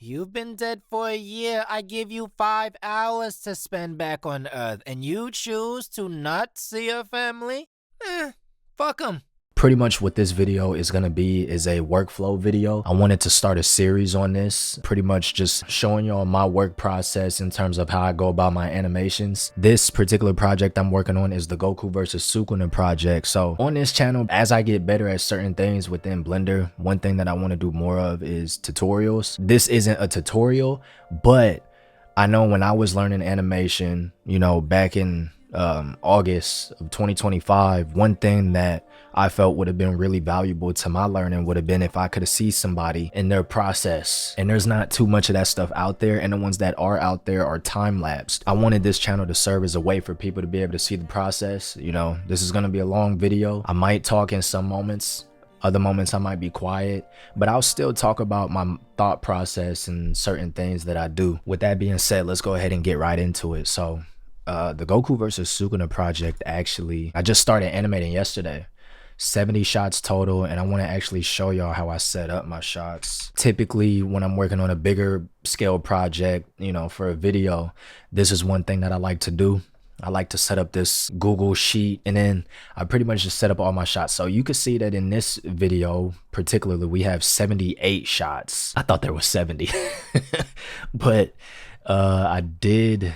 You've been dead for a year. I give you 5 hours to spend back on Earth, and you choose to not see your family? Fuck them. Pretty much what this video is going to be is a workflow video. I wanted to start a series on this, pretty much just showing y'all my work process in terms of how I go about my animations. This particular project I'm working on is the Goku versus Sukuna project. So on this channel, as I get better at certain things within Blender, one thing that I want to do more of is tutorials. This isn't a tutorial, but I know when I was learning animation, you know, back in August of 2025, one thing that I felt would have been really valuable to my learning would have been if I could have seen somebody in their process. And there's not too much of that stuff out there, and the ones that are out there are time-lapsed. I wanted this channel to serve as a way for people to be able to see the process. You know, this is going to be a long video. I might talk in some moments. Other moments I might be quiet, but I'll still talk about my thought process and certain things that I do. With that being said, let's go ahead and get right into it. So the Goku versus Sukuna project, actually, I just started animating yesterday. 70 shots total, and I want to actually show y'all how I set up my shots. Typically when I'm working on a bigger scale project, you know, for a video, this is one thing that I like to do. I like to set up this Google sheet, and then I pretty much just set up all my shots. So you can see that in this video particularly, we have 78 shots. I thought there was 70 but I did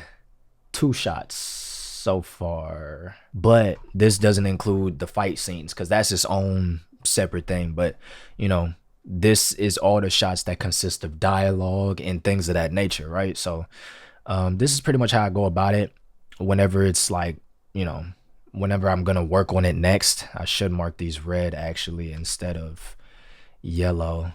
2 shots so far, but this doesn't include the fight scenes because that's its own separate thing. But you know, this is all the shots that consist of dialogue and things of that nature, right? So this is pretty much how I go about it. Whenever it's like, you know, whenever I'm gonna work on it next, I should mark these red actually instead of yellow,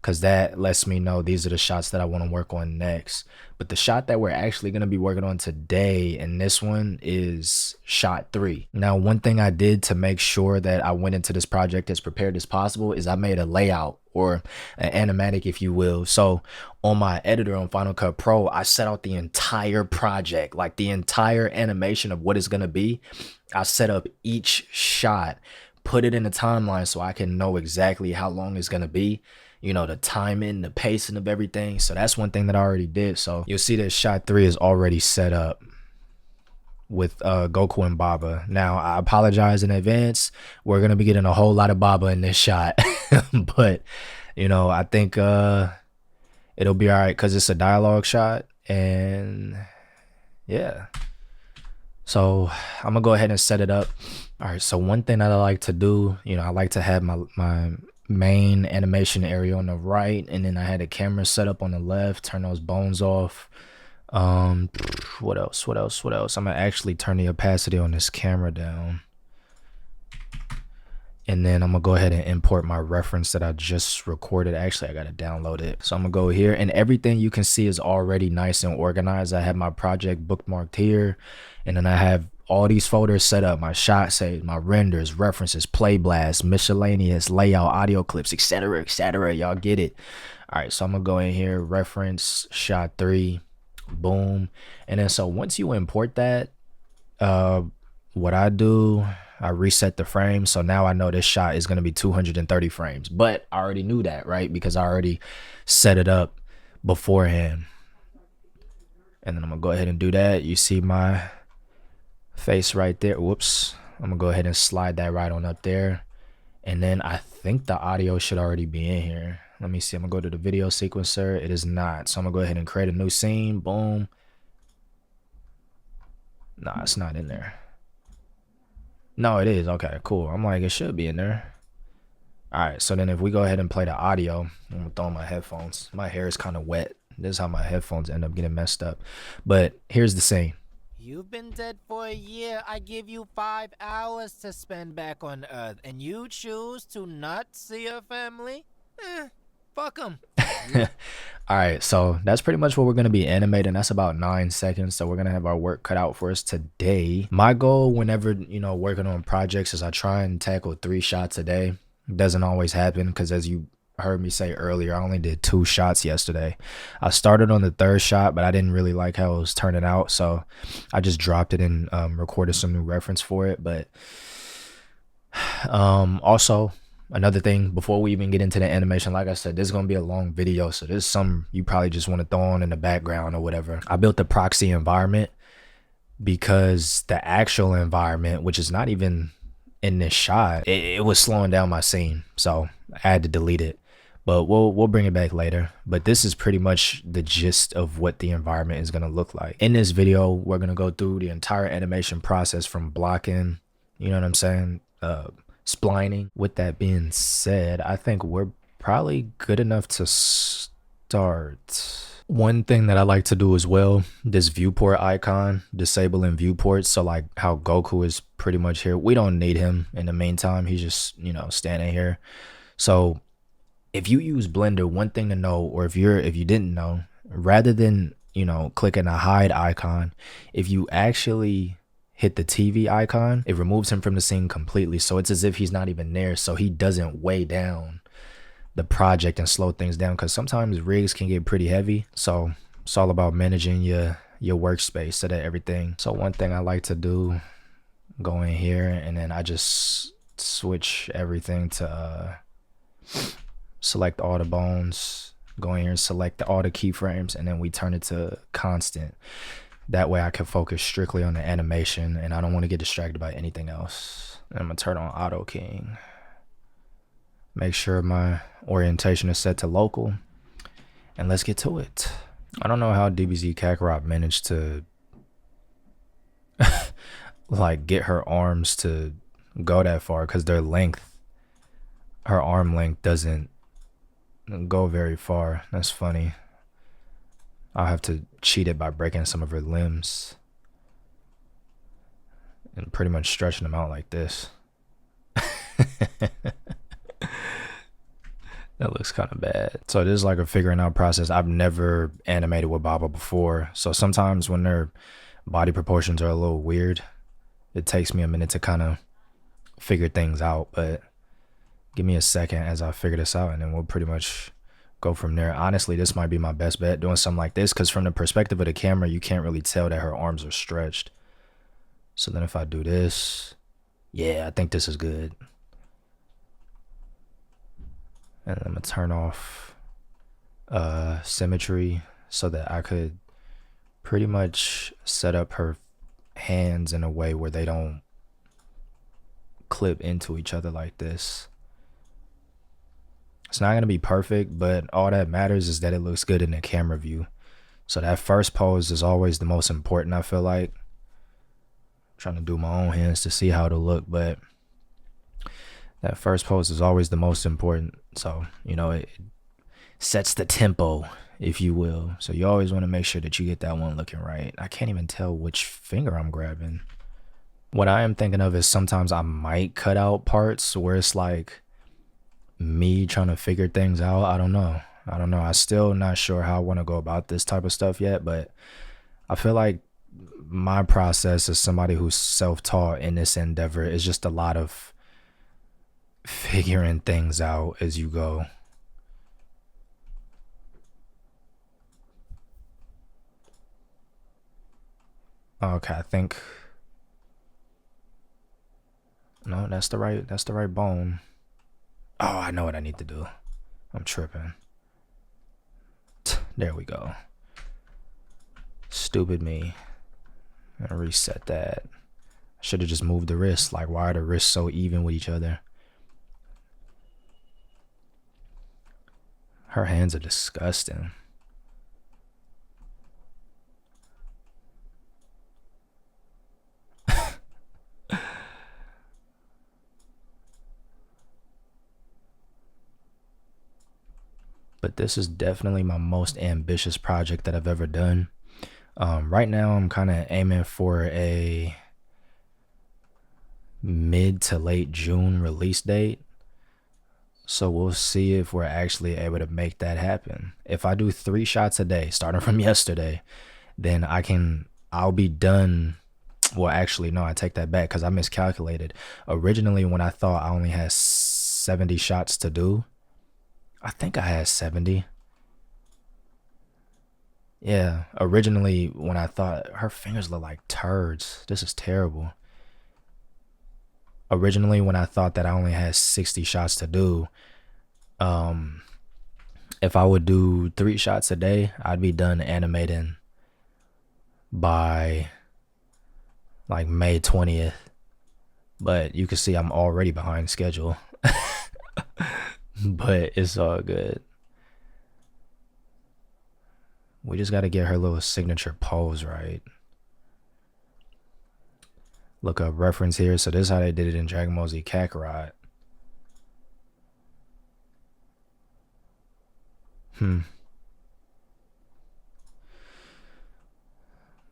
because that lets me know these are the shots that I want to work on next. But the shot that we're actually going to be working on today, and this one, is shot 3. Now, one thing I did to make sure that I went into this project as prepared as possible is I made a layout, or an animatic, if you will. So on my editor on Final Cut Pro, I set out the entire project, like the entire animation of what it's going to be. I set up each shot, put it in a timeline so I can know exactly how long it's going to be, you know, the timing, the pacing of everything. So that's one thing that I already did. So you'll see that shot 3 is already set up with Goku and Baba. Now, I apologize in advance. We're going to be getting a whole lot of Baba in this shot. But, you know, I think it'll be all right because it's a dialogue shot. And yeah. So I'm going to go ahead and set it up. All right. So one thing that I like to do, you know, I like to have my main animation area on the right, and then I had a camera set up on the left. Turn those bones off. What else? I'm gonna actually turn the opacity on this camera down, and then I'm gonna go ahead and import my reference that I just recorded. Actually, I gotta download it. So I'm gonna go here, and everything you can see is already nice and organized. I have my project bookmarked here, and then I have all these folders set up: my shot saves, my renders, references, play blast, miscellaneous, layout, audio clips, etc, etc. Y'all get it. All right, so I'm gonna go in here, reference shot 3, boom. And then so once you import that, what I do, I reset the frame. So now I know this shot is gonna be 230 frames, but I already knew that, right? Because I already set it up beforehand. And then I'm gonna go ahead and do that. You see my face right there. Whoops. I'm gonna go ahead and slide that right on up there, and then I think the audio should already be in here. Let me see. I'm gonna go to the video sequencer. It is not, so I'm gonna go ahead and create a new scene. Boom. Nah, it's not in there. No, it is. Okay, cool. I'm like, it should be in there. All right, so then if we go ahead and play the audio, I'm gonna throw in my headphones. My hair is kind of wet. This is how my headphones end up getting messed up. But here's the scene. You've been dead for a year. I give you 5 hours to spend back on Earth, and you choose to not see your family? Fuck them. All right, so that's pretty much what we're going to be animating. That's about 9 seconds. So we're going to have our work cut out for us today. My goal whenever, you know, working on projects is I try and tackle 3 shots a day. It doesn't always happen because, as you heard me say earlier, I only did 2 shots yesterday. I started on the 3rd shot, but I didn't really like how it was turning out, so I just dropped it and recorded some new reference for it. But also, Another thing before we even get into the animation, like I said, this is gonna be a long video, so there's some you probably just want to throw on in the background or whatever. I built the proxy environment because the actual environment, which is not even in this shot, it was slowing down my scene, so I had to delete it. But we'll bring it back later. But this is pretty much the gist of what the environment is gonna look like. In this video, we're gonna go through the entire animation process from blocking, you know what I'm saying, splining. With that being said, I think we're probably good enough to start. One thing that I like to do as well, this viewport icon, disabling viewports. So like how Goku is pretty much here. We don't need him in the meantime. He's just, you know, standing here. So if you use Blender, one thing to know, or if you didn't know, rather than, you know, clicking a hide icon, if you actually hit the TV icon, it removes him from the scene completely. So it's as if he's not even there. So he doesn't weigh down the project and slow things down, because sometimes rigs can get pretty heavy. So it's all about managing your workspace so that everything. So one thing I like to do, go in here and then I just switch everything to select all the bones, go in here and select all the keyframes, and then we turn it to constant. That way I can focus strictly on the animation and I don't want to get distracted by anything else. I'm gonna turn on auto keying. Make sure my orientation is set to local, and let's get to it. I don't know how DBZ Kakarot managed to like get her arms to go that far, because their length, her arm length doesn't go very far. That's funny. I'll have to cheat it by breaking some of her limbs and pretty much stretching them out like this. That looks kind of bad. So this is like a figuring out process. I've never animated with Baba before, so sometimes when their body proportions are a little weird, it takes me a minute to kind of figure things out. But give me a second as I figure this out, and then we'll pretty much go from there. Honestly, this might be my best bet doing something like this, because from the perspective of the camera, you can't really tell that her arms are stretched. So then if I do this, yeah, I think this is good. And I'm gonna turn off symmetry so that I could pretty much set up her hands in a way where they don't clip into each other like this. It's not gonna be perfect, but all that matters is that it looks good in the camera view. So that first pose is always the most important, I feel like. I'm trying to do my own hands to see how it'll look, but that first pose is always the most important. So, you know, it sets the tempo, if you will. So you always want to make sure that you get that one looking right. I can't even tell which finger I'm grabbing. What I am thinking of is sometimes I might cut out parts where it's like me trying to figure things out. I don't know. I'm still not sure how I want to go about this type of stuff yet, but I feel like my process as somebody who's self-taught in this endeavor is just a lot of figuring things out as you go. Okay, I think, no, that's the right bone. Oh, I know what I need to do. I'm tripping. There we go. Stupid me. I'll reset that. I should have just moved the wrists. Like, why are the wrists so even with each other? Her hands are disgusting. But this is definitely my most ambitious project that I've ever done. Right now, I'm kind of aiming for a mid to late June release date. So we'll see if we're actually able to make that happen. If I do 3 shots a day, starting from yesterday, then I'll be done. Well, actually, no, I take that back because I miscalculated. Originally, when I thought I only had 70 shots to do, I think I had 70. Yeah, originally when I thought, her fingers look like turds. This is terrible. Originally, when I thought that I only had 60 shots to do, if I would do 3 shots a day, I'd be done animating by like May 20th. But you can see I'm already behind schedule. But it's all good. We just got to get her little signature pose right. Look up reference here. So this is how they did it in Dragon Ball Z Kakarot.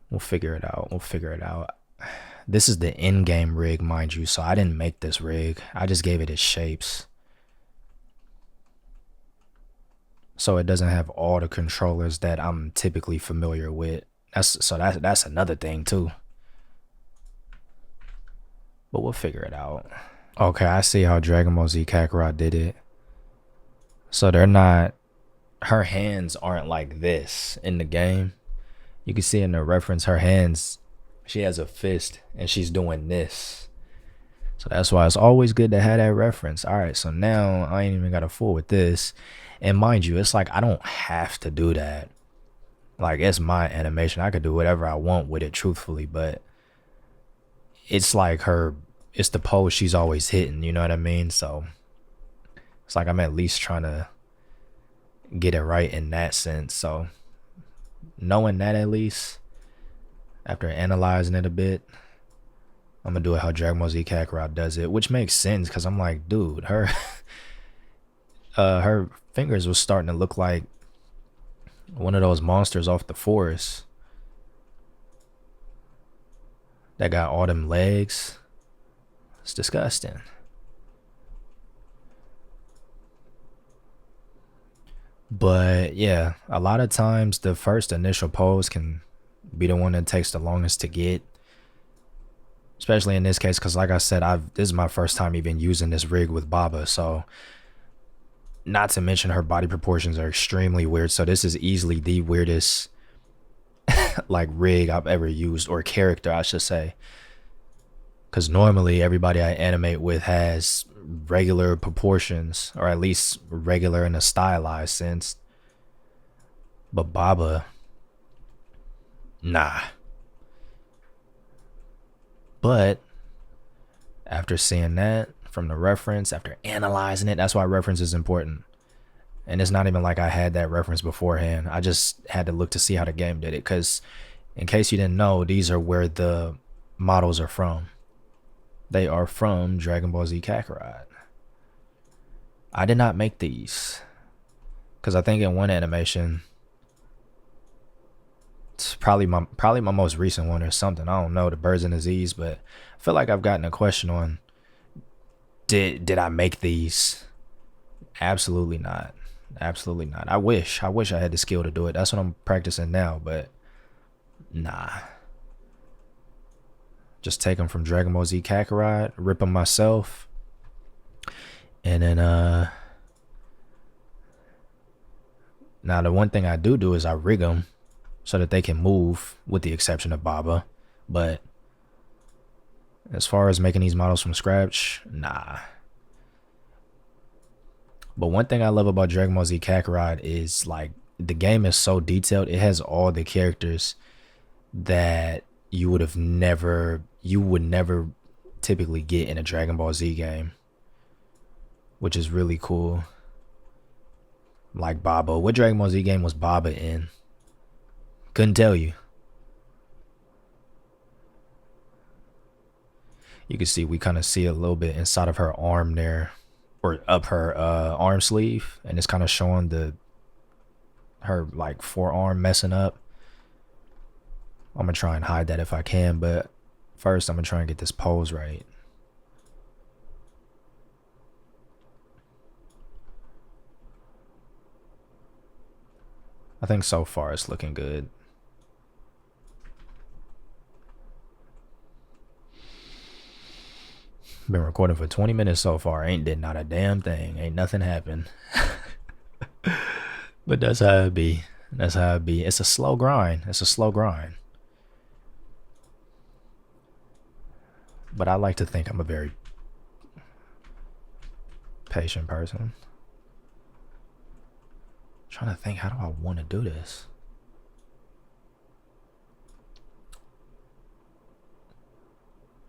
We'll figure it out. We'll figure it out. This is the in-game rig, mind you. So I didn't make this rig. I just gave it its shapes. So it doesn't have all the controllers that I'm typically familiar with. That's another thing too. But we'll figure it out. Okay, I see how Dragon Ball Z Kakarot did it. So they're not, her hands aren't like this in the game. You can see in the reference, her hands, she has a fist and she's doing this. So that's why it's always good to have that reference. All right, so now I ain't even got to fool with this. And mind you, it's like I don't have to do that. Like, it's my animation. I could do whatever I want with it, truthfully. But it's like it's the pose she's always hitting. You know what I mean? So it's like I'm at least trying to get it right in that sense. So knowing that, at least, after analyzing it a bit, I'm gonna do it how Dragon Ball Z Kakarot does it, which makes sense because I'm like, dude, her her fingers was starting to look like one of those monsters off the forest that got all them legs. It's disgusting. But yeah, a lot of times the first initial pose can be the one that takes the longest to get. Especially in this case, because like I said, this is my first time even using this rig with Baba. So not to mention her body proportions are extremely weird. So this is easily the weirdest like rig I've ever used, or character I should say. Because normally everybody I animate with has regular proportions, or at least regular in a stylized sense. But Baba, nah. But after seeing that from the reference, after analyzing it, that's why reference is important. And it's not even like I had that reference beforehand. I just had to look to see how the game did it. Because in case you didn't know, these are where the models are from. They are from Dragon Ball Z Kakarot. I did not make these. Because I think in one animation, it's probably my most recent one or something. I don't know, the Birds and Disease, but I feel like I've gotten a question on, did I make these? Absolutely not. Absolutely not. I wish I had the skill to do it. That's what I'm practicing now, but nah. Just take them from Dragon Ball Z Kakarot, rip them myself, and then now the one thing I do is I rig them so that they can move, with the exception of Baba. But as far as making these models from scratch, nah. But one thing I love about Dragon Ball Z Kakarot is, like, the game is so detailed. It has all the characters that you would never typically get in a Dragon Ball Z game, which is really cool. Like Baba. What Dragon Ball Z game was Baba in? Couldn't tell you. You can see, we kind of see a little bit inside of her arm there, or up her arm sleeve, and it's kind of showing her like forearm messing up. I'm gonna try and hide that if I can, but first I'm gonna try and get this pose right. I think so far it's looking good. Been recording for 20 minutes so far. Ain't did not a damn thing. Ain't nothing happened. But that's how it be. That's how it be. It's a slow grind. It's a slow grind. But I like to think I'm a very patient person. Trying to think, how do I want to do this?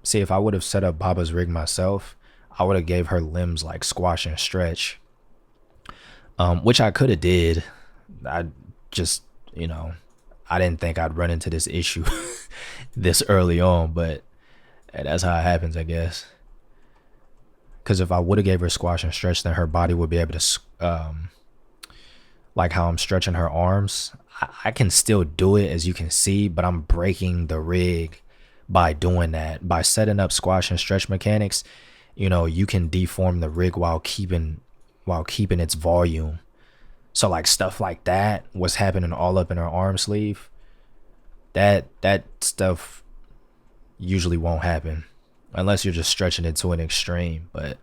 See, if I would have set up Baba's rig myself, I would have gave her limbs like squash and stretch, which I could have did. I just, you know, I didn't think I'd run into this issue this early on, but that's how it happens, I guess. Because if I would have gave her squash and stretch, then her body would be able to, like how I'm stretching her arms. I can still do it, as you can see, but I'm breaking the rig by doing that. By setting up squash and stretch mechanics, you know, you can deform the rig while keeping its volume. So like stuff like that was happening all up in her arm sleeve. That stuff usually won't happen unless you're just stretching it to an extreme, but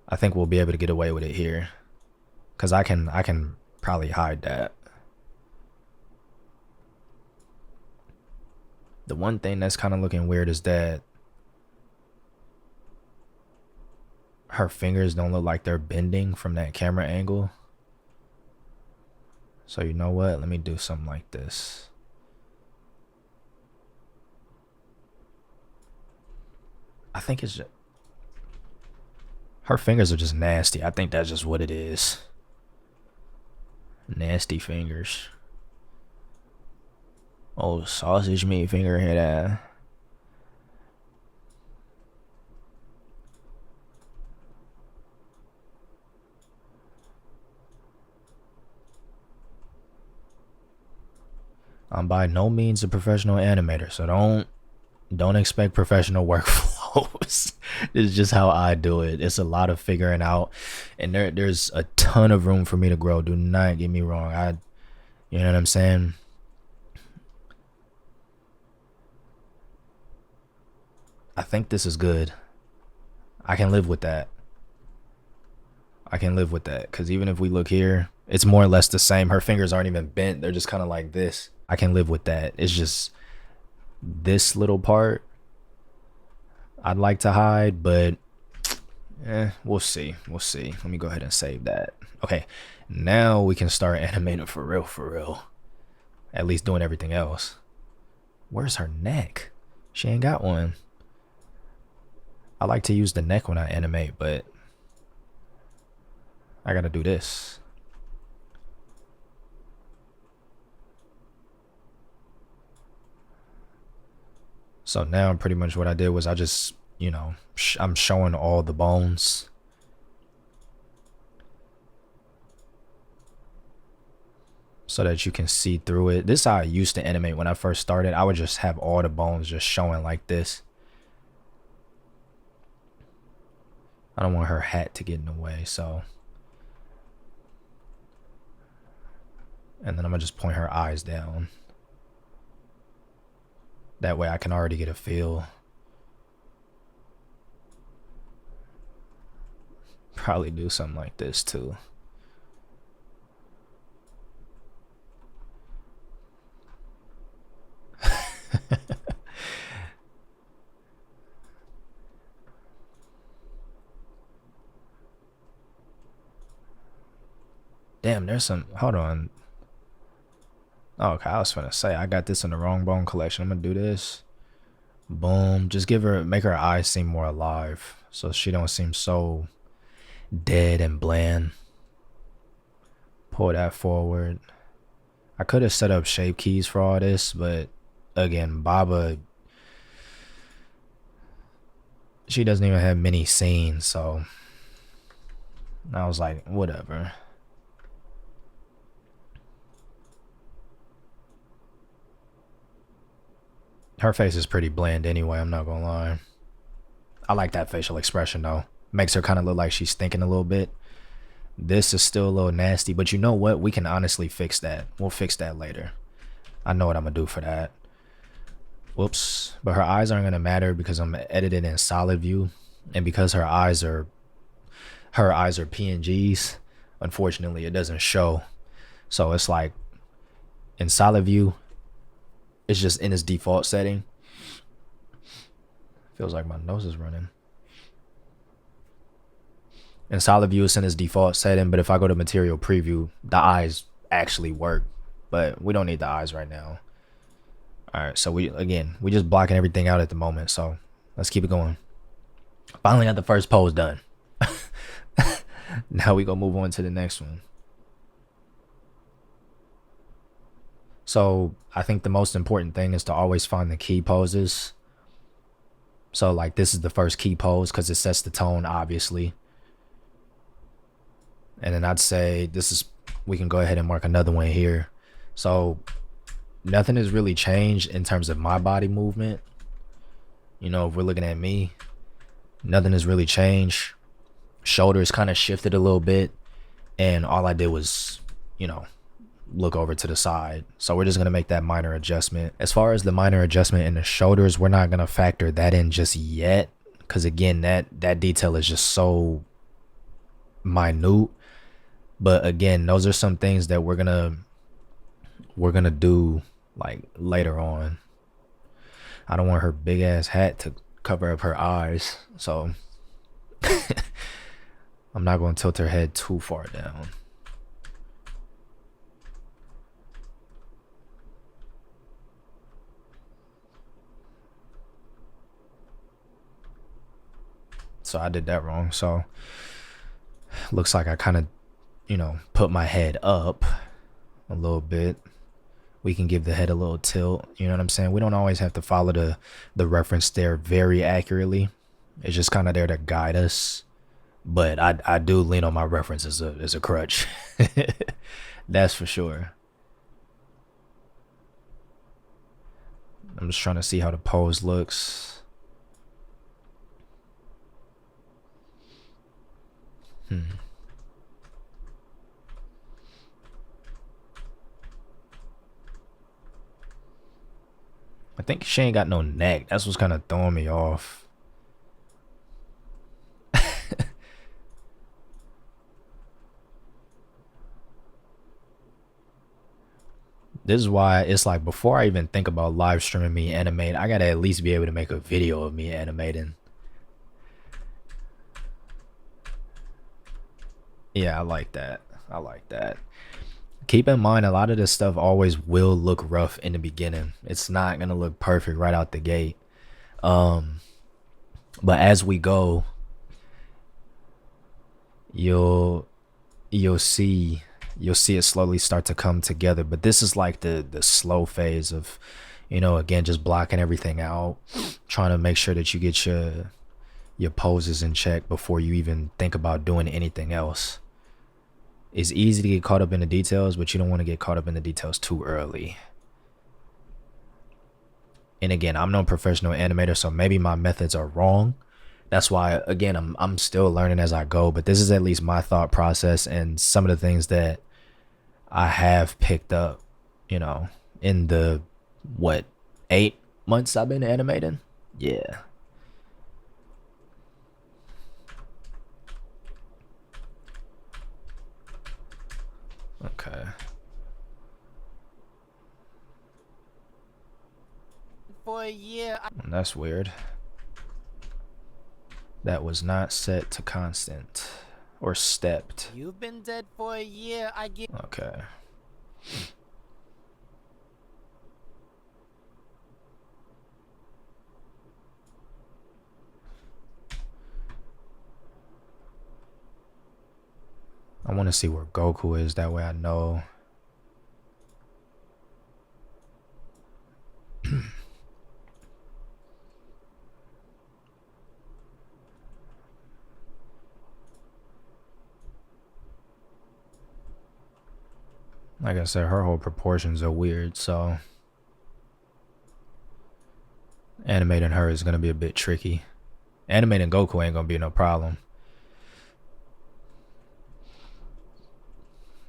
I think we'll be able to get away with it here, because I can probably hide that. The one thing that's kind of looking weird is that her fingers don't look like they're bending from that camera angle. So you know what? Let me do something like this. I think it's just, her fingers are just nasty. I think that's just what it is. Nasty fingers. Oh, sausage meat finger head. I'm by no means a professional animator, so don't expect professional workflows. It's just how I do it. It's a lot of figuring out, and there's a ton of room for me to grow. Do not get me wrong. You know what I'm saying? I think this is good. I can live with that. I can live with that, because even if we look here, it's more or less the same. Her fingers aren't even bent. They're just kind of like this. I can live with that. It's just this little part I'd like to hide, but we'll see. We'll see. Let me go ahead and save that. Okay, now we can start animating for real. At least doing everything else. Where's her neck? She ain't got one. I like to use the neck when I animate, but I gotta do this. So now pretty much what I did was I just, you know, I'm showing all the bones. So that you can see through it. This is how I used to animate when I first started. I would just have all the bones just showing like this. I don't want her hat to get in the way, so. And then I'm gonna just point her eyes down. That way I can already get a feel. Probably do something like this too. Damn, there's some, hold on. Oh, okay, I was gonna say, I got this in the wrong bone collection. I'm gonna do this. Boom. Just make her eyes seem more alive, so she don't seem so dead and bland. Pull that forward. I could have set up shape keys for all this, but again, Baba, she doesn't even have many scenes, so I was like, whatever. Her face is pretty bland anyway, I'm not gonna lie. I like that facial expression though. Makes her kind of look like she's thinking a little bit. This is still a little nasty, but you know what? We can honestly fix that. We'll fix that later. I know what I'm gonna do for that. Whoops. But her eyes aren't gonna matter because I'm edited in solid view, and because her eyes are PNGs, unfortunately it doesn't show. So it's like in solid view, it's just in its default setting. Feels like my nose is running. In solid view, it's in its default setting, but if I go to material preview, the eyes actually work. But we don't need the eyes right now. All right, so we just blocking everything out at the moment. So let's keep it going. Finally got the first pose done. Now we gonna move on to the next one. So I think the most important thing is to always find the key poses. So like this is the first key pose because it sets the tone, obviously. And then I'd say we can go ahead and mark another one here. So nothing has really changed in terms of my body movement. You know, if we're looking at me, nothing has really changed. Shoulders kind of shifted a little bit, and all I did was, you know, look over to the side. So we're just gonna make that minor adjustment. As far as the minor adjustment in the shoulders, we're not gonna factor that in just yet, because again, that detail is just so minute. But again, those are some things that we're gonna do like later on. I don't want her big ass hat to cover up her eyes, so I'm not going to tilt her head too far down. So I did that wrong. So looks like I kind of, you know, put my head up a little bit. We can give the head a little tilt. You know what I'm saying? We don't always have to follow the reference there very accurately. It's just kind of there to guide us. But I do lean on my reference as a crutch. That's for sure. I'm just trying to see how the pose looks. I think she ain't got no neck. That's what's kind of throwing me off. This is why it's like before I even think about live streaming me animate, I gotta at least be able to make a video of me animating. Yeah, I like that. I like that. Keep in mind, a lot of this stuff always will look rough in the beginning. It's not gonna look perfect right out the gate. But as we go, you'll see it slowly start to come together. But this is like the slow phase of, you know, again, just blocking everything out, trying to make sure that you get your poses in check before you even think about doing anything else. It's easy to get caught up in the details, but you don't want to get caught up in the details too early. And again, I'm no professional animator, so maybe my methods are wrong. That's why, again, I'm still learning as I go, but this is at least my thought process and some of the things that I have picked up, you know, in the, what, 8 months I've been animating? Yeah. Okay. For a year, That's weird. That was not set to constant or stepped. you've been dead for a year. I give. Okay. I want to see where Goku is. That way I know. Like I said, her whole proportions are weird, so animating her is going to be a bit tricky. Animating Goku ain't going to be no problem.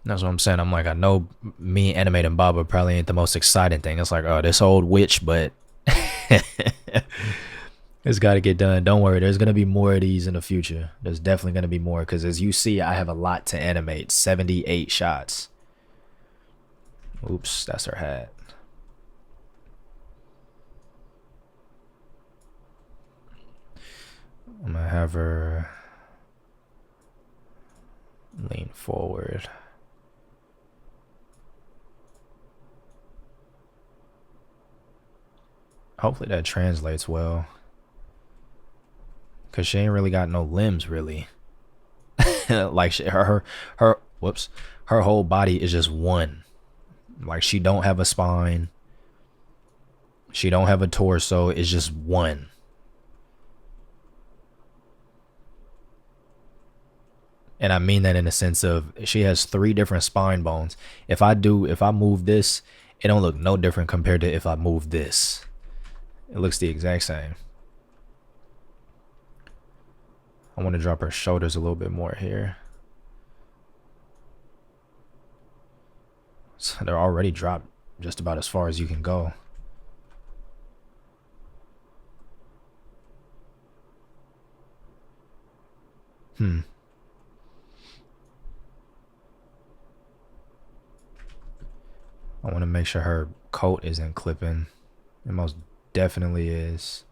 That's what I'm saying. I'm like, I know me animating Baba probably ain't the most exciting thing. It's like, oh, this old witch, but it's got to get done. Don't worry. There's going to be more of these in the future. There's definitely going to be more because as you see, I have a lot to animate. 78 shots. Oops, that's her hat. I'm gonna have her Lean forward. Hopefully that translates well. Cause she ain't really got no limbs really. Like her whoops. Her whole body is just one. Like she don't have a spine. She don't have a torso. It's just one. And I mean that in the sense of she has 3 different spine bones. If I move this, it don't look no different compared to if I move this. It looks the exact same. I want to drop her shoulders a little bit more here. So they're already dropped just about as far as you can go. I want to make sure her coat isn't clipping. It most definitely is.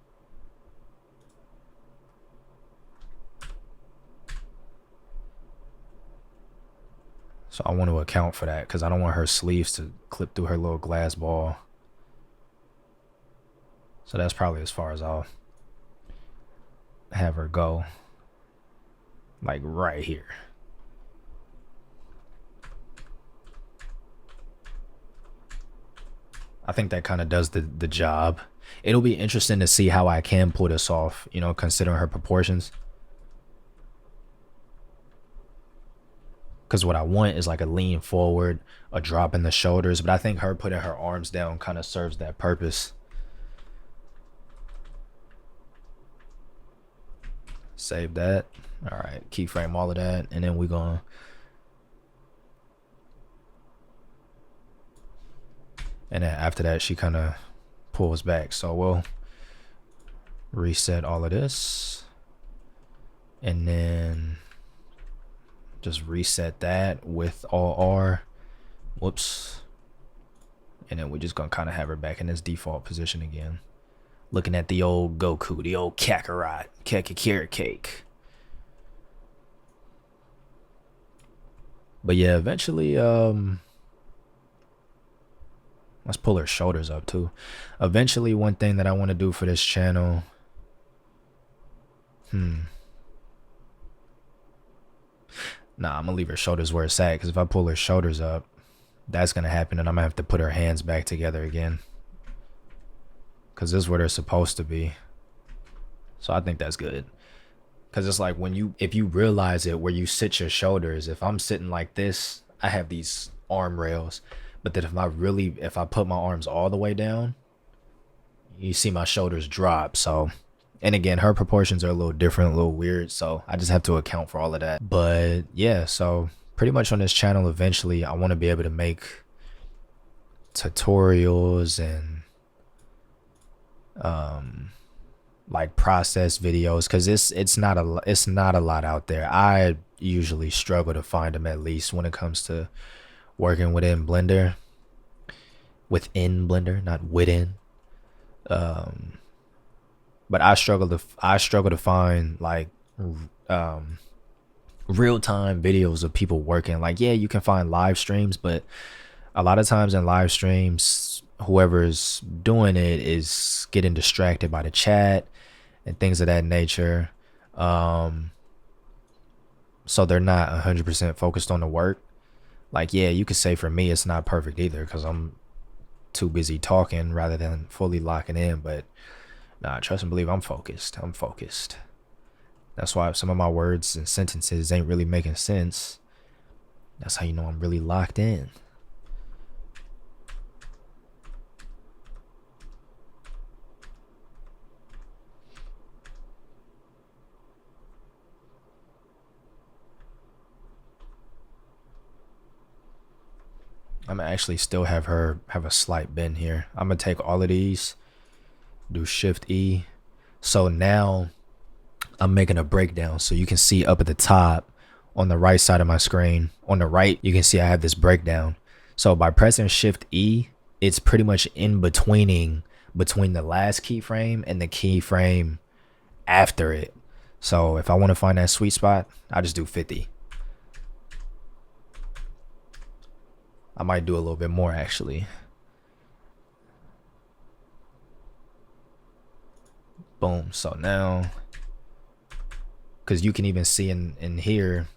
So I want to account for that because I don't want her sleeves to clip through her little glass ball. So that's probably as far as I'll have her go. Like right here. I think that kind of does the job. It'll be interesting to see how I can pull this off, you know, considering her proportions. Because what I want is like a lean forward, a drop in the shoulders. But I think her putting her arms down kind of serves that purpose. Save that. All right, keyframe all of that. And then we're going to and then after that, she kind of pulls back. So we'll reset all of this. And then just reset that with all R. Whoops. And then we're just going to kind of have her back in this default position again. Looking at the old Goku, the old Kakarot, carrot cake. But yeah, eventually, let's pull her shoulders up too. Eventually, one thing that I want to do for this channel. Nah, I'm gonna leave her shoulders where it's at, because if I pull her shoulders up, that's gonna happen, and I'm gonna have to put her hands back together again. Because this is where they're supposed to be. So I think that's good. Because it's like if you realize it, where you sit your shoulders, if I'm sitting like this, I have these arm rails. But then if I put my arms all the way down, you see my shoulders drop. So, and again, her proportions are a little different, a little weird. So I just have to account for all of that. But yeah, so pretty much on this channel, eventually I want to be able to make tutorials and like process videos, because it's not a lot out there. I usually struggle to find them, at least when it comes to working within Blender, not within. But I struggle to find like real-time videos of people working. Like, yeah, you can find live streams, but a lot of times in live streams, whoever's doing it is getting distracted by the chat and things of that nature. So they're not 100% focused on the work. Like, yeah, you could say for me it's not perfect either, because I'm too busy talking rather than fully locking in. But nah, trust and believe, I'm focused. That's why some of my words and sentences ain't really making sense. That's how you know I'm really locked in. I'm gonna actually still have her have a slight bend here. I'm gonna take all of these, do Shift E. So now I'm making a breakdown. So you can see up at the top on the right side of my screen, on the right, you can see I have this breakdown. So by pressing Shift E, it's pretty much in between the last keyframe and the keyframe after it. So if I want to find that sweet spot, I just do 50. I might do a little bit more actually. Boom. So now, because you can even see in here,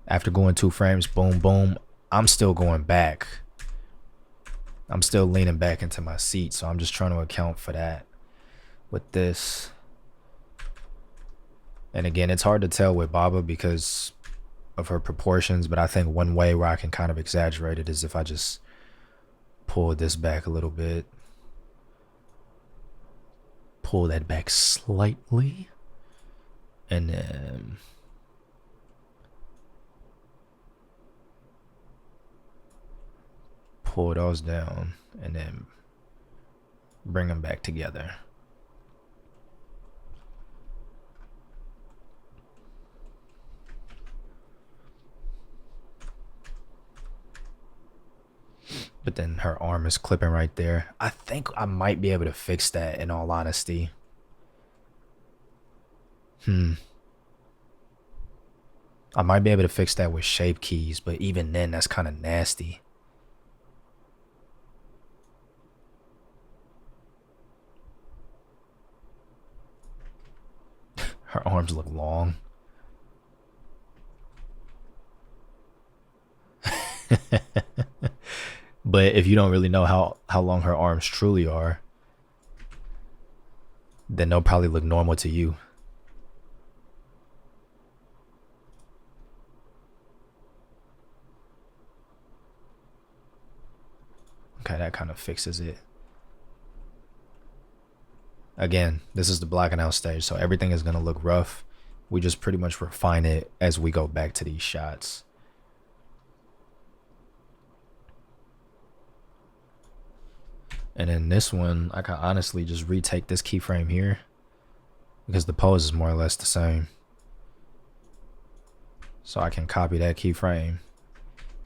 after going 2 frames, boom, boom, I'm still going back. I'm still leaning back into my seat, so I'm just trying to account for that with this. And again, it's hard to tell with Baba because of her proportions, but I think one way where I can kind of exaggerate it is if I just pull this back a little bit. Pull that back slightly. And then pull those down and then bring them back together. But then her arm is clipping right there. I think I might be able to fix that in all honesty. I might be able to fix that with shape keys, but even then that's kind of nasty. Her arms look long. But if you don't really know how long her arms truly are, then they'll probably look normal to you. Okay, that kind of fixes it. Again, this is the blacking out stage, so everything is going to look rough. We just pretty much refine it as we go back to these shots. And in this one, I can honestly just retake this keyframe here because the pose is more or less the same. So I can copy that keyframe,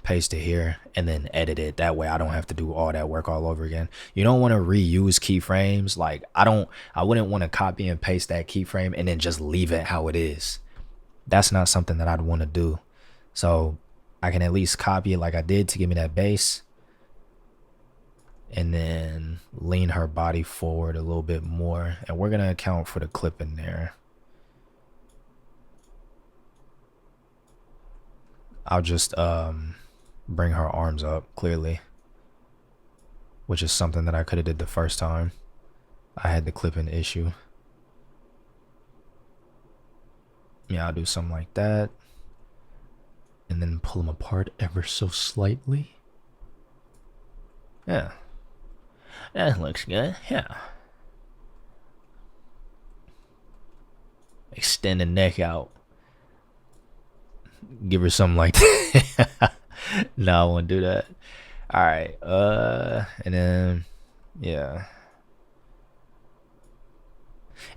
paste it here, and then edit it. That way I don't have to do all that work all over again. You don't want to reuse keyframes. Like I wouldn't want to copy and paste that keyframe and then just leave it how it is. That's not something that I'd want to do. So I can at least copy it like I did to give me that base. And then lean her body forward a little bit more. And we're going to account for the clip in there. I'll just bring her arms up clearly, which is something that I could have did the first time I had the clipping issue. Yeah, I'll do something like that. And then pull them apart ever so slightly. Yeah. That looks good, yeah. Extend the neck out. Give her something like that. No, I won't do that. Alright, and then, yeah.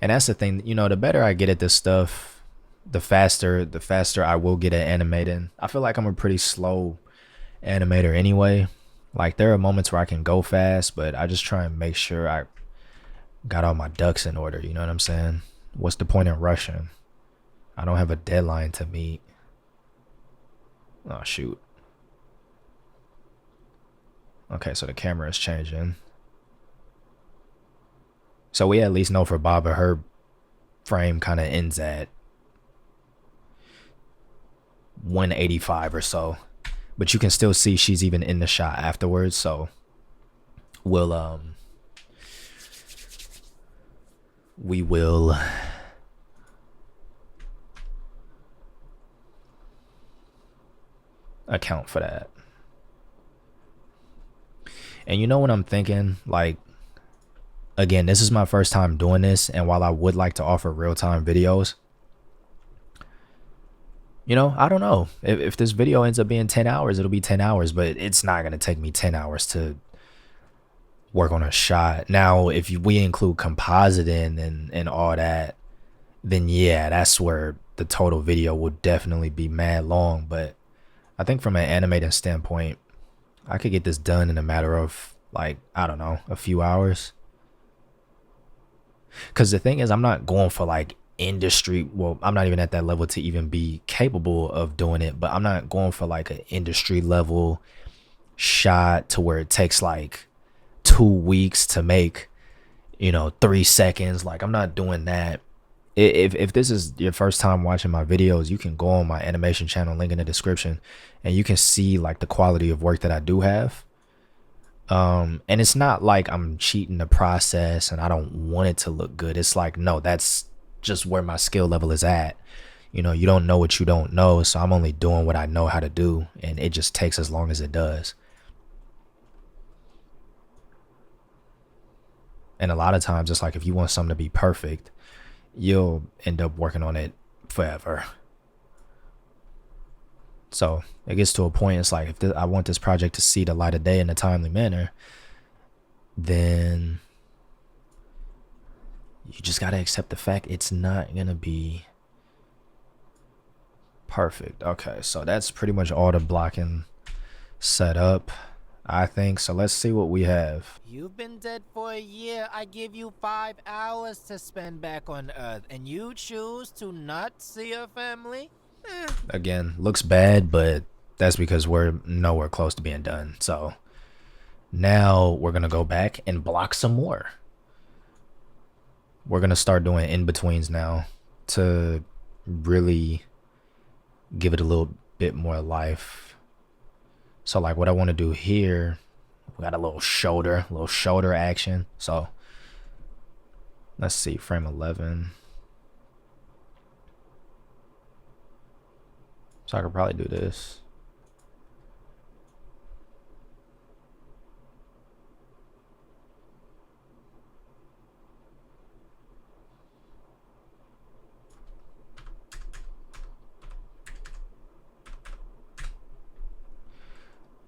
And that's the thing, you know, the better I get at this stuff, the faster I will get at animating. I feel like I'm a pretty slow animator anyway. Like there are moments where I can go fast, but I just try and make sure I got all my ducks in order, you know what I'm saying? What's the point in rushing? I don't have a deadline to meet. Oh shoot. Okay, so the camera is changing. So we at least know for Baba, her frame kind of ends at 185 or so. But you can still see she's even in the shot afterwards, so we'll we will account for that. And you know what I'm thinking? Like, again, this is my first time doing this, and while I would like to offer real-time videos, you know, I don't know. If this video ends up being 10 hours, it'll be 10 hours, but it's not going to take me 10 hours to work on a shot. Now, if we include compositing and all that, then yeah, that's where the total video would definitely be mad long. But I think from an animating standpoint, I could get this done in a matter of, like, I don't know, a few hours. Because the thing is, I'm not going for like industry, well, I'm not even at that level to even be capable of doing it, but I'm not going for like an industry level shot to where it takes like 2 weeks to make, 3 seconds. Like, I'm not doing that. If this is your first time watching my videos, you can go on my animation channel, link in the description, and you can see like the quality of work that I do have. And it's not like I'm cheating the process and I don't want it to look good. It's like, no, that's just where my skill level is at. You don't know what you don't know, so I'm only doing what I know how to do, and it just takes as long as it does. And a lot of times it's like, if you want something to be perfect, you'll end up working on it forever. So it gets to a point, it's like, if I want this project to see the light of day in a timely manner, then you just got to accept the fact it's not going to be perfect. Okay, so that's pretty much all the blocking set up, I think. So let's see what we have. You've been dead for a year. I give you 5 hours to spend back on Earth, and you choose to not see your family? Again, looks bad, but that's because we're nowhere close to being done. So now we're going to go back and block some more. We're going to start doing in-betweens now to really give it a little bit more life. So like what I want to do here, we got a little shoulder action. So let's see, frame 11. So I could probably do this.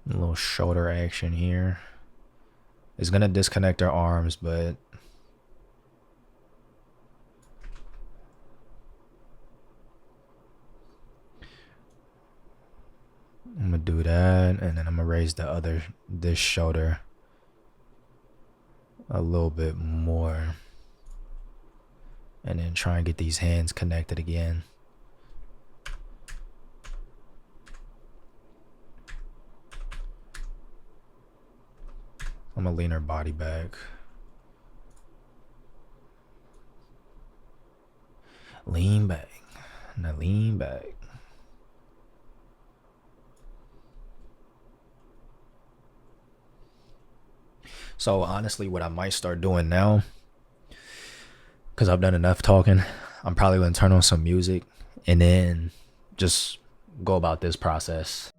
A little shoulder action here. It's gonna disconnect our arms, but I'm gonna do that, and then I'm gonna raise this shoulder a little bit more, and then try and get these hands connected again. I'm gonna lean her body back. Lean back. Now lean back. So honestly, what I might start doing now, because I've done enough talking, I'm probably gonna turn on some music and then just go about this process.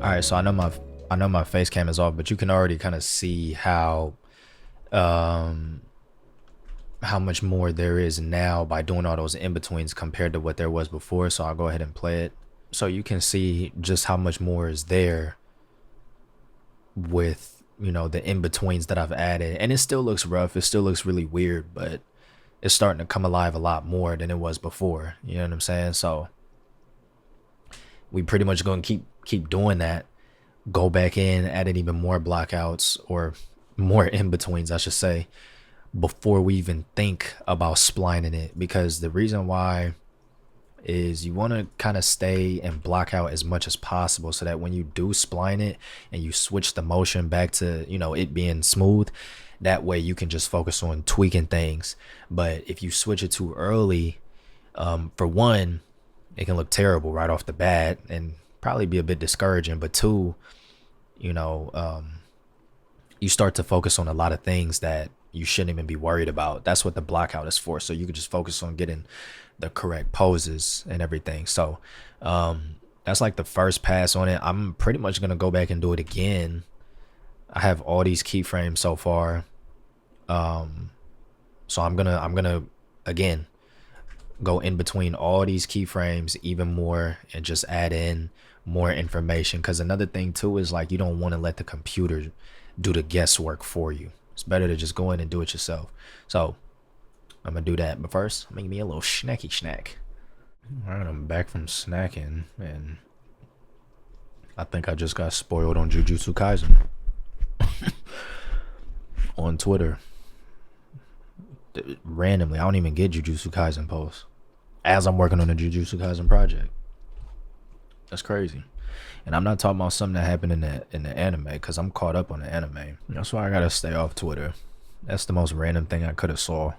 All right, so I know my face cam is off, but you can already kind of see how much more there is now by doing all those in-betweens compared to what there was before. So I'll go ahead and play it. So you can see just how much more is there with, you know, the in-betweens that I've added. And it still looks rough. It still looks really weird, but it's starting to come alive a lot more than it was before. You know what I'm saying? So we pretty much going to keep doing that. Go back in, add even more blockouts, or more in-betweens, I should say, before we even think about splining it. Because the reason why is you want to kind of stay and block out as much as possible, so that when you do spline it and you switch the motion back to, you know, it being smooth, that way you can just focus on tweaking things. But if you switch it too early, for one, it can look terrible right off the bat and probably be a bit discouraging. But two, you know, you start to focus on a lot of things that you shouldn't even be worried about. That's what the blockout is for. So you can just focus on getting the correct poses and everything. So that's like the first pass on it. I'm pretty much gonna go back and do it again. I have all these keyframes so far. So I'm gonna again go in between all these keyframes even more and just add in more information. Because another thing too is, like, you don't want to let the computer do the guesswork for you. It's better to just go in and do it yourself. So I'm gonna do that, but first make me a little snacky snack. All right, I'm back from snacking, and I think I just got spoiled on Jujutsu Kaisen on Twitter. Randomly, I don't even get Jujutsu Kaisen posts as I'm working on the Jujutsu Kaisen project. That's crazy. And I'm not talking about something that happened in the anime, because I'm caught up on the anime. That's why I gotta stay off Twitter. That's the most random thing I could have saw.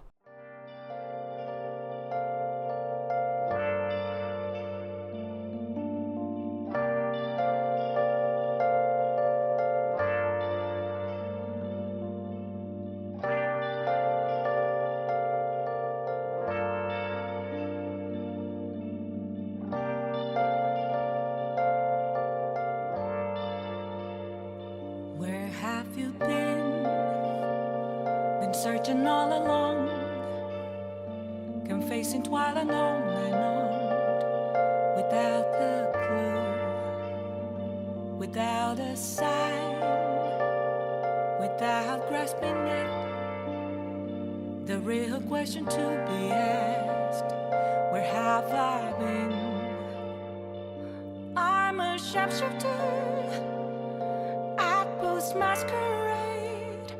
Where have you been? Been searching all along, confessing while alone and on, without a clue, without a sign, without grasping it. The real question to be asked: where have I been? I'm a sharpshooter, masquerade,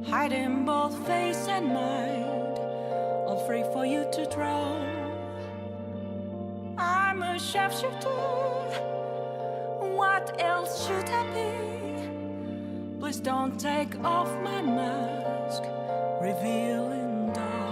hiding both face and mind, all free for you to draw. I'm a sharpshooter, what else should I be? Please don't take off my mask, revealing dark.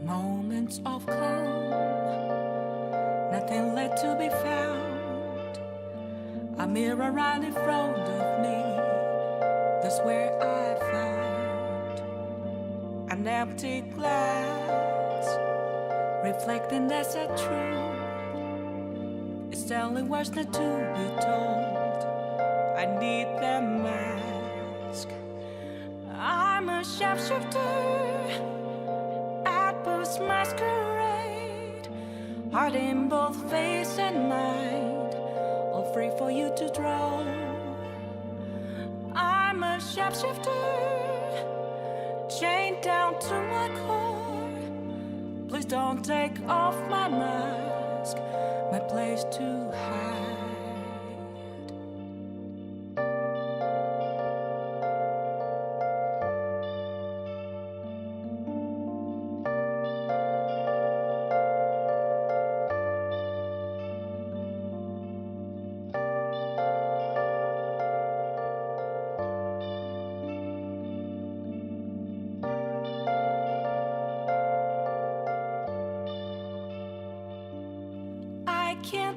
Moments of calm, nothing left to be found. A mirror right in front of me, that's where I found an empty glass, reflecting that's a truth. It's telling words not to be told. I need the mask. I'm a sharpshooter, masquerade, heart in both face and mind, all free for you to draw. I'm a shapeshifter, chained down to my core. Please don't take off my mask, my place to hide.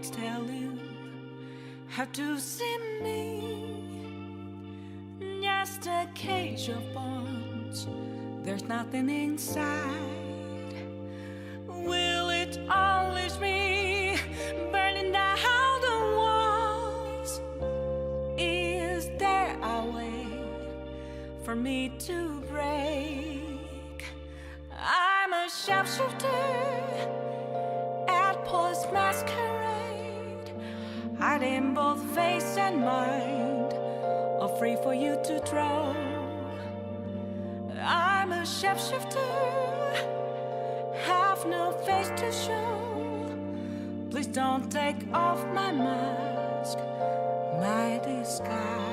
can't tell you how to see me. Just a cage of bones, there's nothing inside. Will it always be burning down the walls? Is there a way for me to break? I'm a sharpshooter at post masquerade, hiding both face and mind, all free for you to draw. I'm a shapeshifter, have no face to show. Please don't take off my mask, my disguise.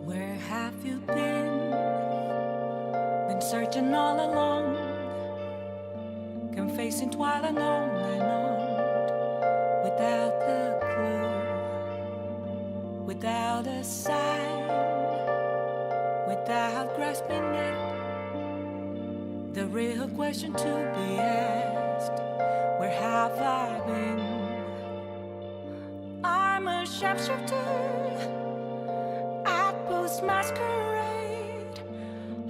Where have you been? Been searching all along, confessing while alone and on, without a clue, without a sign, without grasping it. The real question to be asked: where have I been? I'm a sharpshooter, masquerade,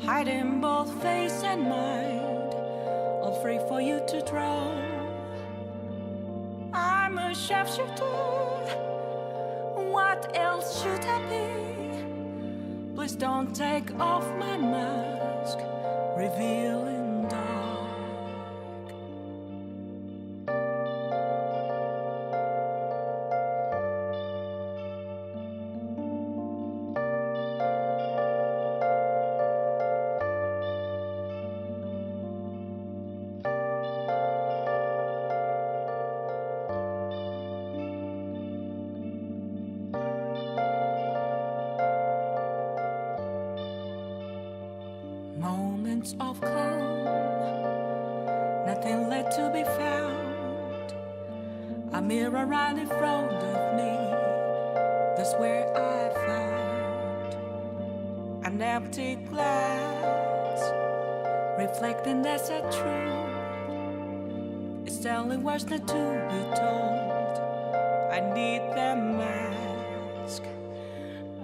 hiding both face and mind, all free for you to draw. I'm a sharpshooter, what else should I be? Please don't take off my mask, revealing dark. Moments of calm, nothing left to be found. A mirror right in front of me, that's where I found an empty glass, reflecting that's a truth. It's telling words not to be told. I need the mask.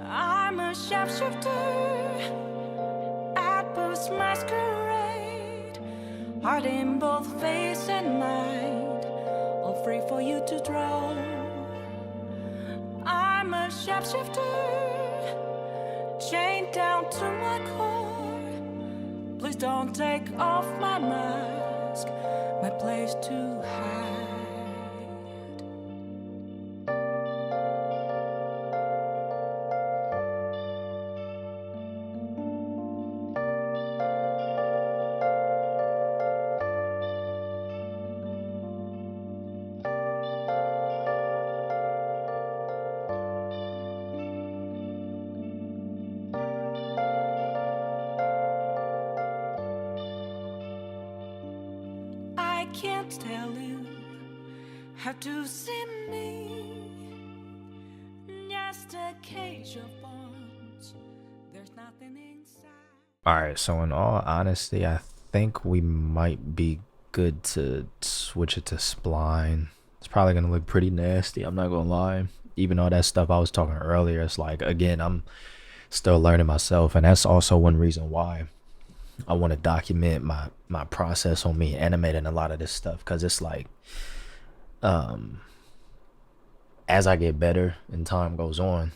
I'm a sharpshooter, masquerade, heart in both face and mind, all free for you to draw. I'm a shapeshifter, chained down to my core. Please don't take off my mask, my place to hide. I can't tell you how to see me. Just a cage of bones, there's nothing inside. Alright, so in all honesty, I think we might be good to switch it to spline. It's probably gonna look pretty nasty, I'm not gonna lie. Even all that stuff I was talking earlier, it's like, again, I'm still learning myself, and that's also one reason why I want to document my process on me animating a lot of this stuff, because it's like as I get better and time goes on,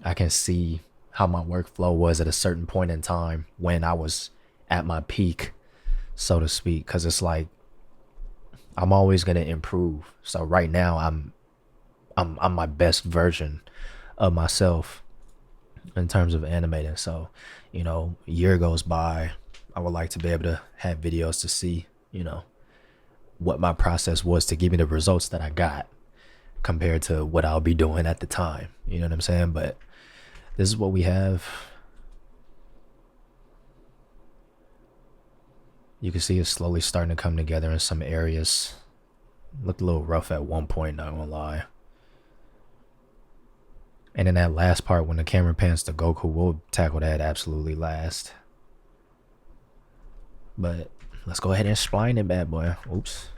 I can see how my workflow was at a certain point in time when I was at my peak, so to speak, because it's like I'm always gonna improve. So right now I'm my best version of myself in terms of animating. So, you know, a year goes by, I would like to be able to have videos to see, you know, what my process was to give me the results that I got compared to what I'll be doing at the time. You know what I'm saying? But this is what we have. You can see it's slowly starting to come together in some areas. Looked a little rough at one point, not gonna lie. And in that last part, when the camera pans to Goku, we'll tackle that absolutely last. But let's go ahead and spline it, bad boy. Oops.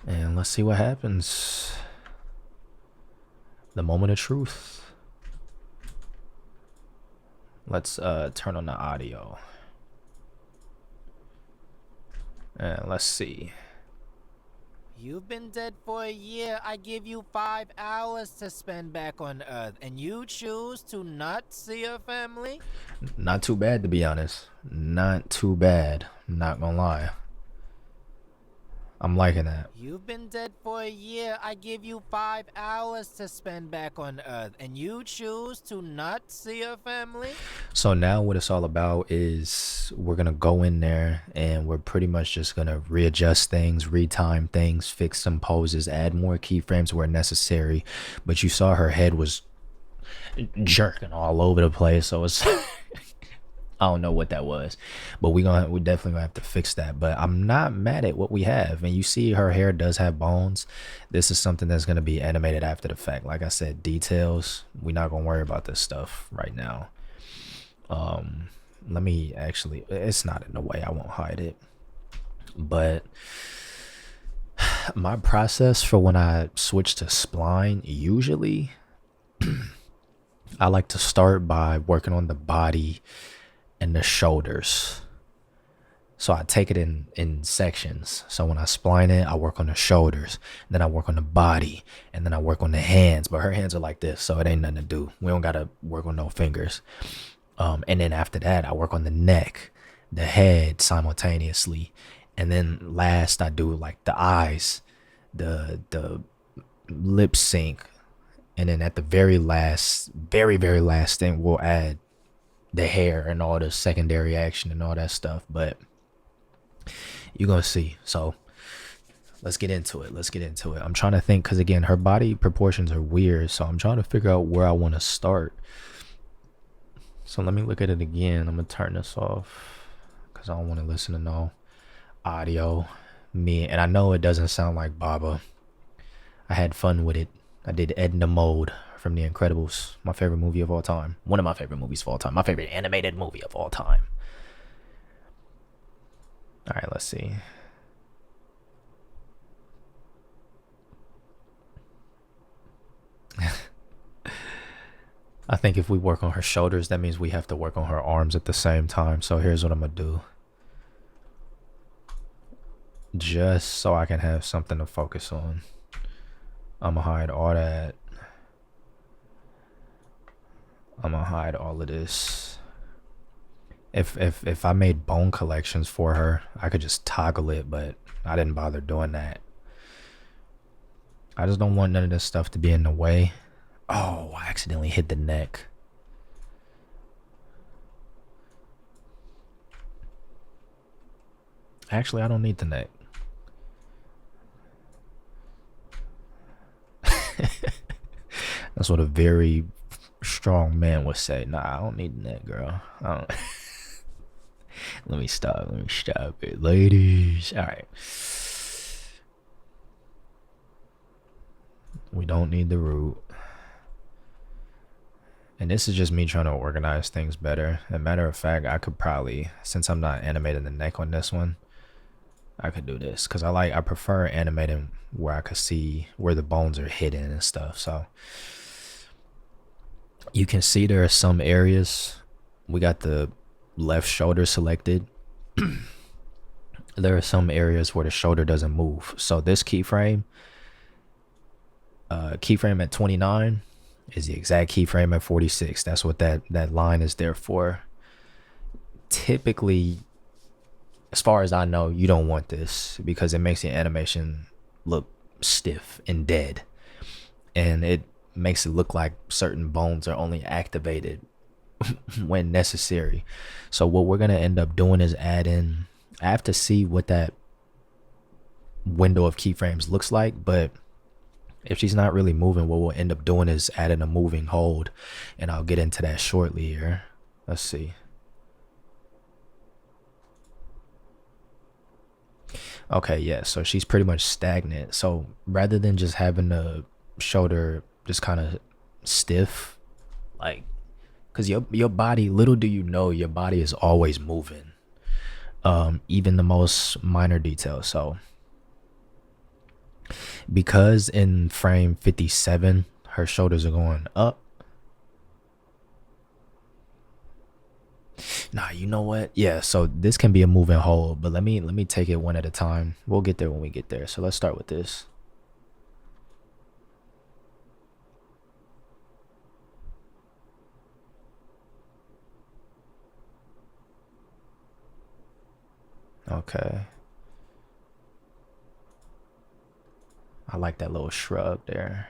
And let's see what happens. The moment of truth. Let's turn on the audio. And let's see. You've been dead for a year. I give you 5 hours to spend back on Earth, and you choose to not see your family? Not too bad, to be honest. Not too bad. Not gonna lie. I'm liking that. You've been dead for a year. I give you 5 hours to spend back on Earth, and you choose to not see your family? So now what it's all about is we're gonna go in there and we're pretty much just gonna readjust things, retime things, fix some poses, add more keyframes where necessary. But you saw her head was jerking all over the place, so it's I don't know what that was, but we definitely gonna have to fix that. But I'm not mad at what we have, and you see her hair does have bones. This is something that's gonna be animated after the fact. Like I said, details, we're not gonna worry about this stuff right now. Let me actually, it's not in the way, I won't hide it. But my process for when I switch to spline, usually I like to start by working on the body and the shoulders. So I take it in sections. So when I spline it, I work on the shoulders, then I work on the body, and then I work on the hands. But her hands are like this, so it ain't nothing to do. We don't gotta work on no fingers. And then after that, I work on the neck, the head simultaneously, and then last I do like the eyes, the lip sync, and then at the very last thing, we'll add the hair and all the secondary action and all that stuff. But you're gonna see. So let's get into it. I'm trying to think, because again, her body proportions are weird, so I'm trying to figure out where I want to start. So let me look at it again. I'm gonna turn this off because I don't want to listen to no audio. And I know it doesn't sound like Baba. I had fun with it. I did Edna Mode from The Incredibles, my favorite movie of all time. One of my favorite movies of all time. My favorite animated movie of all time. All right, let's see. I think if we work on her shoulders, that means we have to work on her arms at the same time. So here's what I'm gonna do. Just so I can have something to focus on, I'm gonna hide all that. I'm gonna hide all of this. If I made bone collections for her, I could just toggle it, but I didn't bother doing that. I just don't want none of this stuff to be in the way. Oh, I accidentally hit the neck. Actually, I don't need the neck. That's what a very strong man would say. Nah, I don't need the neck, girl. I don't. Let me stop it, ladies. All right. We don't need the root. And this is just me trying to organize things better. As a matter of fact, I could probably, since I'm not animating the neck on this one, I could do this because I prefer animating where I could see where the bones are hidden and stuff. So you can see there are some areas. We got the left shoulder selected. there are some areas where the shoulder doesn't move. So this keyframe at 29 is the exact keyframe at 46. That's what that line is there for. Typically, as far as I know, you don't want this because it makes the animation look stiff and dead, and it makes it look like certain bones are only activated when necessary. So what we're gonna end up doing is add in, I have to see what that window of keyframes looks like, but if she's not really moving, what we'll end up doing is adding a moving hold, and I'll get into that shortly here. Let's see. Okay, yeah, so she's pretty much stagnant. So rather than just having the shoulder just kind of stiff, like, because your body, little do you know, your body is always moving, even the most minor details. So because in frame 57 her shoulders are going up, nah, you know what, yeah, so this can be a moving hold, but let me take it one at a time. We'll get there when we get there. So let's start with this. Okay, I like that little shrug there.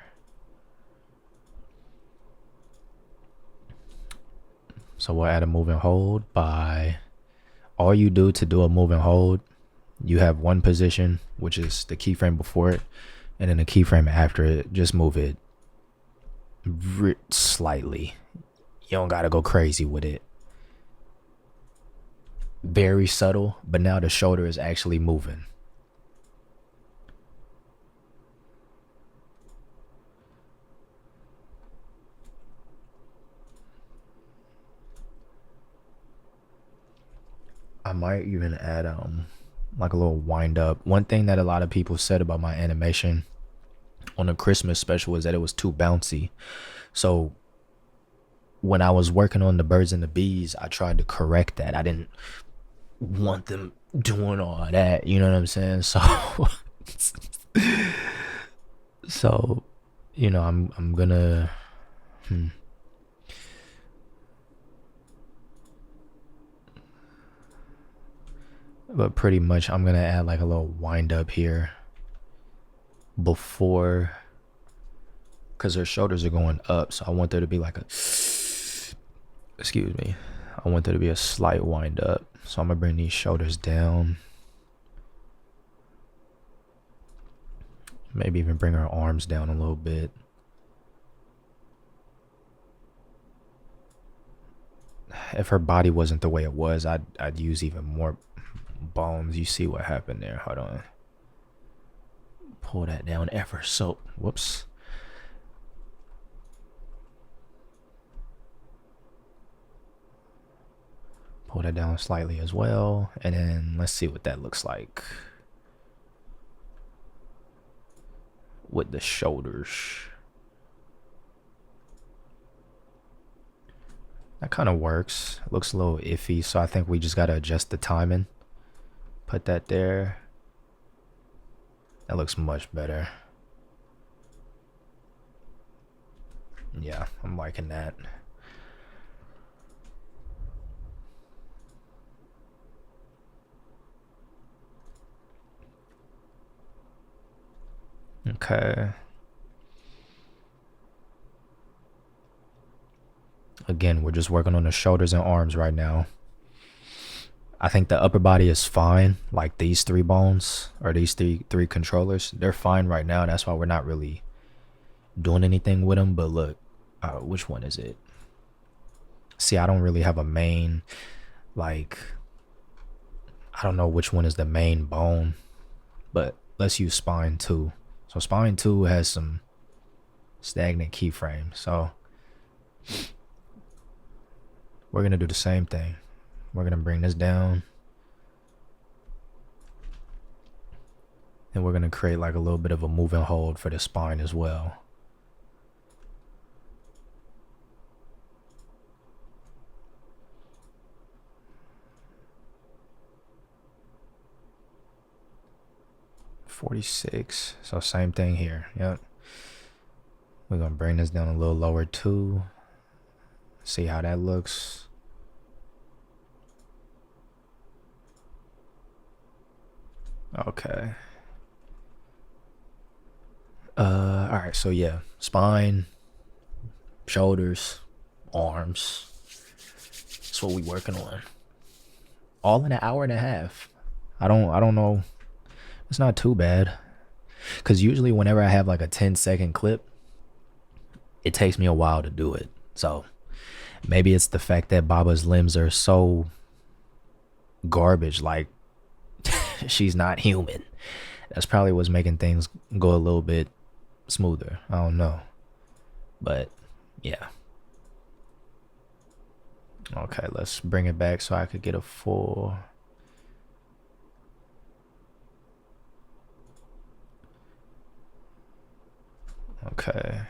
So we'll add a moving hold by, all you do to do a moving hold, you have one position, which is the keyframe before it, and then the keyframe after it, just move it slightly. You don't gotta go crazy with it. Very subtle, but now the shoulder is actually moving. I might even add like a little wind up. One thing that a lot of people said about my animation on the Christmas special is that it was too bouncy. So when I was working on the birds and the bees, I tried to correct that. I didn't want them doing all that, you know what I'm saying? So so you know, I'm gonna but pretty much I'm gonna add like a little wind up here before, because her shoulders are going up, so I want there to be like a, excuse me, I want there to be a slight wind up. So I'm gonna bring these shoulders down, maybe even bring her arms down a little bit. If her body wasn't the way it was, I'd use even more bones. You see what happened there? Hold on, pull that down ever so, whoops. Pull that down slightly as well, and then let's see what that looks like with the shoulders. That kind of works. It looks a little iffy, so I think we just gotta adjust the timing. Put that there. That looks much better. Yeah, I'm liking that. Okay. Again, we're just working on the shoulders and arms right now. I think the upper body is fine. Like these three bones, or these three controllers, they're fine right now. That's why we're not really doing anything with them. But look, which one is it? See, I don't really have a main, like, I don't know which one is the main bone, but let's use spine 2. So spine 2 has some stagnant keyframe. So we're gonna do the same thing. We're gonna bring this down, and we're gonna create like a little bit of a moving hold for the spine as well. 46. So same thing here. Yep. We're gonna bring this down a little lower too. See how that looks. Okay. All right. So yeah, spine, shoulders, arms. That's what we working on. All in an hour and a half. I don't know. It's not too bad. Cause usually whenever I have like a 10-second clip, it takes me a while to do it. So maybe it's the fact that Baba's limbs are so garbage, like she's not human. That's probably what's making things go a little bit smoother. I don't know. But yeah. Okay, let's bring it back so I could get a full. Okay.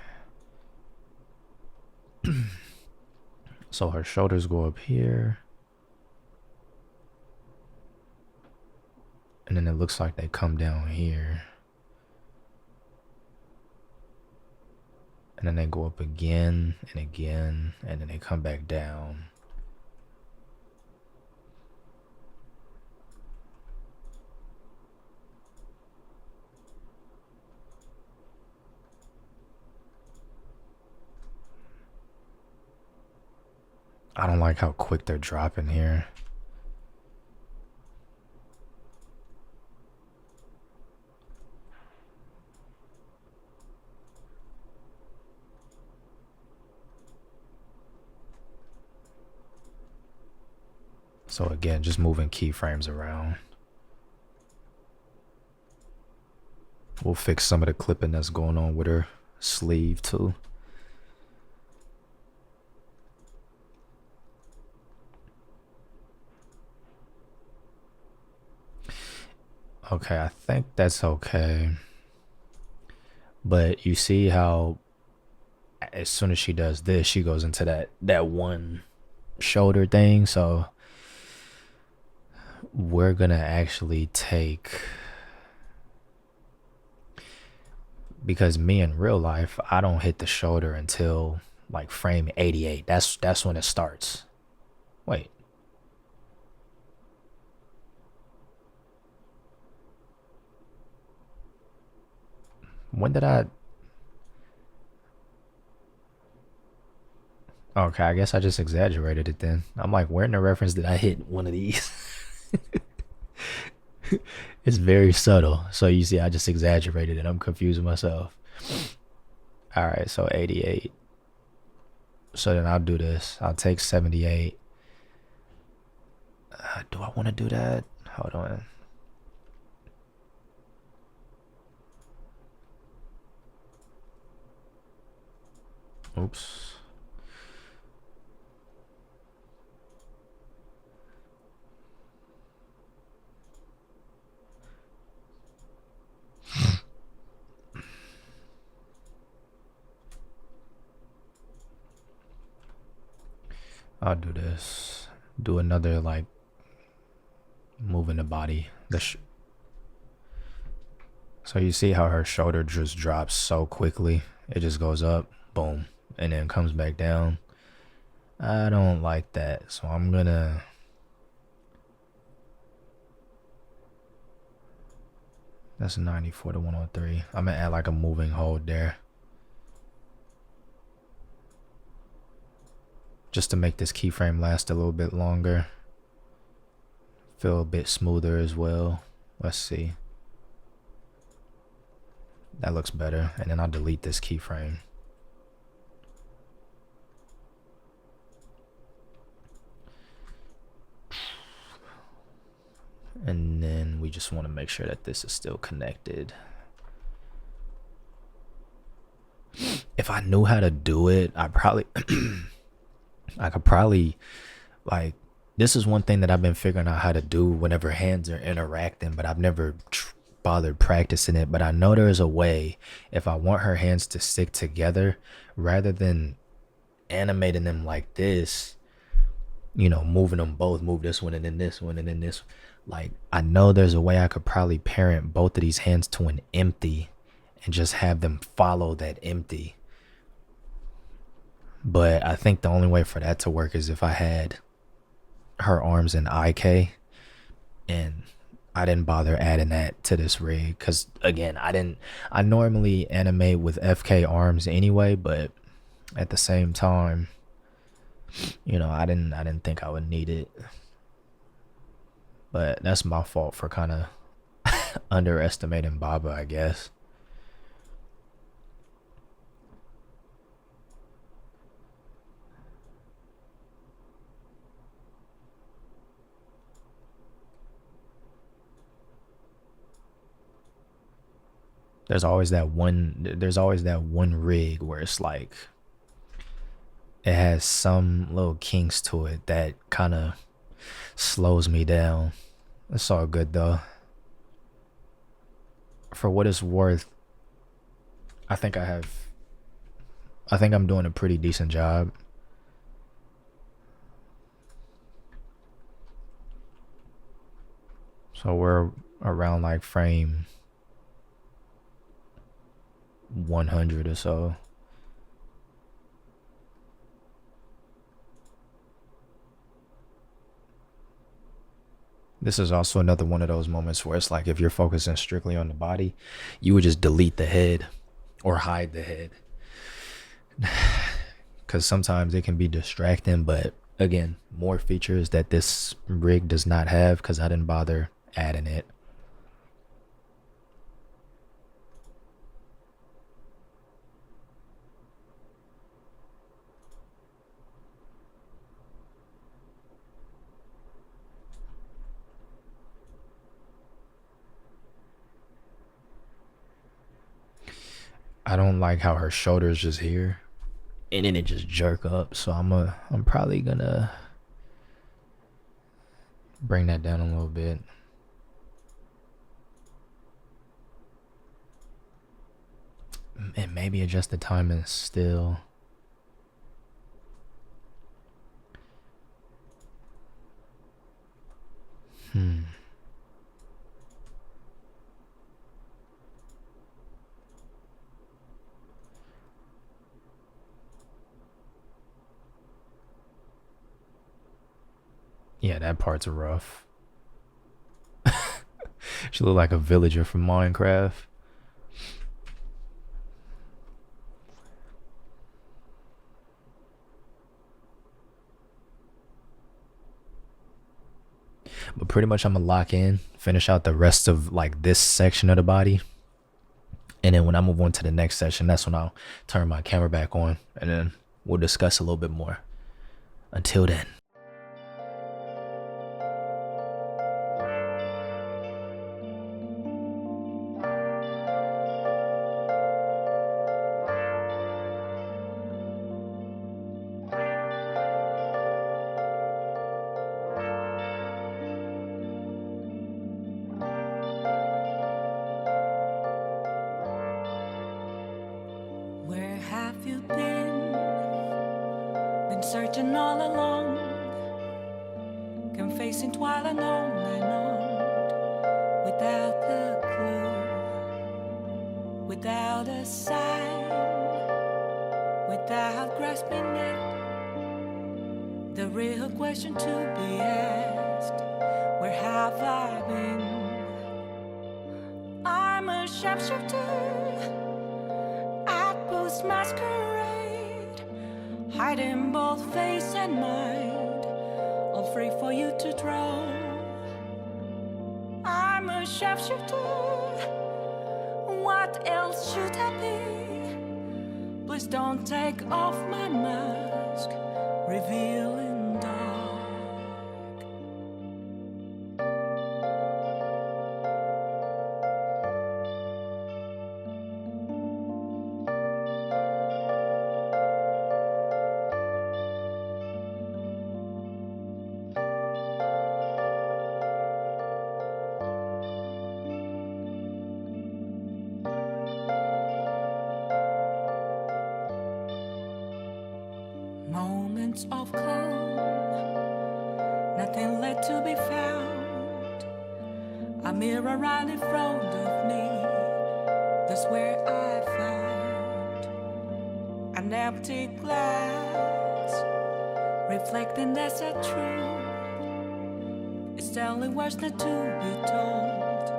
So her shoulders go up here. And then it looks like they come down here. And then they go up again and again. And then they come back down. I don't like how quick they're dropping here. So again, just moving keyframes around. We'll fix some of the clipping that's going on with her sleeve too. Okay, I think that's okay. But you see how as soon as she does this, she goes into that one shoulder thing. So we're gonna actually take, because me in real life, I don't hit the shoulder until like frame 88. That's when it starts. Wait. When did I? Okay, I guess I just exaggerated it then. I'm like, where in the reference did I hit one of these? It's very subtle. So you see, I just exaggerated it. I'm confusing myself. All right, so 88. So then I'll do this. I'll take 78. Do I want to do that? Hold on. Oops. I'll do this. Do another like moving the body. So you see how her shoulder just drops so quickly. It just goes up, boom, and then comes back down. I don't like that, so I'm gonna. That's 94 to 103. I'm gonna add like a moving hold there, just to make this keyframe last a little bit longer. Feel a bit smoother as well. Let's see. That looks better. And then I'll delete this keyframe. And then we just want to make sure that this is still connected. If I knew how to do it, I could probably, like, this is one thing that I've been figuring out how to do whenever hands are interacting, but I've never bothered practicing it. But I know there's a way, if I want her hands to stick together, rather than animating them like this, you know, moving them both, move this one and then this one and then this, Like, I know there's a way I could probably parent both of these hands to an empty and just have them follow that empty. But I think the only way for that to work is if I had her arms in IK, and I didn't bother adding that to this rig because, again, I normally animate with FK arms anyway, but at the same time, you know, I didn't think I would need it. But that's my fault for kind of underestimating Baba, I guess. There's always that one rig where it's like it has some little kinks to it that kind of slows me down. It's all good though. For what it's worth, I think I'm doing a pretty decent job. So we're around like frame 100 or so. This is also another one of those moments where it's like if you're focusing strictly on the body, you would just delete the head or hide the head. Because sometimes it can be distracting, but again, more features that this rig does not have because I didn't bother adding it. I don't like how her shoulders just here and then it just jerk up, so I'm probably gonna bring that down a little bit. And maybe adjust the timing still. Yeah, that part's rough. She look like a villager from Minecraft. But pretty much I'm gonna lock in, finish out the rest of like this section of the body. And then when I move on to the next session, that's when I'll turn my camera back on and then we'll discuss a little bit more. Until then. Where have you been? Been searching all along, confessing while alone and on, without a clue, without a sign, without grasping it. The real question to be asked: where have I been? I'm a sharpshooter, masquerade, hiding both face and mind, all free for you to draw. I'm a sharpshooter, what else should I be? Please don't take off my mask, revealing dark. Moments of calm, nothing left to be found. A mirror right in front of me. That's where I found an empty glass, reflecting that's a truth. It's telling words not to be told.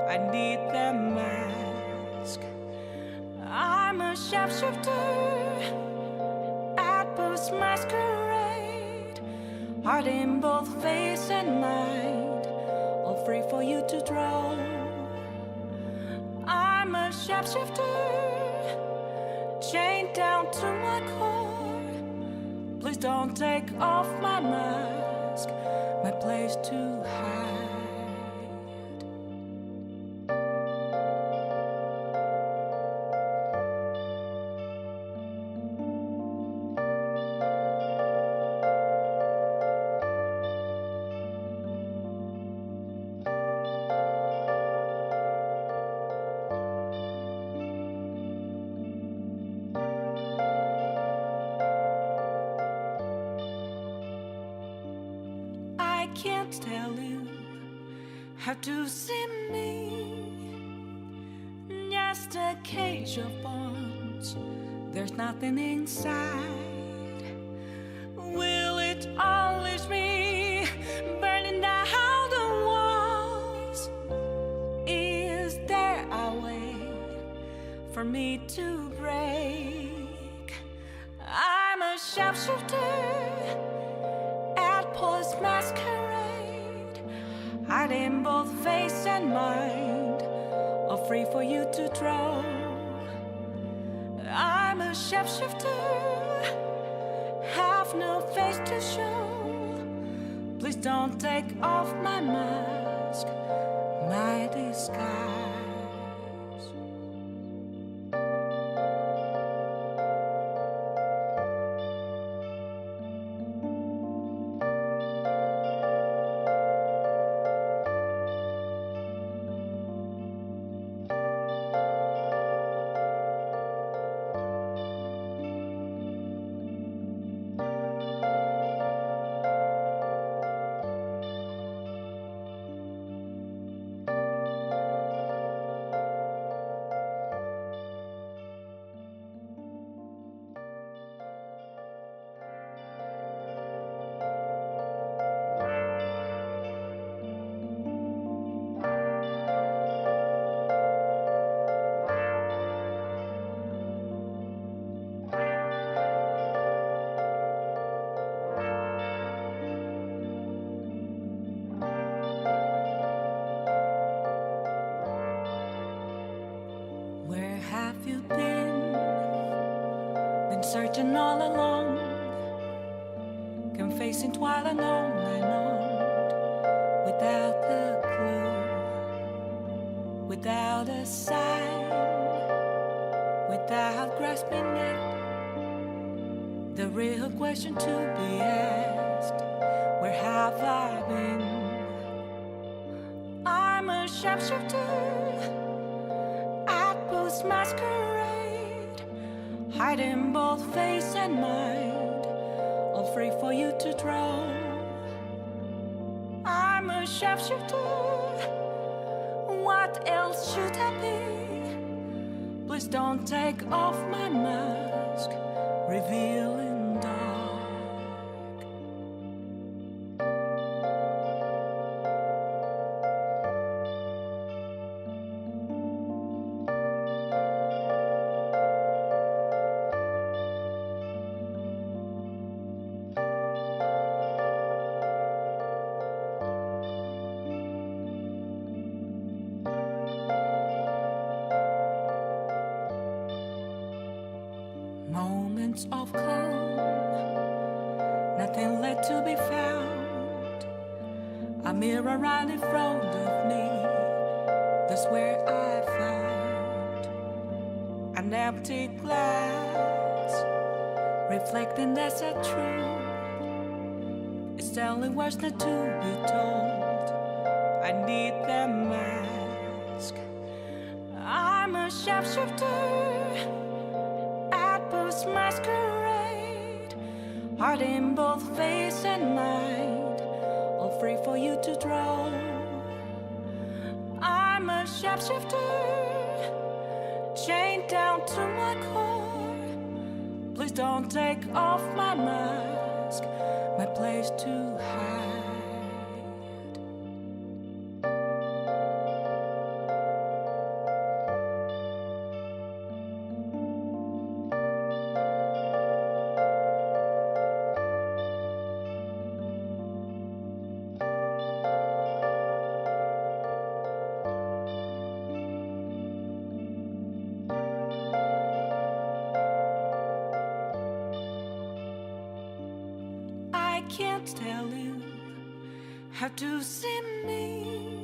I need that mask. I'm a shapeshifter at Post Masquerade, heart in both face and mind, all free for you to draw. I'm a shapeshifter, chained down to my core. Please don't take off my mask, my place to hide. I can't tell you how to see me. Just a cage of bones, there's nothing inside. Will it always be burning down the walls? Is there a way for me to break? I'm a shapeshifter at Post Masquerade, hiding both face and mind, all free for you to draw. I'm a shapeshifter, have no face to show. Please don't take off my mask, my disguise. Where have you been? Been searching all along, confessing twilight on and on, without a clue, without a sign, without grasping it. The real question to be asked: where have I been? I'm a shapeshifter at Post Masquerade, hiding both face and mind, all free for you to draw. I'm a shapeshifter, what else should I be? Please don't take off my mask, revealing dark. Moments of calm, nothing left to be found. A mirror right in front of me, that's where I found an empty glass, reflecting that's a truth. It's telling words not to be told. I need that mask. I'm a shapeshifter at Post Masquerade, heart in both face and mind, all free for you to draw. a shapeshifter, chained down to my core. Please don't take off my mask, my place to hide. I can't tell you how to see me.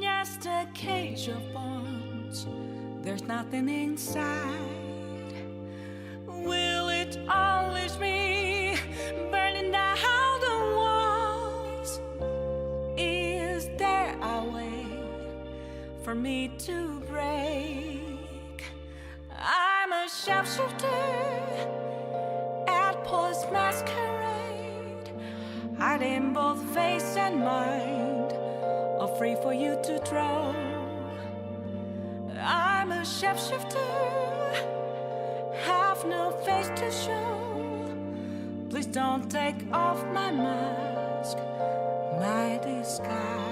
Just a cage of bones, there's nothing inside. Will it unleash me, burning down the walls? Is there a way for me to break? I'm a sharpshooter at post masquerade, hiding both face and mind, all free for you to draw. I'm a shapeshifter, have no face to show. Please don't take off my mask, my disguise.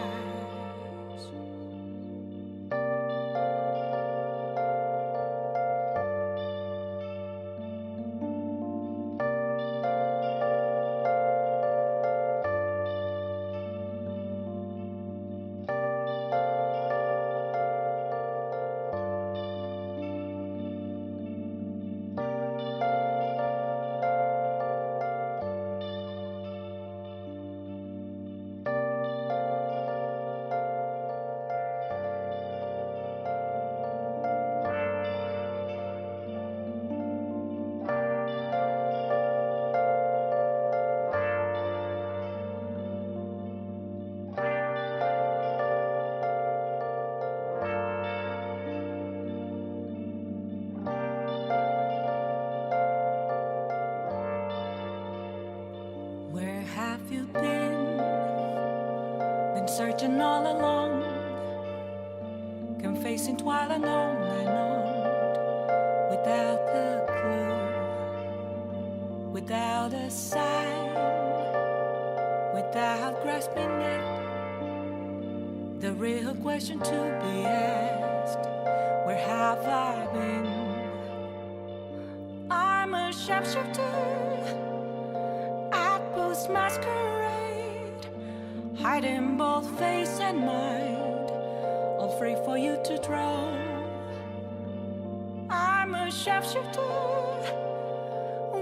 Where have you been? Been searching all along, confessing twilight on and on, without a clue, without a sign, without grasping it. The real question to be asked: where have I been? I'm a shapeshifter, masquerade, hiding both face and mind, all free for you to draw. I'm a shapeshifter,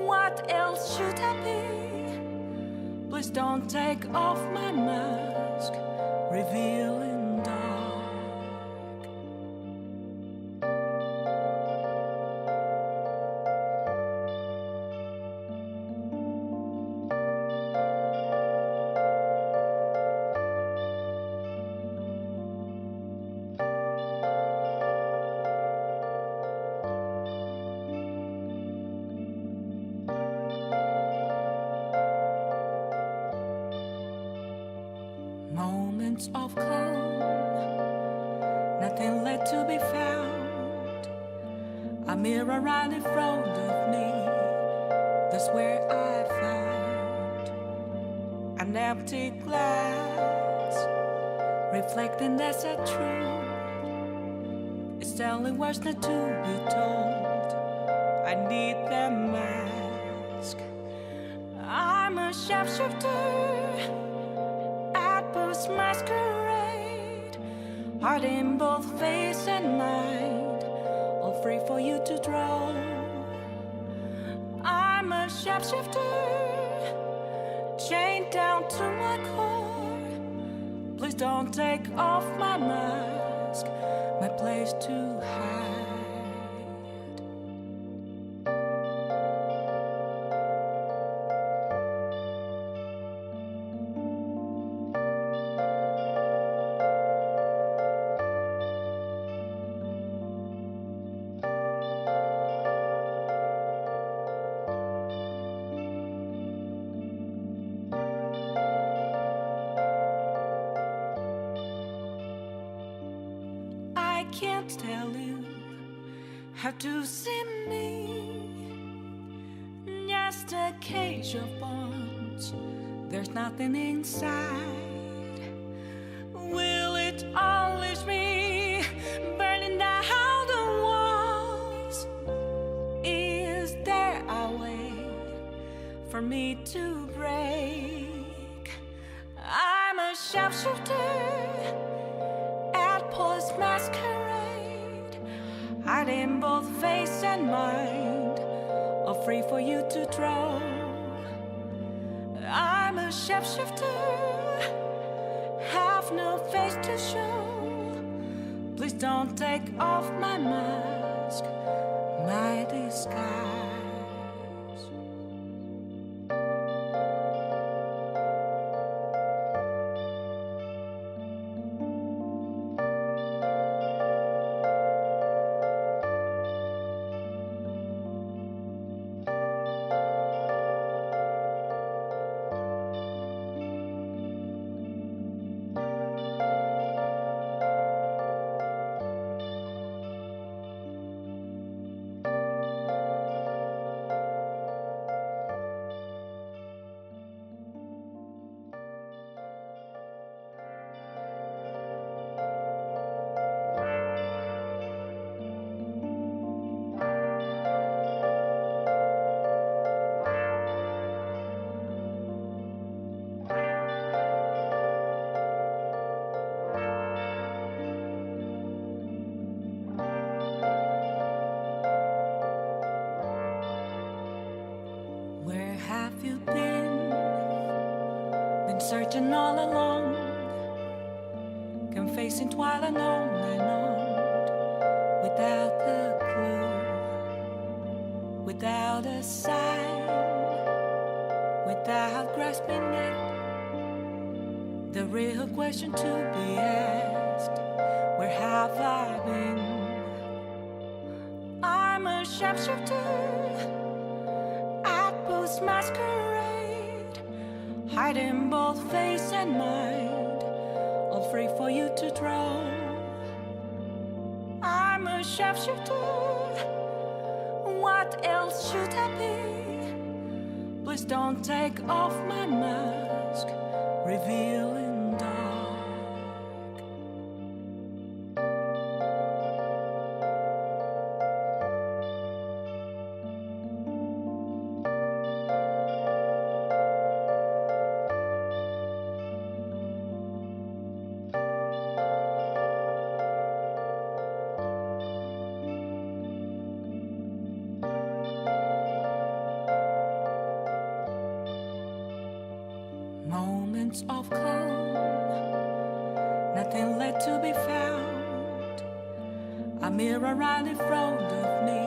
what else should I be? Please don't take off my mask, revealing dark. Moments of calm, nothing left to be found. A mirror right in front of me, that's where I found an empty glass, reflecting that's a truth. It's telling words not to be told. I need the mask. I'm a shapeshifter, masquerade, heart in both face and mind, all free for you to draw. I'm a shapeshifter, chained down to my core. Please don't take off my mask, my place to hide. can't tell you how to see me. Just a cage of bones, there's nothing inside. Will it always be burning down the walls? Is there a way for me to break? I'm a sharpshooter at post masquerade, hiding both face and mind, all free for you to draw. I'm a shapeshifter, have no face to show. Please don't take off my mask, my disguise. Where have you been? Been searching all along, confessing while alone and on, without a clue, without a sign, without grasping it. The real question to be asked: where have I been? I'm a sharpshooter, masquerade, hiding both face and mind, all free for you to draw. I'm a sharpshooter, what else should I be? Please don't take off my mask, revealing dark. Moments of calm, nothing left to be found. A mirror right in front of me,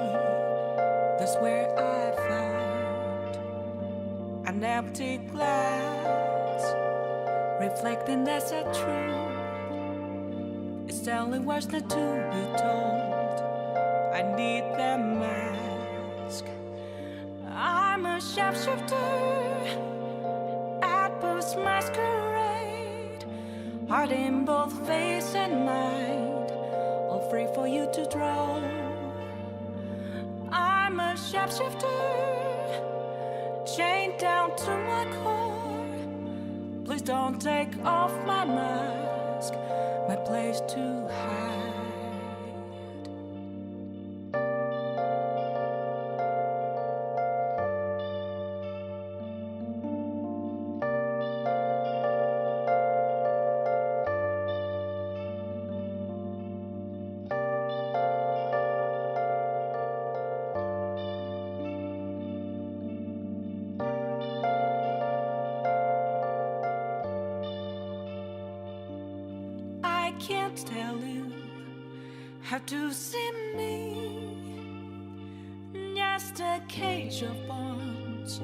that's where I found an empty glass, reflecting that's a truth. It's telling words not to be told. I need the mask. I'm a sharpshooter, masquerade, heart in both face and mind, all free for you to draw. I'm a shapeshifter, chained down to my core. Please don't take off my mask, my place to hide. I can't tell you how to see me. Just a cage of bones,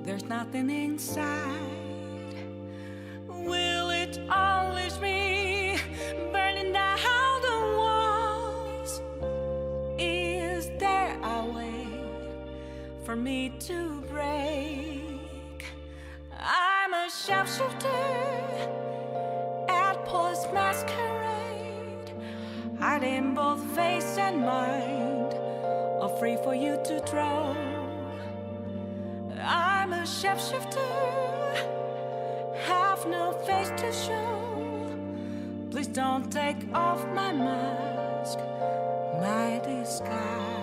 there's nothing inside. Will it always be burning down the walls? Is there a way for me to break? I'm a sharpshooter, masquerade, hiding both face and mind are free for you to draw. I'm a shapeshifter, have no face to show. Please don't take off my mask, my disguise.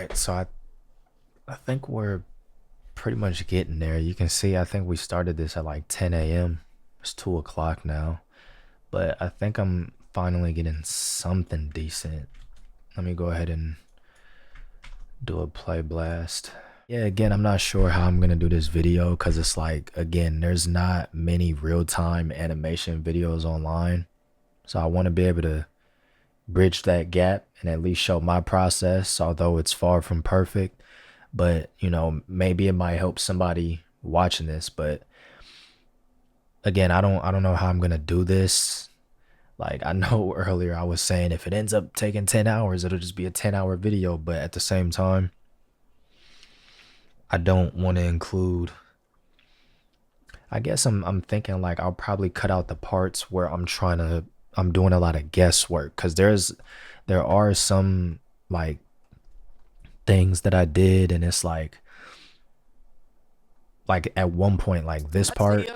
right, so I think we're pretty much getting there. You can see I think we started this at like 10 a.m. It's 2 o'clock now, but I think I'm finally getting something decent. Let me go ahead and do a play blast. Yeah, again, I'm not sure how I'm gonna do this video because it's like, again, there's not many real-time animation videos online, so I want to be able to bridge that gap and at least show my process, although it's far from perfect. But you know, maybe it might help somebody watching this. But again, I don't know how I'm gonna do this. Like, I know earlier I was saying if it ends up taking 10 hours, it'll just be a 10-hour video, but at the same time, I don't want to include, I guess I'm thinking like I'll probably cut out the parts where I'm doing a lot of guesswork, because there are some like things that I did, and it's like at one point, like this part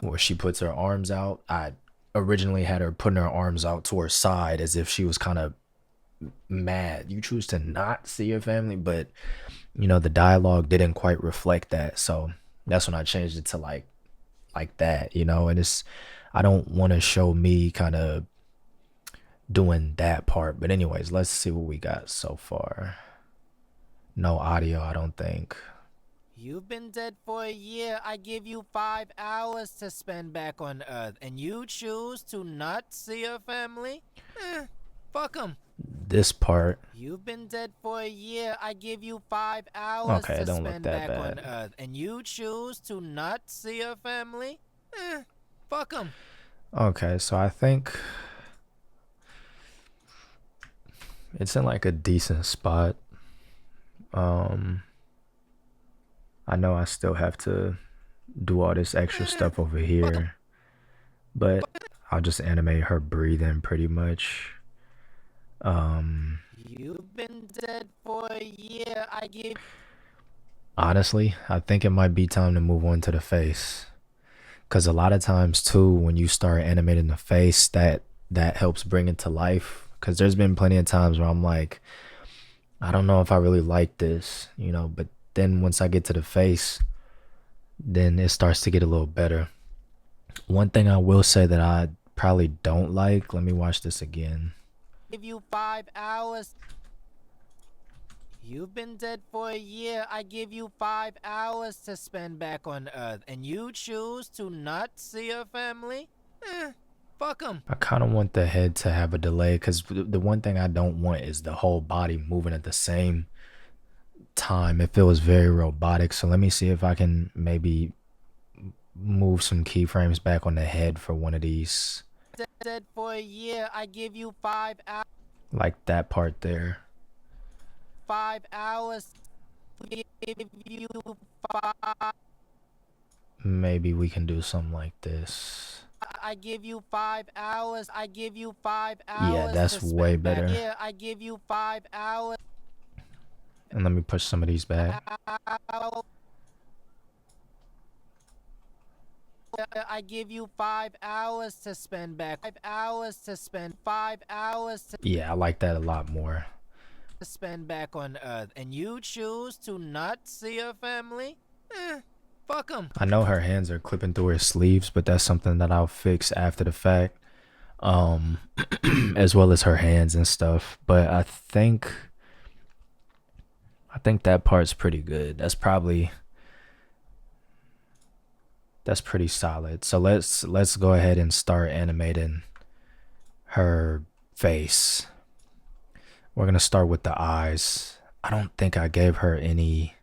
where she puts her arms out, I originally had her putting her arms out to her side as if she was kind of mad. You choose to not see your family, but you know, the dialogue didn't quite reflect that, so that's when I changed it to like that, you know. And I don't want to show me kind of doing that part. But anyways, let's see what we got so far. No audio, I don't think. You've been dead for a year. I give you 5 hours to spend back on Earth, and you choose to not see your family? Fuck 'em. This part. You've been dead for a year. I give you 5 hours to spend back on Earth, and you choose to not see your family? Fuck 'em. Okay, so I think it's in like a decent spot. I know I still have to do all this extra stuff over here, but I'll just animate her breathing pretty much. You've been dead for a year. I give. Honestly, I think it might be time to move on to the face, because a lot of times too, when you start animating the face, that helps bring it to life. Because there's been plenty of times where I'm like, I don't know if I really like this, you know, but then once I get to the face, then it starts to get a little better. One thing I will say that I probably don't like, let me watch this again. Give you 5 hours. You've been dead for a year. I give you 5 hours to spend back on Earth, and you choose to not see your family? Fuck 'em. I kind of want the head to have a delay, because the one thing I don't want is the whole body moving at the same time. It feels very robotic. So let me see if I can maybe move some keyframes back on the head for one of these. Dead for a year. I give you 5 hours. Like that part there. 5 hours. Give you 5. Maybe we can do something like this. I give you 5 hours. I give you 5 hours. Yeah, that's way better. Yeah, I give you 5 hours. And let me push some of these back. I give you 5 hours to spend back. 5 hours to spend. 5 hours to. Yeah, I like that a lot more. Spend back on Earth, and you choose to not see your family? Fuck 'em. I know her hands are clipping through her sleeves, but that's something that I'll fix after the fact. As well as her hands and stuff. But I think that part's pretty good. That's pretty solid. So let's go ahead and start animating her face. We're gonna start with the eyes. I don't think I gave her any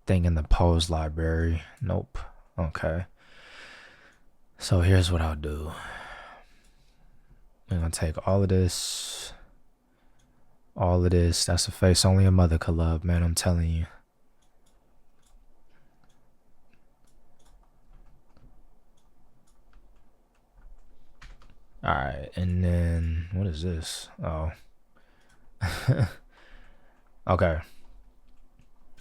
thing in the pose library. Nope. Okay. So here's what I'll do. I'm gonna take all of this. That's a face only a mother could love, man. I'm telling you. All right, and then what is this? Oh. Okay.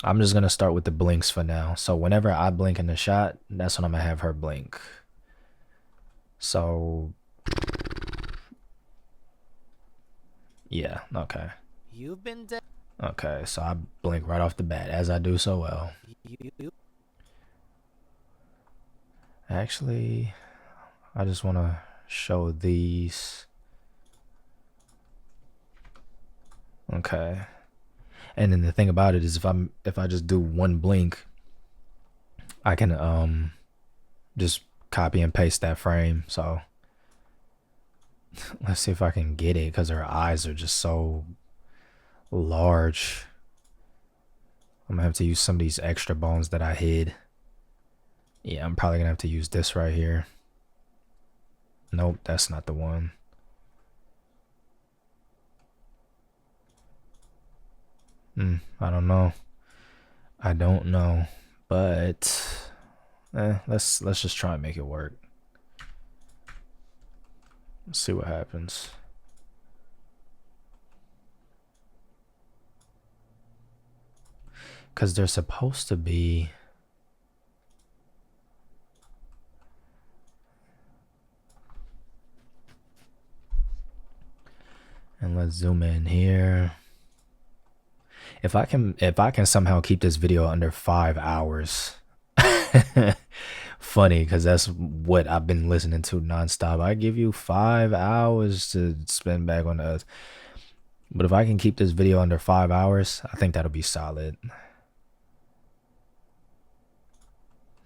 I'm just gonna start with the blinks for now. So whenever I blink in the shot, that's when I'm gonna have her blink. So yeah, okay. You've been dead. Okay, so I blink right off the bat, as I do so well. Actually, I just want to show these. Okay. And then the thing about it is if I just do one blink, I can just copy and paste that frame. So let's see if I can get it, because her eyes are just so large. I'm gonna have to use some of these extra bones that I hid. Yeah, I'm probably gonna have to use this right here. Nope, that's not the one. I don't know. I don't know, but let's just try and make it work. Let's see what happens. Because they're supposed to be. And let's zoom in here. If I can somehow keep this video under 5 hours, funny, because that's what I've been listening to nonstop. I give you 5 hours to spend back on Earth. But if I can keep this video under 5 hours, I think that'll be solid.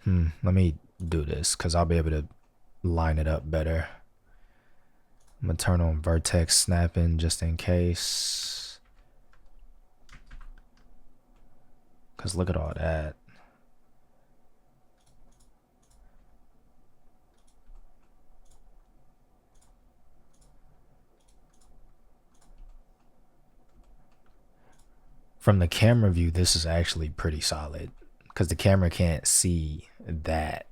Let me do this, because I'll be able to line it up better. I'm gonna turn on vertex snapping just in case. Because look at all that. From the camera view, this is actually pretty solid, because the camera can't see that.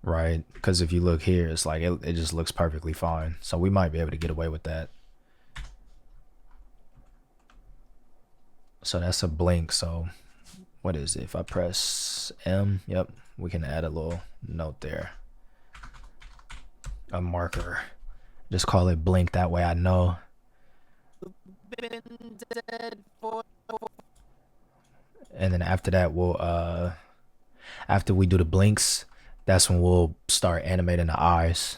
Right? Because if you look here, it's like it just looks perfectly fine. So we might be able to get away with that. So that's a blink. So what is it? If I press M, yep, we can add a little note there. A marker. Just call it blink, that way I know. Been dead for. And then after that, we'll after we do the blinks, that's when we'll start animating the eyes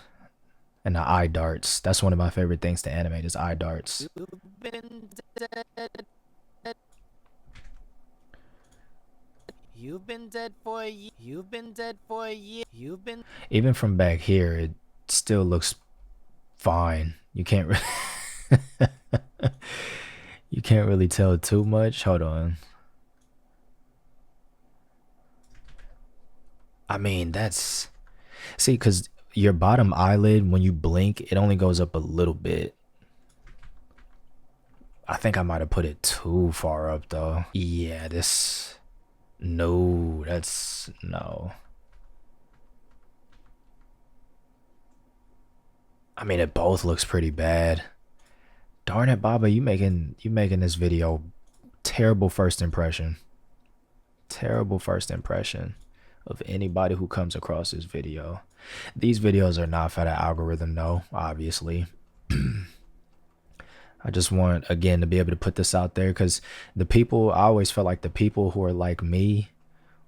and the eye darts. That's one of my favorite things to animate, is eye darts. You've been dead. You've been dead for a year. You've been dead for a year. You've been. Even from back here, it still looks fine. You can't you can't really tell too much. Hold on. I mean, that's, see, because your bottom eyelid, when you blink, it only goes up a little bit. I think I might have put it too far up though. Yeah, this, no, that's, no. I mean, it both looks pretty bad. Darn it, Baba, you making this video terrible first impression. Terrible first impression of anybody who comes across this video. These videos are not for the algorithm, no, obviously. I just want, again, to be able to put this out there, because the people, I always felt like the people who are like me,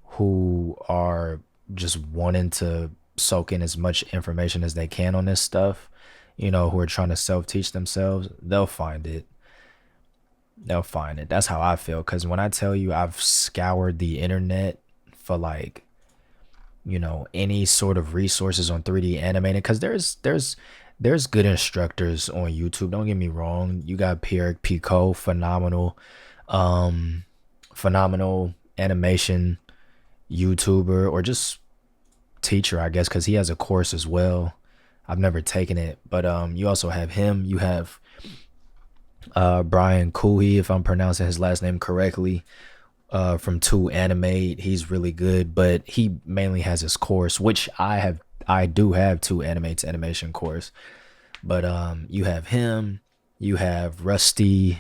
who are just wanting to soak in as much information as they can on this stuff, you know, who are trying to self-teach themselves, they'll find it. They'll find it. That's how I feel, because when I tell you I've scoured the internet for, like, you know, any sort of resources on 3D animating, because there's good instructors on YouTube, don't get me wrong. You got Pierre Picot, phenomenal animation YouTuber, or just teacher, I guess, because he has a course as well. I've never taken it, but you also have him. You have Brian Cooey, if I'm pronouncing his last name correctly, from 2Animate. He's really good, but he mainly has his course, which I do have 2Animate's animation course. But you have him, you have Rusty,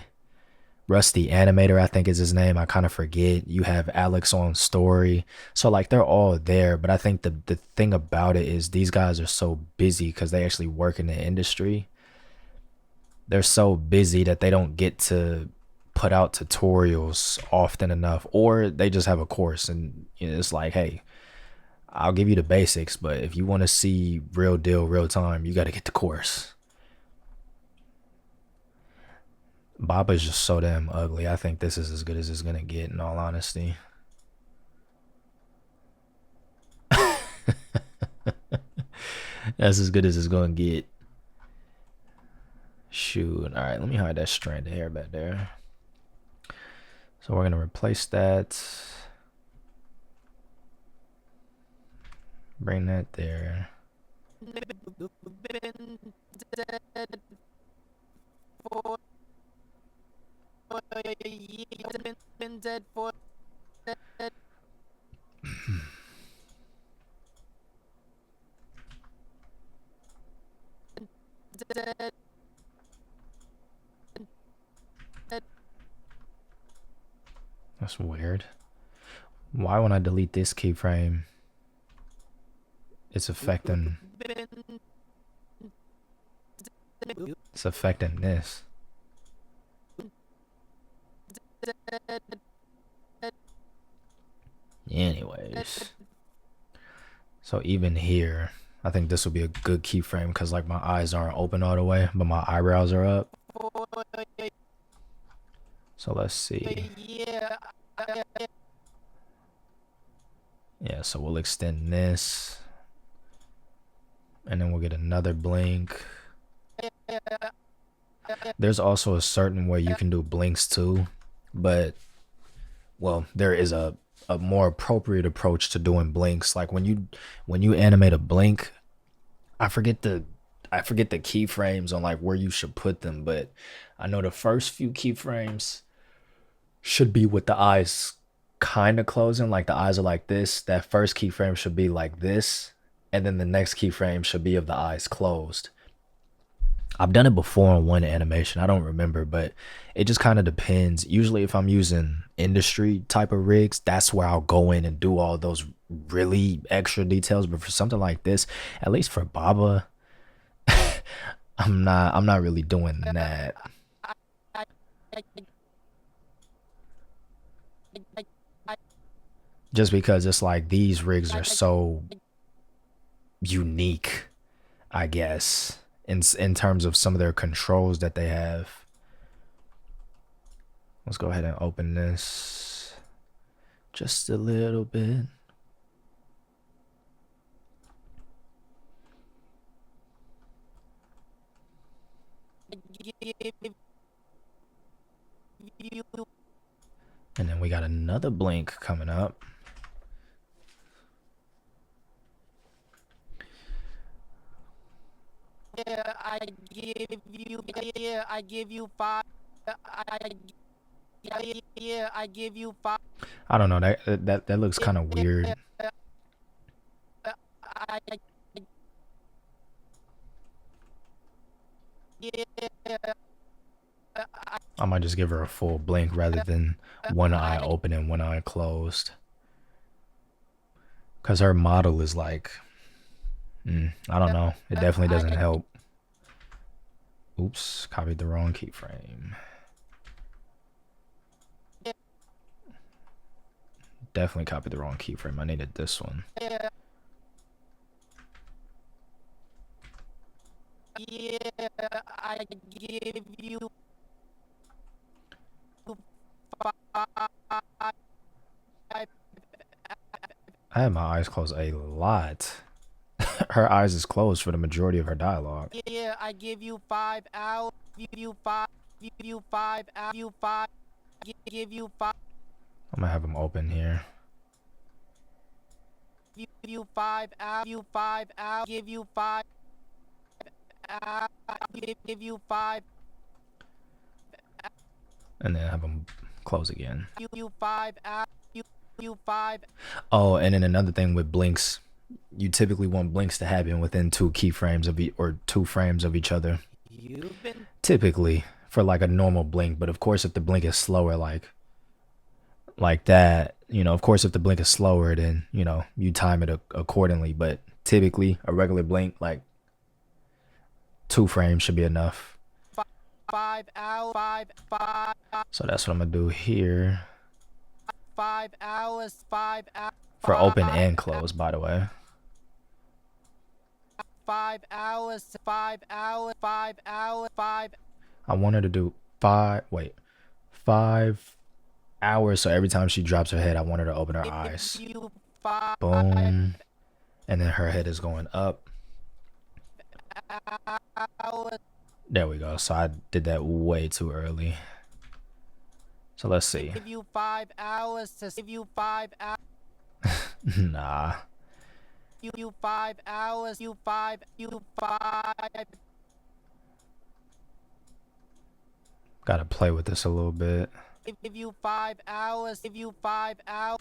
Rusty Animator, I think is his name. I kind of forget. You have Alex on story. So like they're all there, but I think the thing about it is these guys are so busy because they actually work in the industry. They're so busy that they don't get to put out tutorials often enough, or they just have a course and it's like, hey, I'll give you the basics, but if you want to see real deal, real time, you got to get the course. Baba's just so damn ugly. I think this is as good as it's gonna get, in all honesty. That's as good as it's gonna get. Shoot. All right, let me hide that strand of hair back there. So we're gonna replace that. Bring that there. Been dead for That's weird. Why when I delete this keyframe, it's affecting this. Anyways, so even here, I think this will be a good keyframe because like my eyes aren't open all the way, but my eyebrows are up. So let's see. Yeah, so we'll extend this. And then we'll get another blink. There's also a certain way you can do blinks too, but well, there is a more appropriate approach to doing blinks. Like when you animate a blink, I forget the keyframes on like where you should put them, but I know the first few keyframes should be with the eyes kind of closing, like the eyes are like this. That first keyframe should be like this, and then the next keyframe should be of the eyes closed. I've done it before on one animation, I don't remember, but it just kind of depends. Usually if I'm using industry type of rigs, that's where I'll go in and do all those really extra details. But for something like this, at least for Baba, I'm not really doing that. Just because it's like these rigs are so unique, I guess, in terms of some of their controls that they have. Let's go ahead and open this just a little bit. And then we got another blink coming up. I give you five. I give you five. I don't know, that looks kind of weird. I might just give her a full blink rather than one eye open and one eye closed. Because her model is like, I don't know. It definitely doesn't help. Oops, copied the wrong keyframe. Definitely copied the wrong keyframe. I needed this one. I give you I had my eyes closed a lot. Her eyes is closed for the majority of her dialogue. Yeah, I give you 5 hours. Give you 5. Give you 5. You 5. Give you 5. I'm gonna have them open here. Give you 5 hours. You 5 hours. Give you 5. Give you 5. And then have them close again. You 5 hours. You 5. Oh, and then another thing with blinks, you typically want blinks to happen within 2 keyframes of or 2 frames of each other. You've been Typically, for like a normal blink. But of course, if the blink is slower, like that, you know, of course, if the blink is slower, then, you know, you time it accordingly. But typically a regular blink, like 2 frames should be enough. 5 hours, 5. So that's what I'm gonna do here. 5 hours, 5 hours. For open and close, by the way. 5 hours, 5 hours, 5 hours, 5. I want her to do 5 hours. So every time she drops her head, I want her to open her eyes. Boom. And then her head is going up. There we go. So I did that way too early. So let's see. Give you 5 hours to give you 5 hours. Nah. You 5 hours. You 5. Gotta play with this a little bit. Give you 5 hours. Give you 5 hours.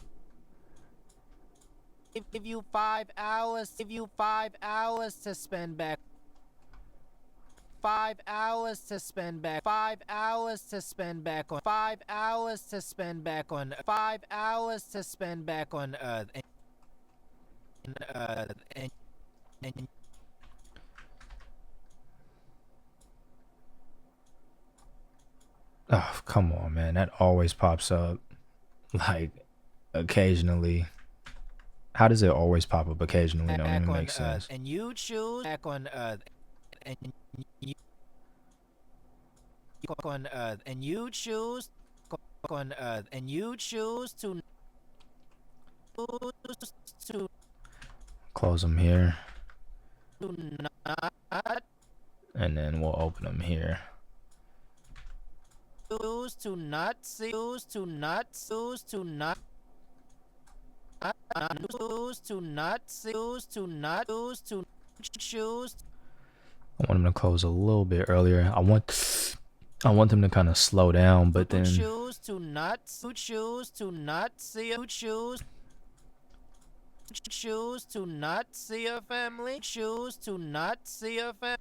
Give you 5 hours. Give you 5 hours to spend back. 5 hours to spend back. 5 hours to spend back on. 5 hours to spend back on. 5 hours to spend back on Earth. And oh, come on, man. That always pops up. Like, occasionally. How does it always pop up occasionally? Don't even make sense. And you choose back on Earth. And you on Earth. And you choose on Earth. And you choose to Close them here. not And then we'll open them here. choose to not see. Choose to not. Choose to not. Choose to not. Choose to not. Choose to choose. I want them to close a little bit earlier. I want them to kind of slow down, but then Choose to not. Choose to not see. Choose to not see a family. Choose to not see a family.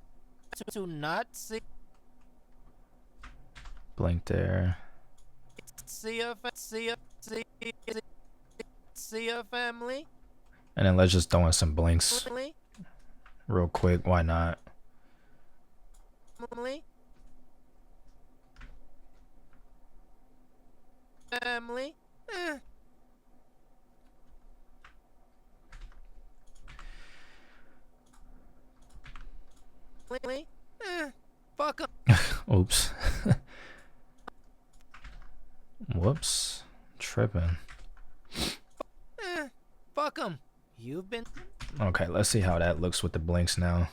To not see blink there. see a family. And then let's just throw in some blinks real quick. Why not? Family. Fuck 'em. Oops. Whoops. Tripping. Fuck 'em. You've been Okay, let's see how that looks with the blinks now.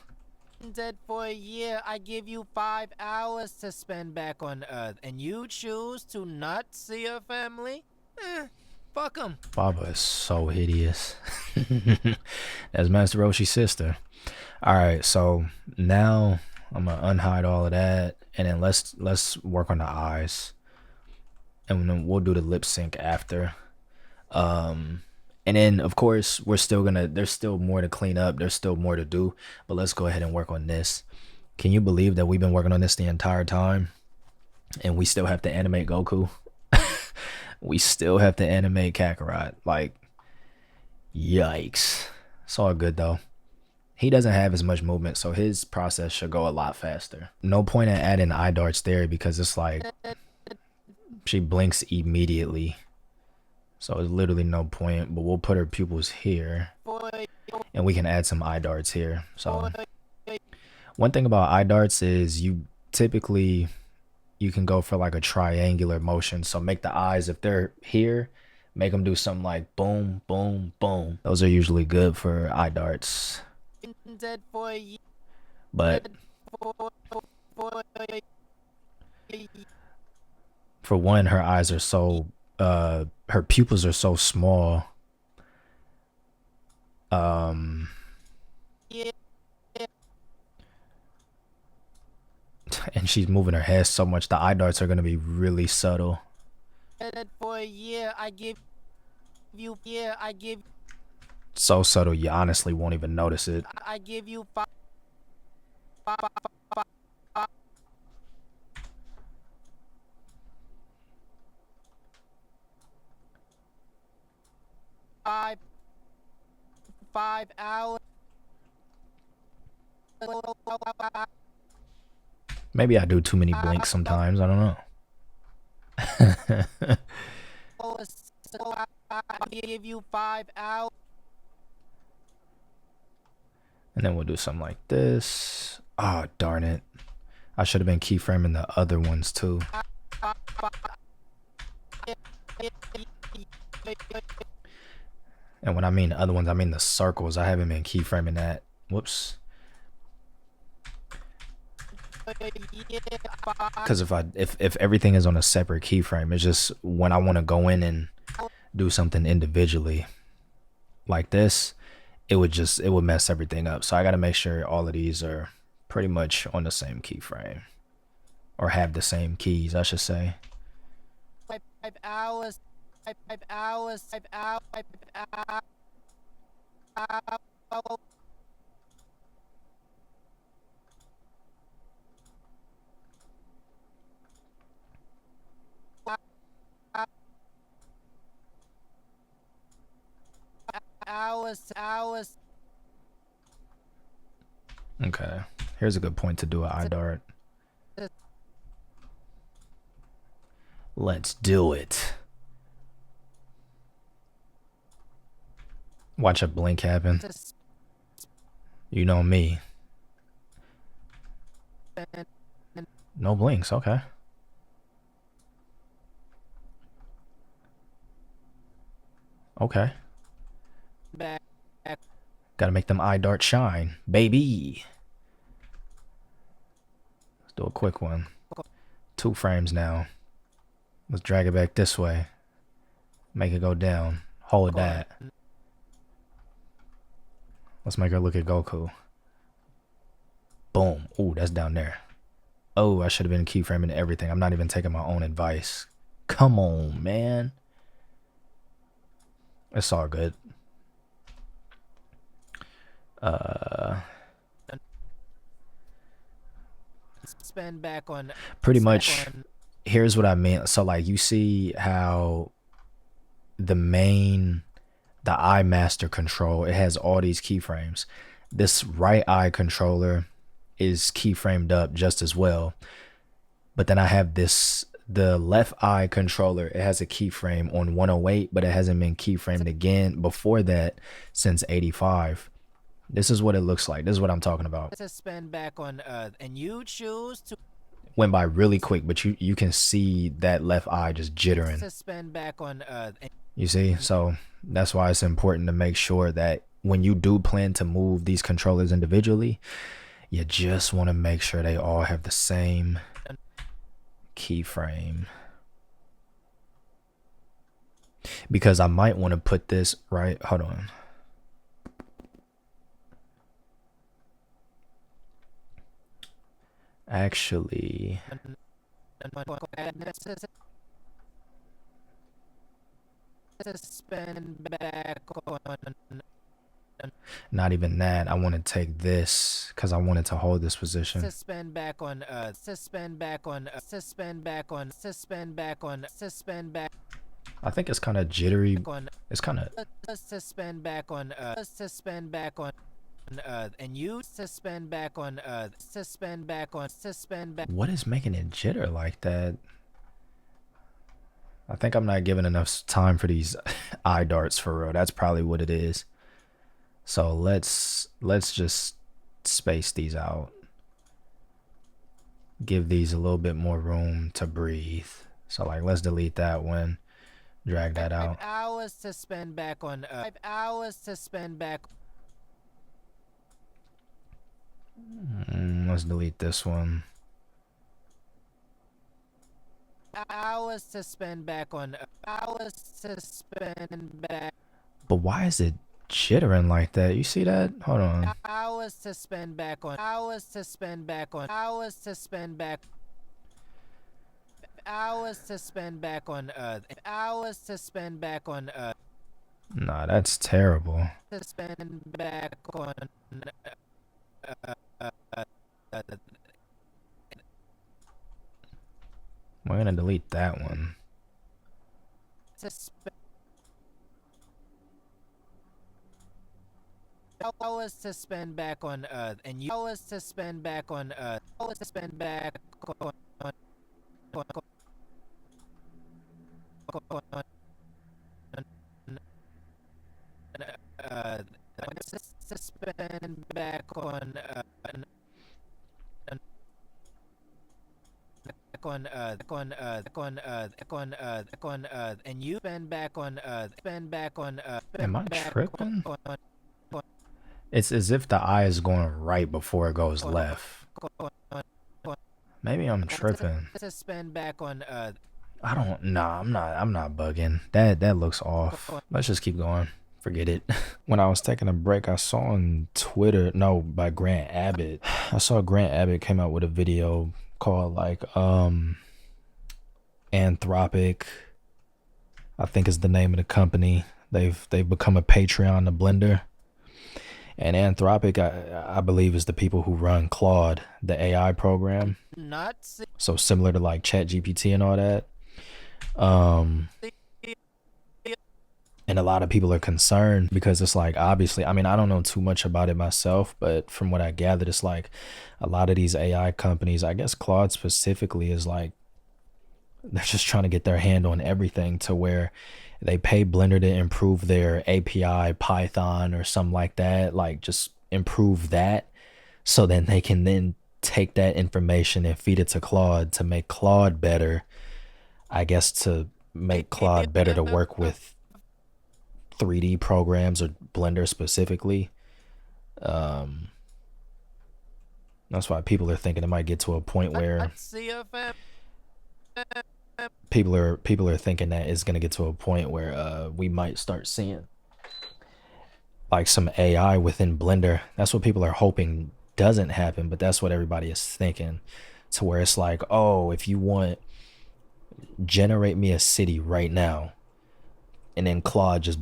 dead for a year. I give you 5 hours to spend back on Earth, and you choose to not see a family. Fuck 'em. Baba is so hideous. That's Master Roshi's sister. Alright, so now I'm gonna unhide all of that, and then let's work on the eyes. And then we'll do the lip sync after. And then of course there's still more to clean up, there's still more to do, but let's go ahead and work on this. Can you believe that we've been working on this the entire time and we still have to animate Goku? We still have to animate Kakarot. Like, yikes. It's all good though. He doesn't have as much movement, so his process should go a lot faster. No point in adding eye darts there because it's like she blinks immediately. So there's literally no point, but we'll put her pupils here and we can add some eye darts here. So one thing about eye darts is you can go for like a triangular motion. So make the eyes, if they're here, make them do something like boom, boom, boom. Those are usually good for eye darts. But for one, her eyes are so her pupils are so small. And she's moving her head so much, the eye darts are going to be really subtle. For a year, I give So subtle you honestly won't even notice it. I give you 5 hours. Maybe I do too many blinks sometimes. I don't know. So I'll give you 5 hours. And then we'll do something like this. Ah, oh, darn it. I should have been keyframing the other ones too. And when I mean the other ones, I mean the circles. I haven't been keyframing that. Whoops. Because if everything is on a separate keyframe, it's just when I want to go in and do something individually like this, it would mess everything up. So I got to make sure all of these are pretty much on the same keyframe, or have the same keys, I should say. 5 hours. 5 hours. 5 hours. 5 hours. Hours. Okay, here's a good point to do an eye dart. Let's do it. Watch a blink happen. You know me. No blinks, okay. Okay. Back. Gotta make them eye darts shine, baby. Let's do a quick one. 2 frames now. Let's drag it back this way. Make it go down. Hold that. Let's make her look at Goku. Boom. Ooh, that's down there. Oh, I should have been keyframing everything. I'm not even taking my own advice. Come on, man. It's all good. Spend back on. Pretty much, here's what I mean. So, like, you see how the eye master control, it has all these keyframes. This right eye controller is keyframed up just as well. But then I have the left eye controller, it has a keyframe on 108, but it hasn't been keyframed again before that since 85. This is what it looks like. This is what I'm talking about. To spend back on Earth, and you choose to. Went by really quick, but you can see that left eye just jittering. To spend back on Earth. You see? So that's why it's important to make sure that when you do plan to move these controllers individually, you just want to make sure they all have the same keyframe. Because I might want to put this right. Hold on. Actually, to spend back on. not even that. I want to take this because I wanted to hold this position. To spend back on Earth. To spend back on. To spend back on. To spend back on. To spend back. I think it's kind of jittery. It's kind of. To spend back on Earth. To spend back on Earth, and you to spend back on Earth. To spend back on. To spend back. What is making it jitter like that? I think I'm not giving enough time for these eye darts for real. That's probably what it is. So let's just space these out. Give these a little bit more room to breathe. So like, let's delete that one. Drag that out. 5 hours to spend back on Earth. 5 hours to spend back. Let's delete this one. Hours to spend back on Earth. Hours to spend back. But why is it jittering like that? You see that? Hold on. Hours to spend back on. Hours to spend back on. Hours to spend back. Hours to spend back on Earth. Hours to spend back on Earth. Nah, that's terrible. To spend back on. We're gonna delete that one. To spend. hours to spend back on Earth, and you hours to spend back on Earth, hours to spend back on Earth, to spend back on on Earth, and you spend back on Earth. Am I tripping? It's as if the eye is going right before it goes left. Maybe I'm tripping. To spend back on Earth. I don't. Nah, I'm not bugging. That looks off. Let's just keep going. Forget it. When I was taking a break, I saw on Twitter, no, by Grant Abbott. I saw Grant Abbott came out with a video called like Anthropic, I think is the name of the company. They've become a Patreon to Blender. And Anthropic, I believe, is the people who run Claude, the AI program. So similar to like ChatGPT and all that. And a lot of people are concerned because it's like, obviously, I mean, I don't know too much about it myself, but from what I gathered, it's like a lot of these AI companies, I guess Claude specifically, is like, they're just trying to get their hand on everything to where they pay Blender to improve their API, Python or something like that, like just improve that. So then they can then take that information and feed it to Claude to make Claude better, I guess, to make Claude better to work with 3D programs or Blender specifically. That's why people are thinking it might get to a point where people are thinking that it's going to get to a point where we might start seeing like some AI within Blender. That's what people are hoping doesn't happen, but that's what everybody is thinking, to where it's like, oh, if you want, generate me a city right now, and then Claude just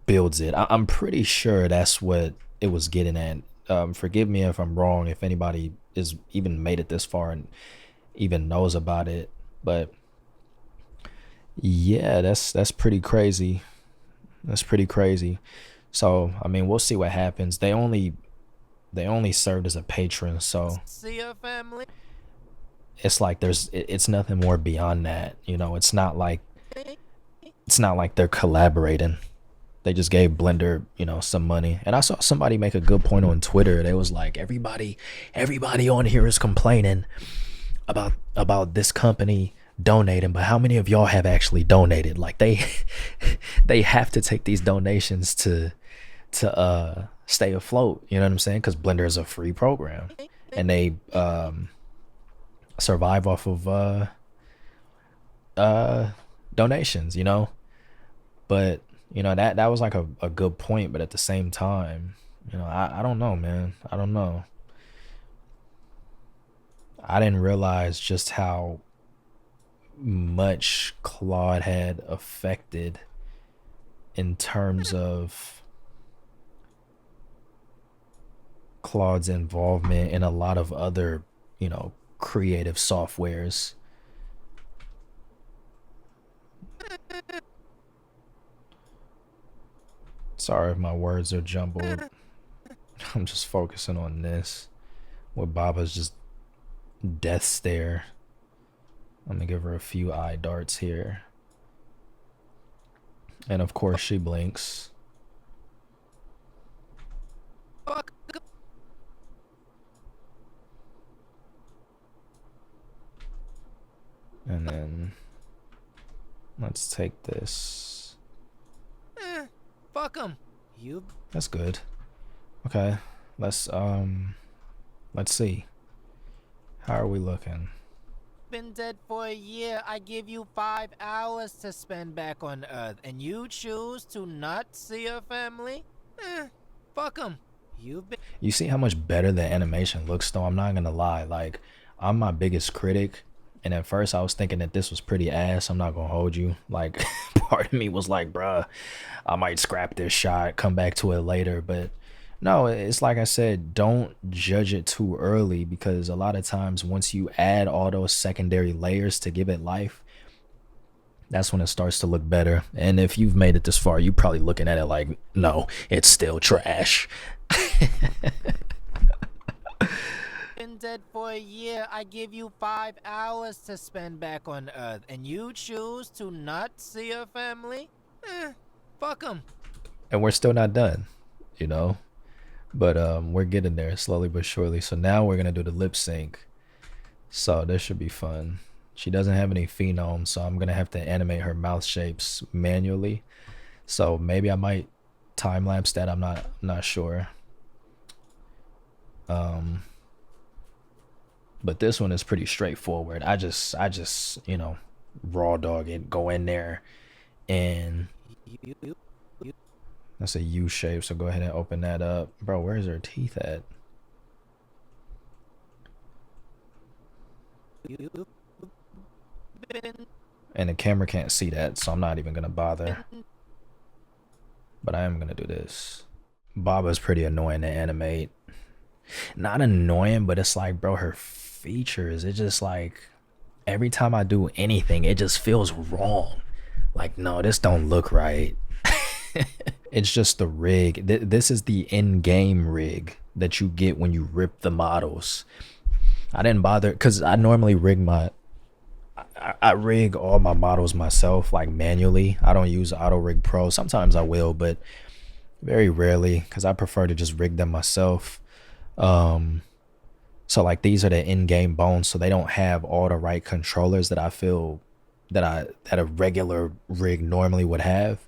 builds it. I'm pretty sure that's what it was getting at. Forgive me if I'm wrong, if anybody is even made it this far and even knows about it, but yeah, that's pretty crazy. That's pretty crazy. So I mean, we'll see what happens. They only served as a patron, so See your family. it's like it's nothing more beyond that, you know. It's not like they're collaborating. They just gave Blender, you know, some money. And I saw somebody make a good point on Twitter. They was like, everybody on here is complaining about this company donating, but how many of y'all have actually donated? Like they have to take these donations to stay afloat, you know what I'm saying? Because Blender is a free program and they survive off of donations, you know. But you know, that was like a good point, but at the same time, you know, I don't know, man. I don't know. I didn't realize just how much Claude had affected in terms of Claude's involvement in a lot of other, you know, creative softwares. Sorry if my words are jumbled. I'm just focusing on this. With Baba's just death stare. I'm gonna give her a few eye darts here. And of course she blinks. And then let's take this. Fuck him. You. That's good. Okay, let's see. How are we looking? Been dead for a year. I give you 5 hours to spend back on Earth, and you choose to not see your family? Fuck him. You see how much better the animation looks though? I'm not gonna lie, like, I'm my biggest critic, and at first I was thinking that this was pretty ass. I'm not gonna hold you. Like, part of me was like, bruh, I might scrap this shot, come back to it later. But no, it's like I said, don't judge it too early, because a lot of times once you add all those secondary layers to give it life, that's when it starts to look better. And if you've made it this far, you're probably looking at it like, no, it's still trash. Been dead for a year. I give you 5 hours to spend back on Earth, and you choose to not see your family? Fuck them. And we're still not done, you know? But we're getting there slowly but surely. So now we're gonna do the lip sync. So this should be fun. She doesn't have any phenome, so I'm gonna have to animate her mouth shapes manually. So maybe I might time lapse that. I'm not sure. But this one is pretty straightforward. I just you know, raw dog it, go in there, and that's a U shape. So go ahead and open that up, bro. Where's her teeth at? And the camera can't see that, so I'm not even gonna bother. But I am gonna do this. Baba's pretty annoying to animate. Not annoying, but it's like, bro, her features, it just like every time I do anything, it just feels wrong. Like, no, this don't look right. It's just the rig. This is the in-game rig that you get when you rip the models. I didn't bother because I normally rig I rig all my models myself, like manually. I don't use Auto Rig Pro. Sometimes I will, but very rarely, because I prefer to just rig them myself. So like these are the in-game bones, so they don't have all the right controllers that I feel that a regular rig normally would have.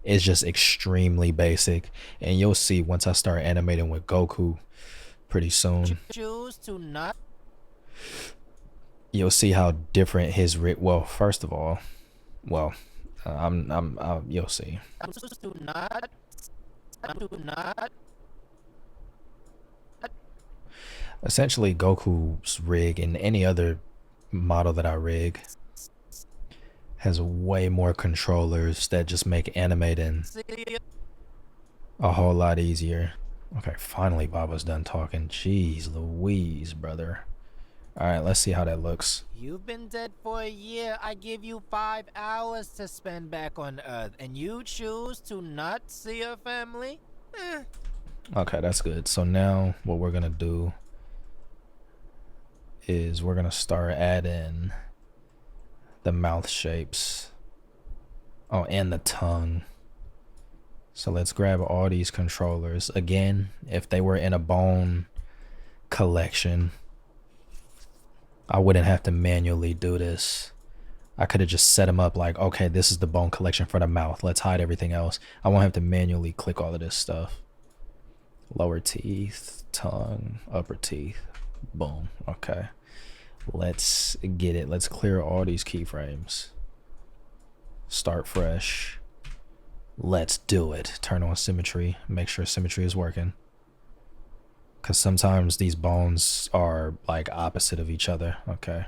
It's just extremely basic, and you'll see once I start animating with Goku pretty soon. Choose to not. You'll see how different his rig. Well, first of all, you'll see. Do not. Do not. Essentially, Goku's rig and any other model that I rig has way more controllers that just make animating a whole lot easier. Okay, finally Baba's done talking. Jeez Louise, brother. Alright, let's see how that looks. You've been dead for a year. I give you 5 hours to spend back on Earth, and you choose to not see your family? Okay, that's good. So now what we're gonna do is we're gonna start adding the mouth shapes. Oh, and the tongue. So let's grab all these controllers. Again, if they were in a bone collection, I wouldn't have to manually do this. I could have just set them up like, okay, this is the bone collection for the mouth. Let's hide everything else. I won't have to manually click all of this stuff. Lower teeth, tongue, upper teeth. Boom. Okay. Let's get it. Let's clear all these keyframes. Start fresh. Let's do it. Turn on symmetry. Make sure symmetry is working. Because sometimes these bones are like opposite of each other. Okay.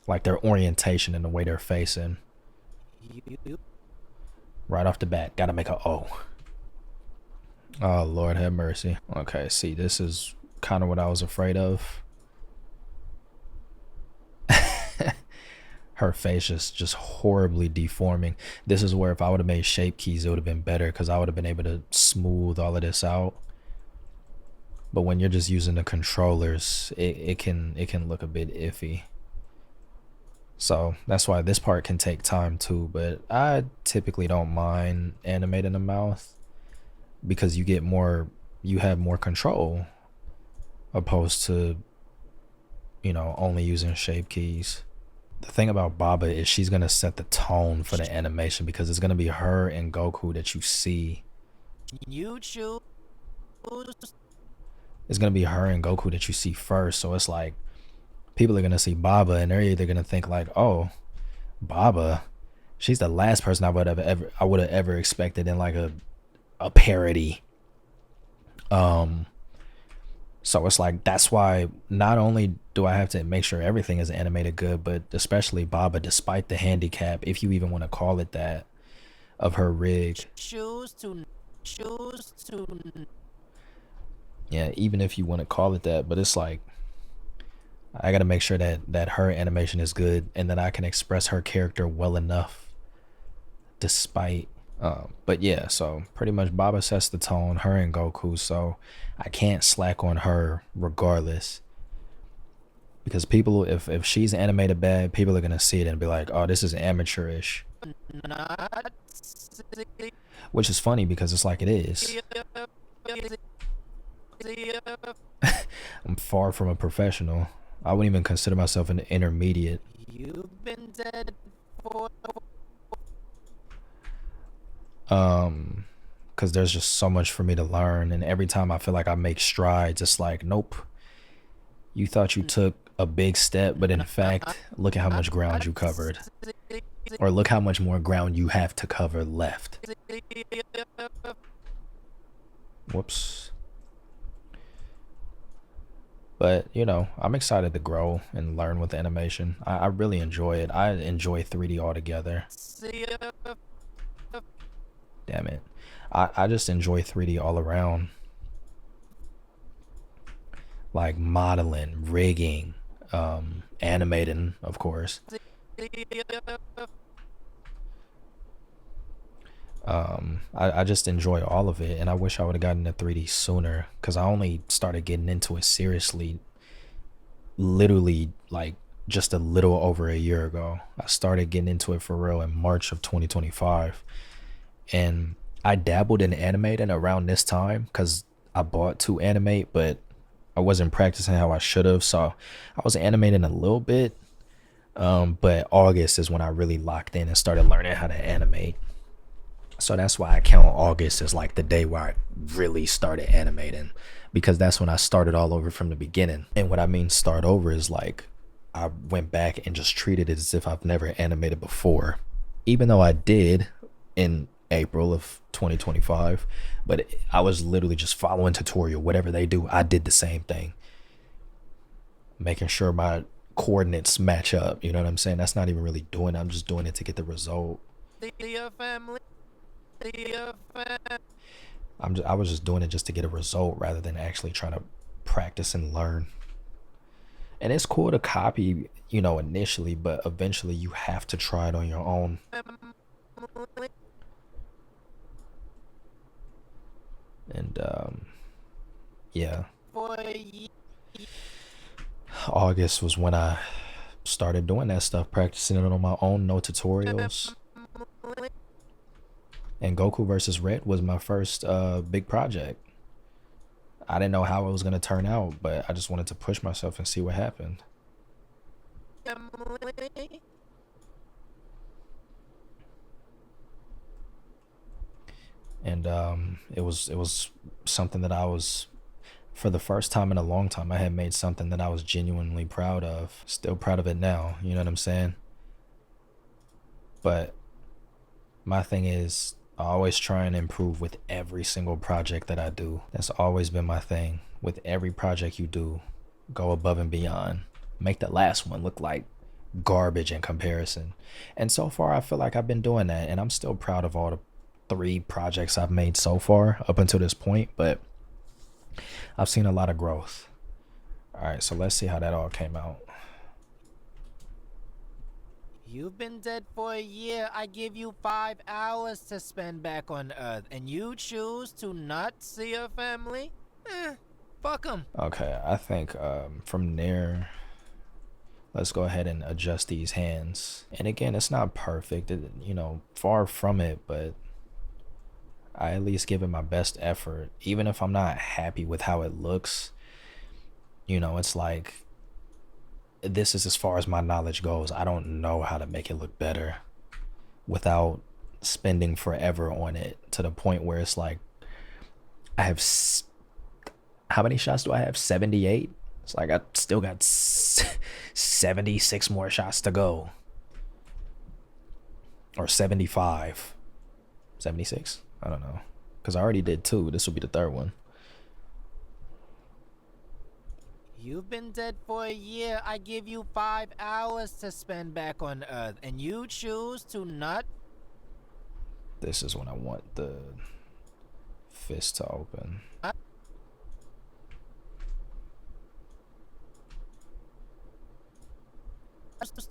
Like their orientation and the way they're facing. Right off the bat. Gotta make a O. Oh, Lord have mercy. Okay, see, this is kind of what I was afraid of. Her face is just horribly deforming. This is where if I would have made shape keys, it would have been better because I would have been able to smooth all of this out. But when you're just using the controllers, it can look a bit iffy. So that's why this part can take time too. But I typically don't mind animating the mouth because you have more control opposed to, you know, only using shape keys. The thing about Baba is she's going to set the tone for the animation because it's going to be her and Goku that you see. You choose. It's going to be her and Goku that you see first. So it's like people are going to see Baba and they're either going to think like, oh, Baba, she's the last person I would have ever expected in like a parody. So it's like, that's why not only do I have to make sure everything is animated good, but especially Baba, despite the handicap, if you even want to call it that, of her rig. Choose to. Yeah, even if you want to call it that, but it's like, I got to make sure that her animation is good and that I can express her character well enough despite But yeah, so pretty much Baba sets the tone, her and Goku, so I can't slack on her regardless. Because people, if she's animated bad, people are gonna see it and be like, oh, this is amateurish. Not Which is funny because it's like it is. I'm far from a professional. I wouldn't even consider myself an intermediate. You've been dead for Because there's just so much for me to learn, and every time I feel like I make strides, it's like, nope, you thought you took a big step, but in fact, look at how much ground you covered, or look how much more ground you have to cover left. Whoops. But you know, I'm excited to grow and learn with animation. I really enjoy it. I enjoy 3D altogether. Damn it. I just enjoy 3D all around. Like modeling, rigging, animating, of course. I just enjoy all of it, and I wish I would have gotten into 3D sooner, because I only started getting into it seriously literally like just a little over a year ago. I started getting into it for real in March of 2025, and I dabbled in animating around this time because I bought to animate, but I wasn't practicing how I should have, so I was animating a little bit. But August is when I really locked in and started learning how to animate. So that's why I count August as like the day where I really started animating, because that's when I started all over from the beginning. And what I mean start over is like I went back and just treated it as if I've never animated before, even though I did in April of 2025. But I was literally just following tutorial. Whatever they do, I did the same thing, making sure my coordinates match up. You know what I'm saying? That's not even really doing it. I'm just doing it to get the result. family. I was just doing it just to get a result rather than actually trying to practice and learn. And it's cool to copy, you know, initially, but eventually you have to try it on your own. And yeah, August was when I started doing that stuff, practicing it on my own, no tutorials. And Goku versus Red was my first big project. I didn't know how it was going to turn out, but I just wanted to push myself and see what happened. And it was something that I was, for the first time in a long time, I had made something that I was genuinely proud of. Still proud of it now, you know what I'm saying? But my thing is, I always try and improve with every single project that I do. That's always been my thing. With every project you do, go above and beyond. Make the last one look like garbage in comparison. And so far, I feel like I've been doing that, and I'm still proud of all the 3 projects I've made so far up until this point, but I've seen a lot of growth. All right, so let's see how that all came out. You've been dead for a year. I give you 5 hours to spend back on Earth, and you choose to not see your family? Fuck them. Okay, I think from there, let's go ahead and adjust these hands. And again, it's not perfect, you know, far from it, but I at least give it my best effort. Even if I'm not happy with how it looks, you know, it's like, this is as far as my knowledge goes. I don't know how to make it look better without spending forever on it, to the point where it's like I have how many shots do I have? 78. It's like I still got 76 more shots to go, or 75, 76. I don't know, because I already did 2. This will be the 3rd one. You've been dead for a year. I give you 5 hours to spend back on Earth, and you choose to not. This is when I want the fist to open.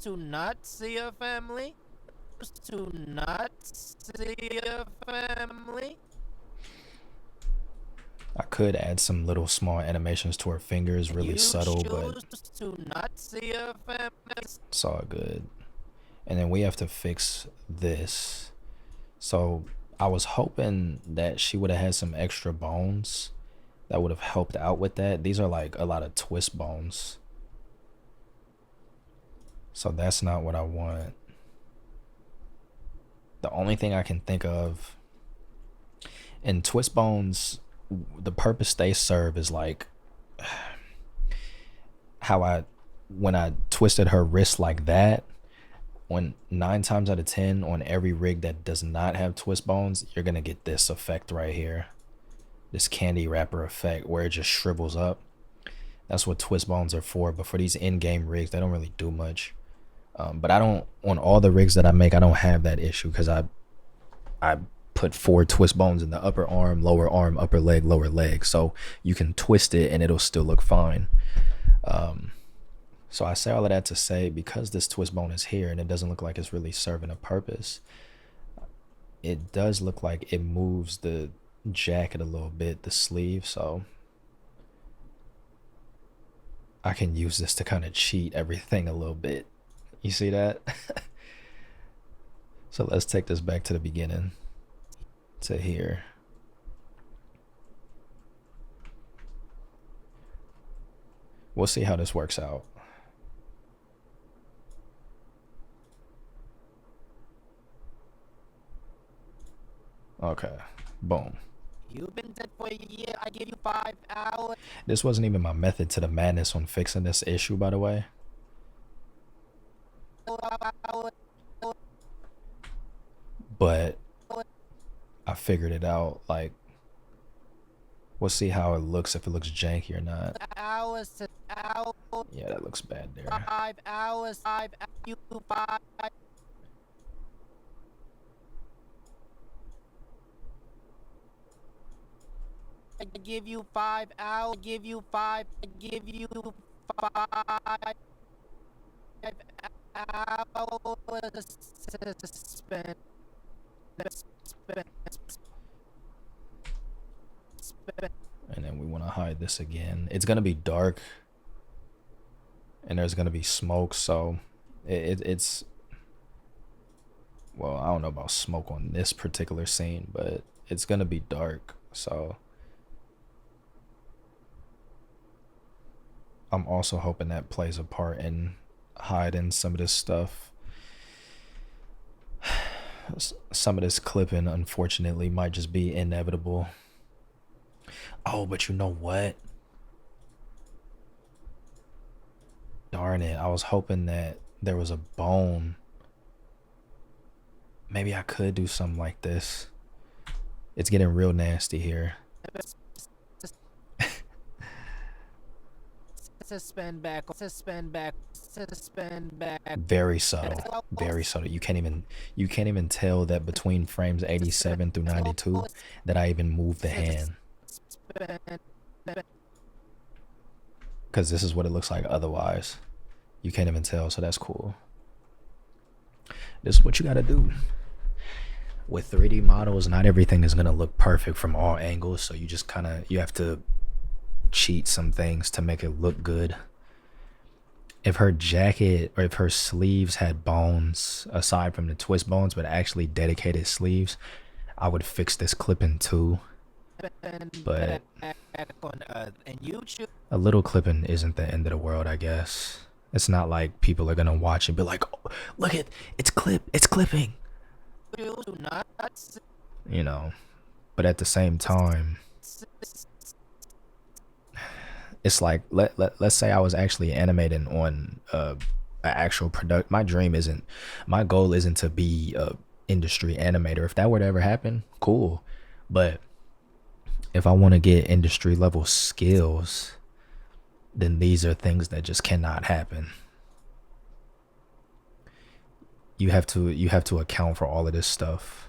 To not see your family? to not see your family? I could add some little small animations to her fingers, really You subtle, but choose to not see your family? it's all good. And then we have to fix this. So I was hoping that she would have had some extra bones that would have helped out with that. These are like a lot of twist bones. So that's not what I want. The only thing I can think of in twist bones, the purpose they serve is like how when I twisted her wrist like that, when 9 times out of 10 on every rig that does not have twist bones, you're gonna get this effect right here, this candy wrapper effect where it just shrivels up. That's what twist bones are for. But for these in-game rigs, they don't really do much. But I don't, on all the rigs that I make, I don't have that issue because I put 4 twist bones in the upper arm, upper leg, lower leg, so you can twist it and it'll still look fine. So I say all of that to say, because this twist bone is here and it doesn't look like it's really serving a purpose, it does look like it moves the jacket a little bit, the sleeve, so I can use this to kind of cheat everything a little bit. You see that? So let's take this back to the beginning, to here. We'll see how this works out. Okay, boom. You've been dead for a year. I give you 5 hours. This wasn't even my method to the madness on fixing this issue, by the way. But I figured it out. Like, we'll see how it looks, if it looks janky or not. Yeah, that looks bad there. 5 hours. 5 you 5. I give you 5 hours. I give you 5. I give you 5 hours to spend. And then we want to hide this again. It's gonna be dark, and there's gonna be smoke, so it's, well, I don't know about smoke on this particular scene, but it's gonna be dark, so I'm also hoping that plays a part in hiding some of this stuff. Some of this clipping, unfortunately, might just be inevitable. Oh, but you know what? Darn it, I was hoping that there was a bone. Maybe I could do something like this. It's getting real nasty here. Suspend back. Very subtle. Very subtle. You can't even tell that between frames 87 through 92 that I even moved the hand. Because this is what it looks like otherwise. You can't even tell, so that's cool. This is what you gotta do. With 3D models, not everything is gonna look perfect from all angles, so you just you have to cheat some things to make it look good. If her jacket or if her sleeves had bones aside from the twist bones, but actually dedicated sleeves, I would fix this clipping too. But a little clipping isn't the end of the world, I guess. It's not like people are gonna watch and be like, oh, look at it's clipping, you know. But at the same time, it's like, let's say I was actually animating on an actual product. My goal isn't to be a industry animator. If that were to ever happen, cool. But if I want to get industry level skills, then these are things that just cannot happen. You have to account for all of this stuff.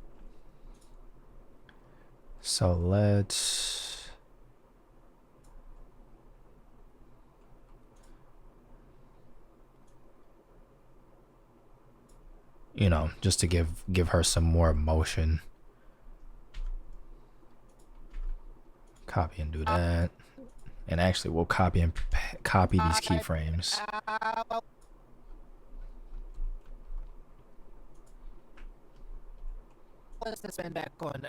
So let's, you know, just to give her some more emotion. Copy and do that. And actually we'll copy these keyframes. To spend back on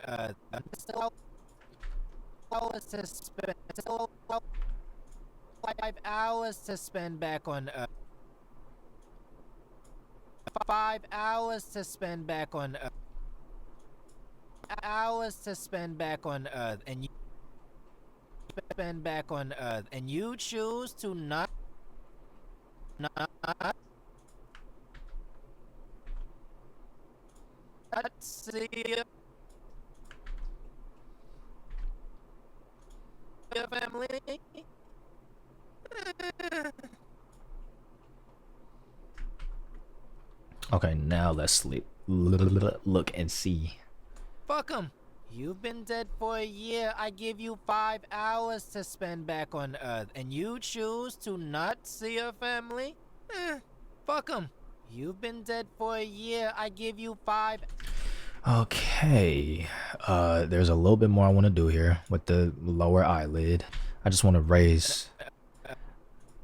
hours to spend 5 hours to spend back on 5 hours to spend back on hours to spend back on Earth, and you spend back on Earth, and you choose to not see your family. Okay, now let's look and see. Fuck 'em. You've been dead for a year. I give you 5 hours to spend back on Earth, and you choose to not see your family? Fuck 'em. You've been dead for a year. I give you 5. Okay, there's a little bit more I want to do here with the lower eyelid. I just want to raise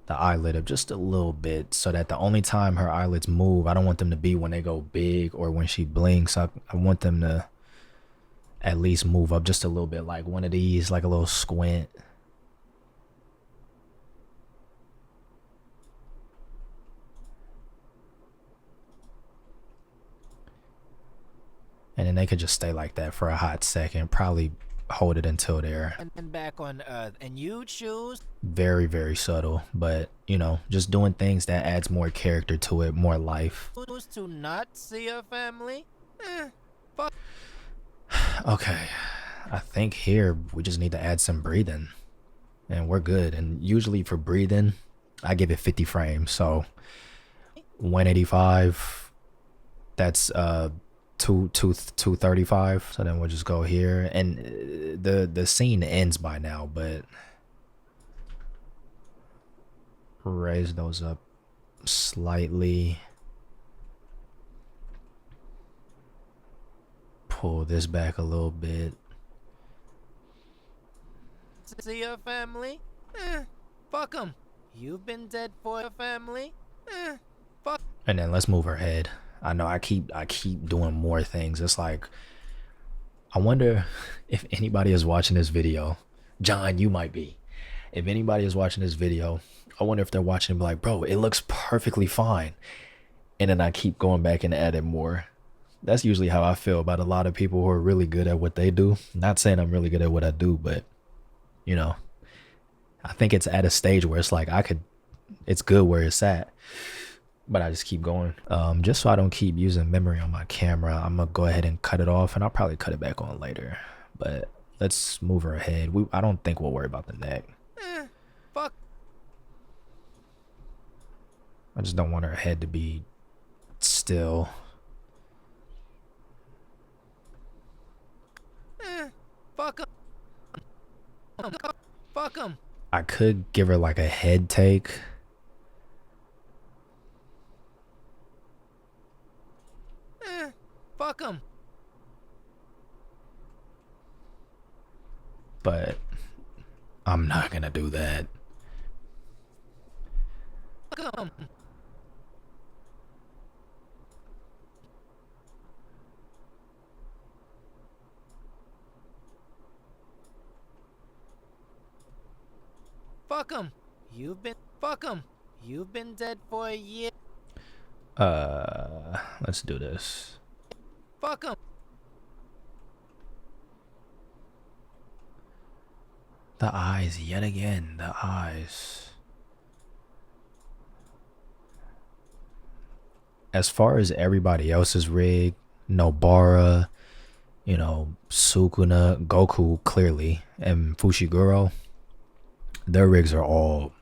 the eyelid up just a little bit so that the only time her eyelids move, I don't want them to be when they go big or when she blinks. I want them to at least move up just a little bit, like one of these, like a little squint. And then they could just stay like that for a hot second, probably hold it until they're And back on Earth, and you choose very, very subtle, but you know, just doing things that adds more character to it, more life. to not see your family? Fuck. Okay, I think here we just need to add some breathing and we're good. And usually for breathing, I give it 50 frames. So 185, that's 235. So then we'll just go here, and the scene ends by now, but raise those up slightly. Pull this back a little bit. See your family? Fuck 'em. You've been dead for your family? Fuck. And then let's move her head. I know I keep doing more things. It's like, I wonder if anybody is watching this video. John, you might be. If anybody is watching this video, I wonder if they're watching and be like, bro, it looks perfectly fine. And then I keep going back and adding more. That's usually how I feel about a lot of people who are really good at what they do. Not saying I'm really good at what I do, but you know, I think it's at a stage where it's like it's good where it's at, but I just keep going. Just so I don't keep using memory on my camera, I'm gonna go ahead and cut it off, and I'll probably cut it back on later. But let's move her ahead. I don't think we'll worry about the neck. Fuck. I just don't want her head to be still. Fuck 'em. Fuck 'em. I could give her like a head take. Fuck 'em. But I'm not gonna do that. Fuck 'em. Fuck 'em. Fuck 'em. You've been dead for a year. Let's do this. Fuck 'em. The eyes, yet again, the eyes. As far as everybody else's rig, Nobara, you know, Sukuna, Goku, clearly, and Fushiguro, their rigs are all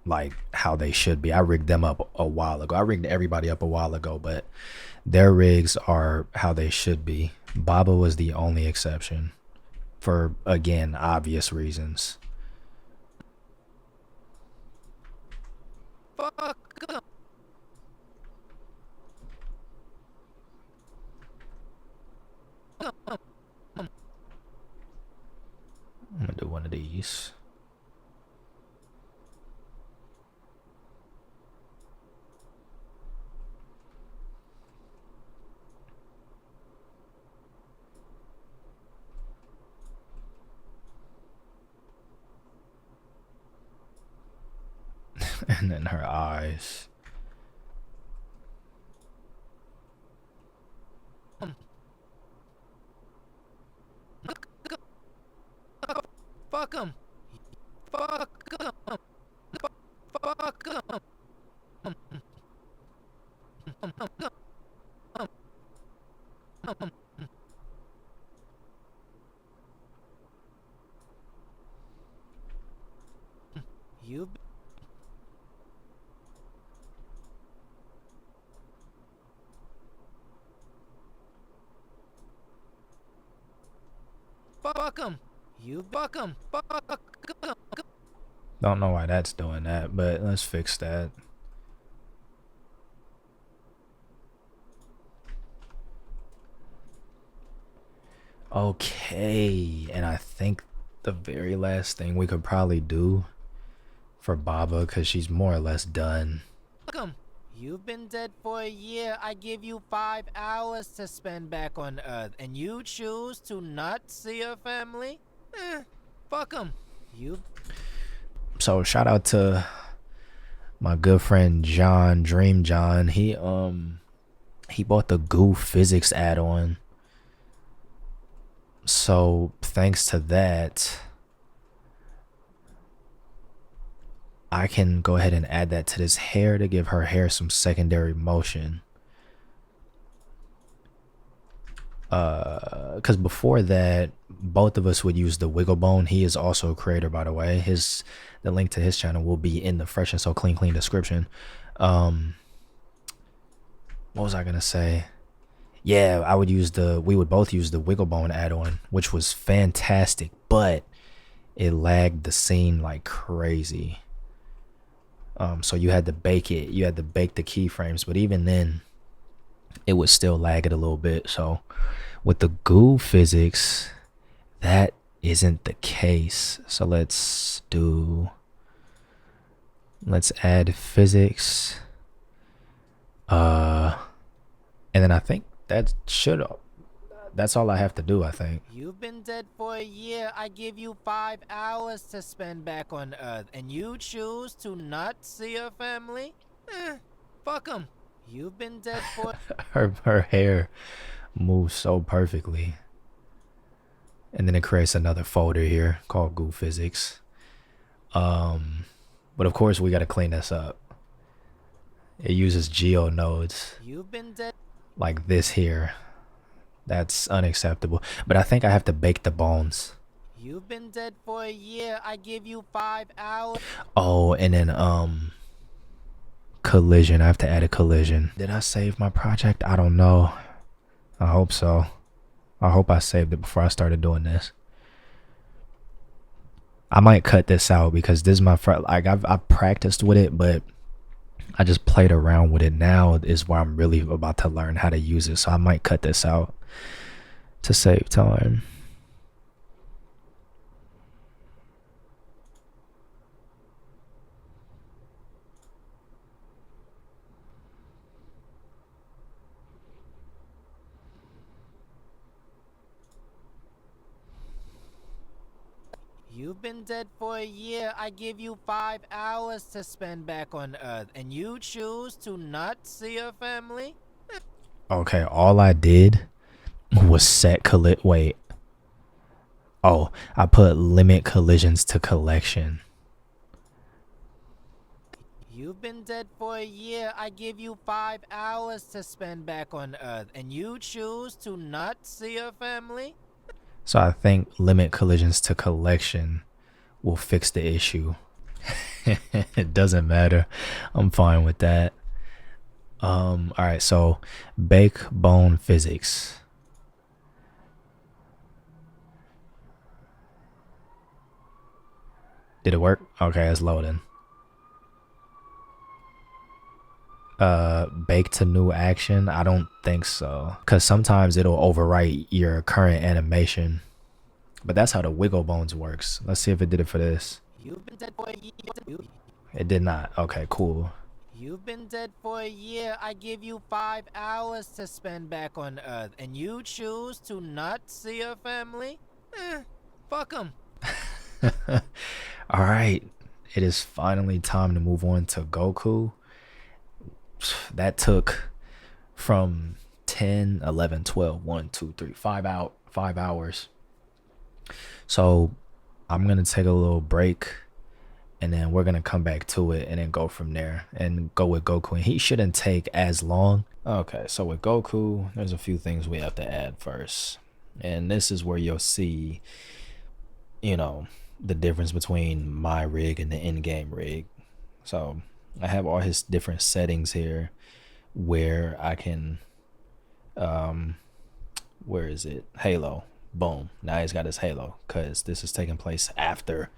like how they should be. I rigged them up a while ago. I rigged everybody up a while ago, but their rigs are how they should be. Baba was the only exception. for, again, obvious reasons. Fuck 'em. I'm gonna do one of these. And then her eyes. Fuck 'em. Fuck 'em. Fuck 'em. You fuck 'em. You fuck 'em. Fuck 'em. Don't know why that's doing that, but let's fix that. Okay, and I think the very last thing we could probably do for Baba, because she's more or less done. Fuck 'em. You've been dead for a year. I give you 5 hours to spend back on Earth, and you choose to not see your family? Fuck 'em. You. So shout out to my good friend John, Dream John. He bought the Goo Physics add-on. So thanks to that, I can go ahead and add that to this hair to give her hair some secondary motion. Because before that, both of us would use the Wiggle Bone. He is also a creator, by the way. The link to his channel will be in the Fresh and So Clean description. What was I gonna say? Yeah, we would both use the Wiggle Bone add-on, which was fantastic, but it lagged the scene like crazy. So you had to bake the keyframes, but even then it would still lag it a little bit. So with the Goo Physics, that isn't the case. So let's add physics. And then I think that's all I have to do, I think. You've been dead for a year. I give you 5 hours to spend back on Earth, and you choose to not see your family? Fuck 'em. You've been dead for. her hair moves so perfectly. And then it creates another folder here called Goo Physics. But of course we gotta clean this up. It uses geo nodes. You've been dead. Like this here. That's unacceptable. But I think I have to bake the bones. You've been dead for a year. I give you 5 hours. Oh, and then collision. I have to add a collision. Did I save my project? I don't know. I hope so. I hope I saved it before I started doing this. I might cut this out because this is my first, like I've practiced with it, but I just played around with it. Now is where I'm really about to learn how to use it. So I might cut this out to save time. You've been dead for a year. I give you 5 hours to spend back on Earth, and you choose to not see your family? Okay, all I did was set wait. Oh, I put limit collisions to collection. You've been dead for a year. I give you 5 hours to spend back on Earth, and you choose to not see your family? So I think limit collisions to collection will fix the issue. It doesn't matter. I'm fine with that. All right, so bake bone physics. Did it work? Okay, it's loading. Bake to new action? I don't think so. Cause sometimes it'll overwrite your current animation. But that's how the wiggle bones works. Let's see if it did it for this. You've been dead for a year. It did not. Okay, cool. You've been dead for a year. I give you 5 hours to spend back on Earth, and you choose to not see your family? Fuck them. All right. It is finally time to move on to Goku. That took from 10, 11, 12, 1, 2, 3, 5 hours. So I'm going to take a little break and then we're going to come back to it and then go from there and go with Goku. And he shouldn't take as long. Okay, so with Goku, there's a few things we have to add first. And this is where you'll see, you know, the difference between my rig and the in-game rig. So I have all his different settings here where I can, where is it? Halo. Boom. Now he's got his Halo because this is taking place after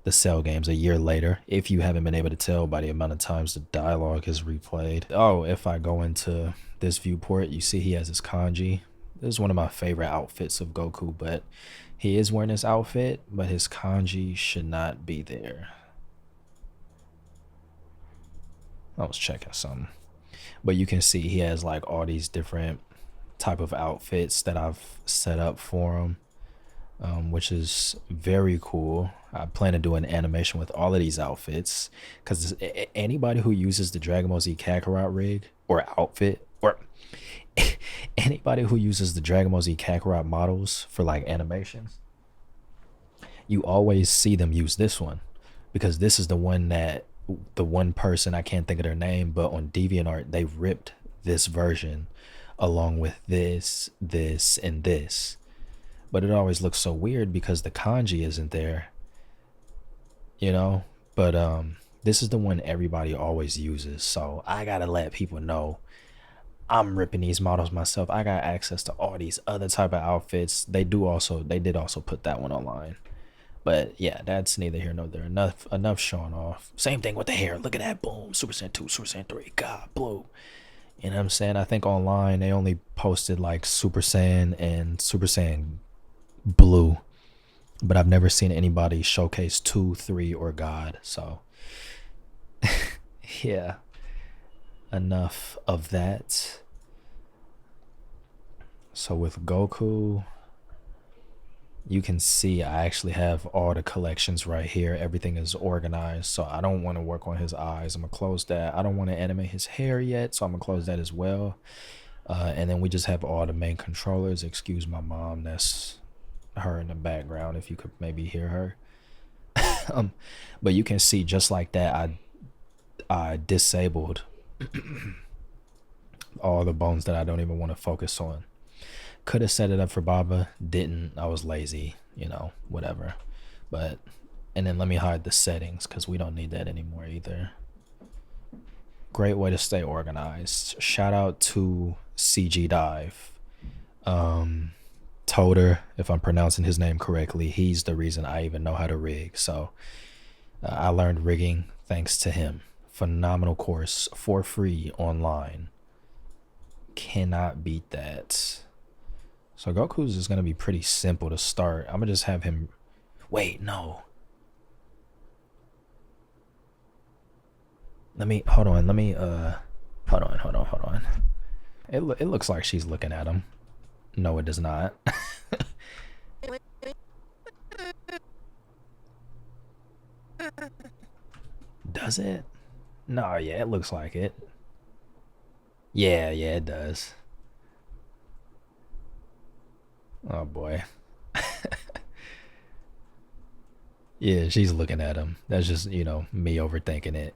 the Cell games a year later. If you haven't been able to tell by the amount of times the dialogue is replayed. Oh, if I go into this viewport, you see he has his kanji. This is one of my favorite outfits of Goku, but he is wearing this outfit, but his kanji should not be there. I was checking something. But you can see he has like all these different type of outfits that I've set up for him, which is very cool. I plan to do an animation with all of these outfits because anybody who uses the Dragon Ball Z Kakarot rig or outfit, or anybody who uses the Dragon Ball Z Kakarot models for like animations, you always see them use this one because this is the one that the one person, I can't think of their name, but on DeviantArt they ripped this version along with this, and this. But it always looks so weird because the kanji isn't there, you know. But this is the one everybody always uses, so I gotta let people know I'm ripping these models myself. I got access to all these other type of outfits. They did also put that one online. But yeah, that's neither here nor there. Enough showing off. Same thing with the hair. Look at that. Boom. Super Saiyan 2, Super Saiyan 3. God, blue. You know what I'm saying? I think online they only posted like Super Saiyan and Super Saiyan blue. But I've never seen anybody showcase 2, 3, or God. So yeah. Enough of that. So with Goku, you can see I actually have all the collections right here. Everything is organized, so I don't want to work on his eyes. I'm gonna close that. I don't want to animate his hair yet, so I'm gonna close that as well. And then we just have all the main controllers. Excuse my mom, that's her in the background if you could maybe hear her. But you can see just like that I disabled all the bones that I don't even want to focus on. Could have set it up for Baba, didn't. I was lazy, you know, whatever. But and then let me hide the settings because we don't need that anymore either. Great way to stay organized. Shout out to CG Dive. Toter, if I'm pronouncing his name correctly, he's the reason I even know how to rig. So I learned rigging thanks to him. Phenomenal course for free online. Cannot beat that. So Goku's is gonna be pretty simple to start. I'm gonna just have him. Wait, no. Let me hold on. Let me hold on. It looks like she's looking at him. No, it does not. Does it? No, yeah, it looks like it. Yeah, it does. Oh boy. Yeah, she's looking at him. That's just, you know, me overthinking it.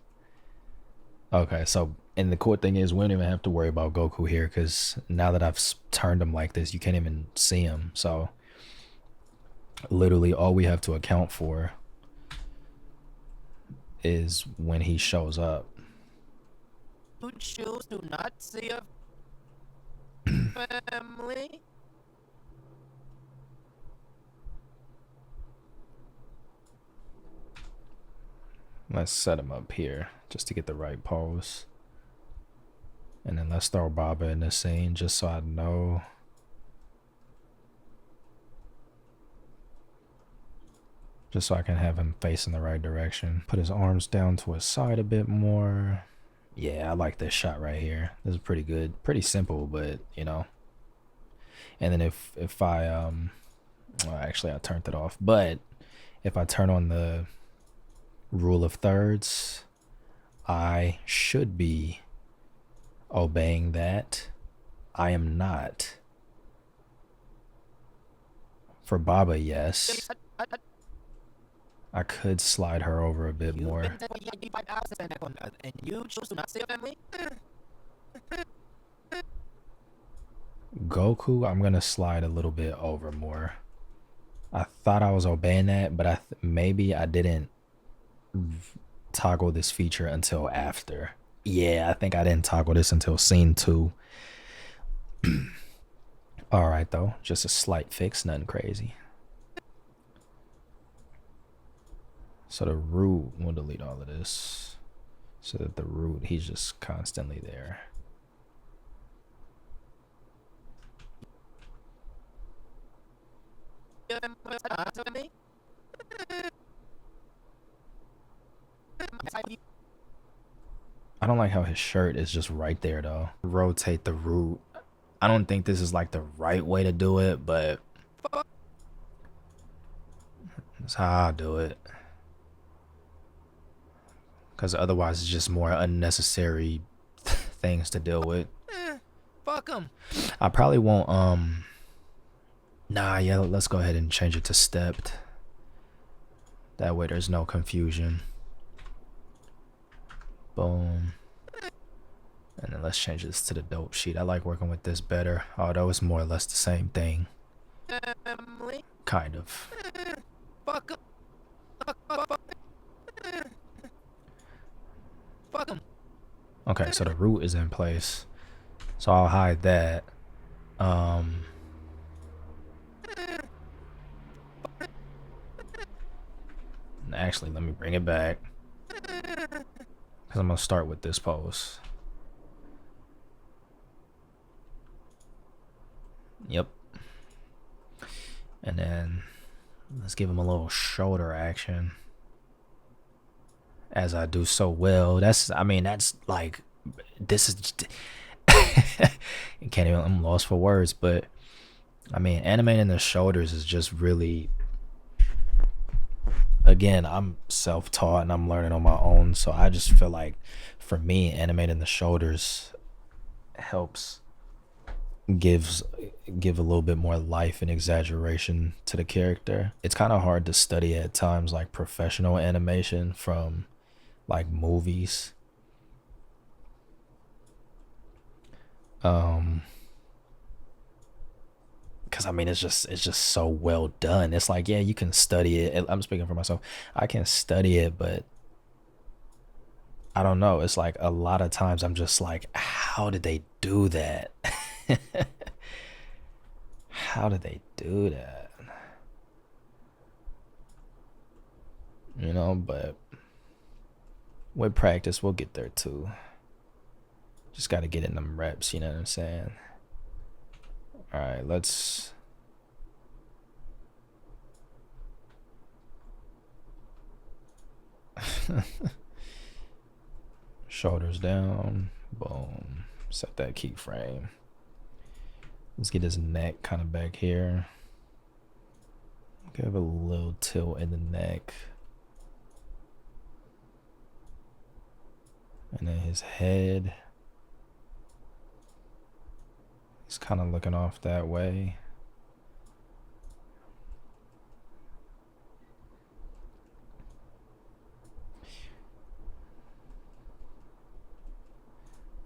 Okay, so, and the cool thing is we don't even have to worry about Goku here because now that I've turned him like this, you can't even see him. So literally all we have to account for is when he shows up. You choose to not see your family? Let's set him up here just to get the right pose. And then let's throw Baba in the scene just so I know. Just so I can have him facing the right direction. Put his arms down to his side a bit more. Yeah, I like this shot right here. This is pretty good. Pretty simple, but you know. And then if I well, actually I turned it off. But if I turn on the rule of thirds, I should be obeying that. I am not. For Baba, yes. I could slide her over a bit more. And you choose to not see your family? Goku, I'm gonna slide a little bit over more. I thought I was obeying that, but maybe I didn't toggle this feature until after. Yeah, I think I didn't toggle this until scene 2. All right, though, just a slight fix, nothing crazy. So the root, we'll delete all of this so that the root, he's just constantly there. I don't like how his shirt is just right there though. Rotate the root. I don't think this is like the right way to do it, but that's how I do it. Because otherwise it's just more unnecessary things to deal with. Fuck him. I probably won't, nah, yeah, let's go ahead and change it to stepped. That way there's no confusion. Boom. And then let's change this to the dope sheet. I like working with this better, although it's more or less the same thing. Kind of. Fuck him. Fuck him. Okay, so the root is in place. So I'll hide that. Actually, let me bring it back. Because I'm going to start with this pose. Yep. And then let's give him a little shoulder action. As I do so well. That's like, this is, can't even, I'm lost for words, but I mean, animating the shoulders is just really, again, I'm self-taught and I'm learning on my own. So I just feel like for me, animating the shoulders helps give a little bit more life and exaggeration to the character. It's kind of hard to study at times like professional animation from like movies. Because I mean it's just so well done. It's like, yeah, you can study it. I'm speaking for myself. I can study it, but I don't know. It's like a lot of times I'm just like, how did they do that? How did they do that? You know, but with practice, we'll get there too. Just got to get in them reps, you know what I'm saying? All right, let's... Shoulders down. Boom. Set that keyframe. Let's get his neck kind of back here. Give a little tilt in the neck. And then his head. He's kind of looking off that way.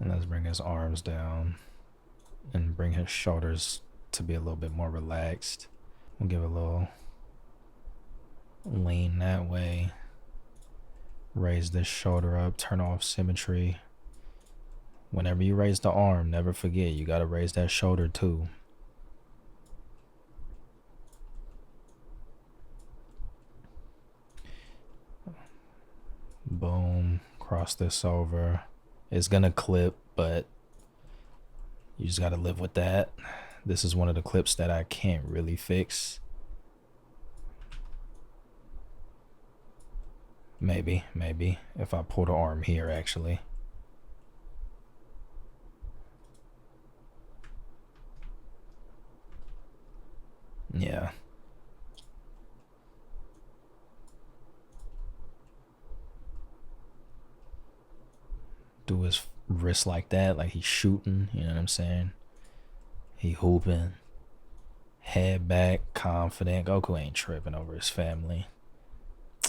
And let's bring his arms down and bring his shoulders to be a little bit more relaxed. We'll give a little lean that way. Raise this shoulder up, turn off symmetry. Whenever you raise the arm, never forget, you gotta raise that shoulder too. Boom. Cross this over. It's gonna clip, but you just gotta live with that. This is one of the clips that I can't really fix. Maybe if I pull the arm here, actually. Yeah. Do his wrist like that, like he's shooting, you know what I'm saying? He hooping. Head back, confident. Goku ain't tripping over his family.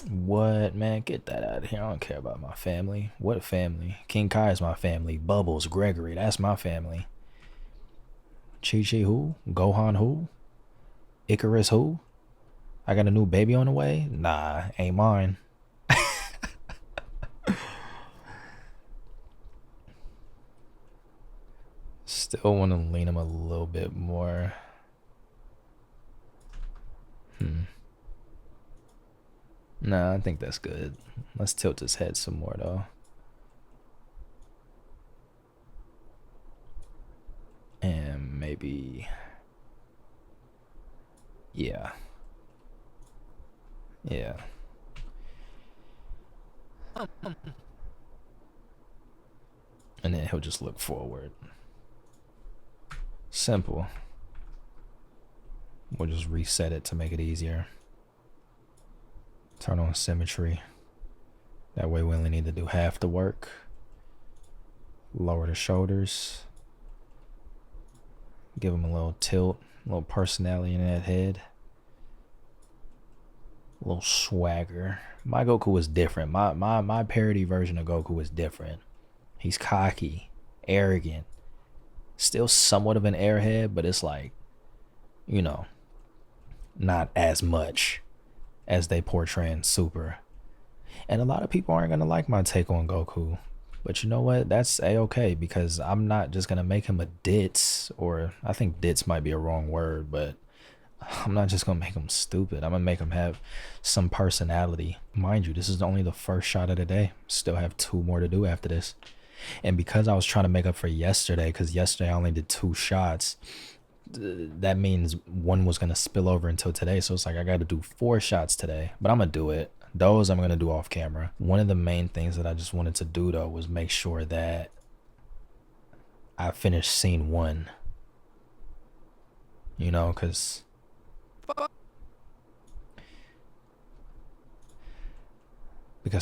What, man? Get that out of here. I don't care about my family. What family? King Kai is my family. Bubbles, Gregory, that's my family. Chi-Chi who? Gohan who? Icarus who? I got a new baby on the way? Nah, ain't mine. Still want to lean him a little bit more. Nah, I think that's good. Let's tilt his head some more, though. And maybe... Yeah. Yeah. And then he'll just look forward. Simple. We'll just reset it to make it easier. Turn on symmetry. That way we only need to do half the work. Lower the shoulders. Give him a little tilt, a little personality in that head. A little swagger. My Goku was different. My parody version of Goku was different. He's cocky, arrogant, still somewhat of an airhead, but it's like, you know, not as much as they portray in Super. And a lot of people aren't gonna like my take on Goku, but you know what? That's a-okay, because I'm not just gonna make him a ditz, or I think ditz might be a wrong word, but I'm not just gonna make him stupid. I'm gonna make him have some personality. Mind you, this is only the first shot of the day. Still have 2 more to do after this. And because I was trying to make up for yesterday, because yesterday I only did 2 shots, that means one was gonna spill over until today. So it's like I gotta do 4 shots today, but I'm gonna do it. Those I'm gonna do off camera. One of the main things that I just wanted to do though was make sure that I finished scene 1. You know, because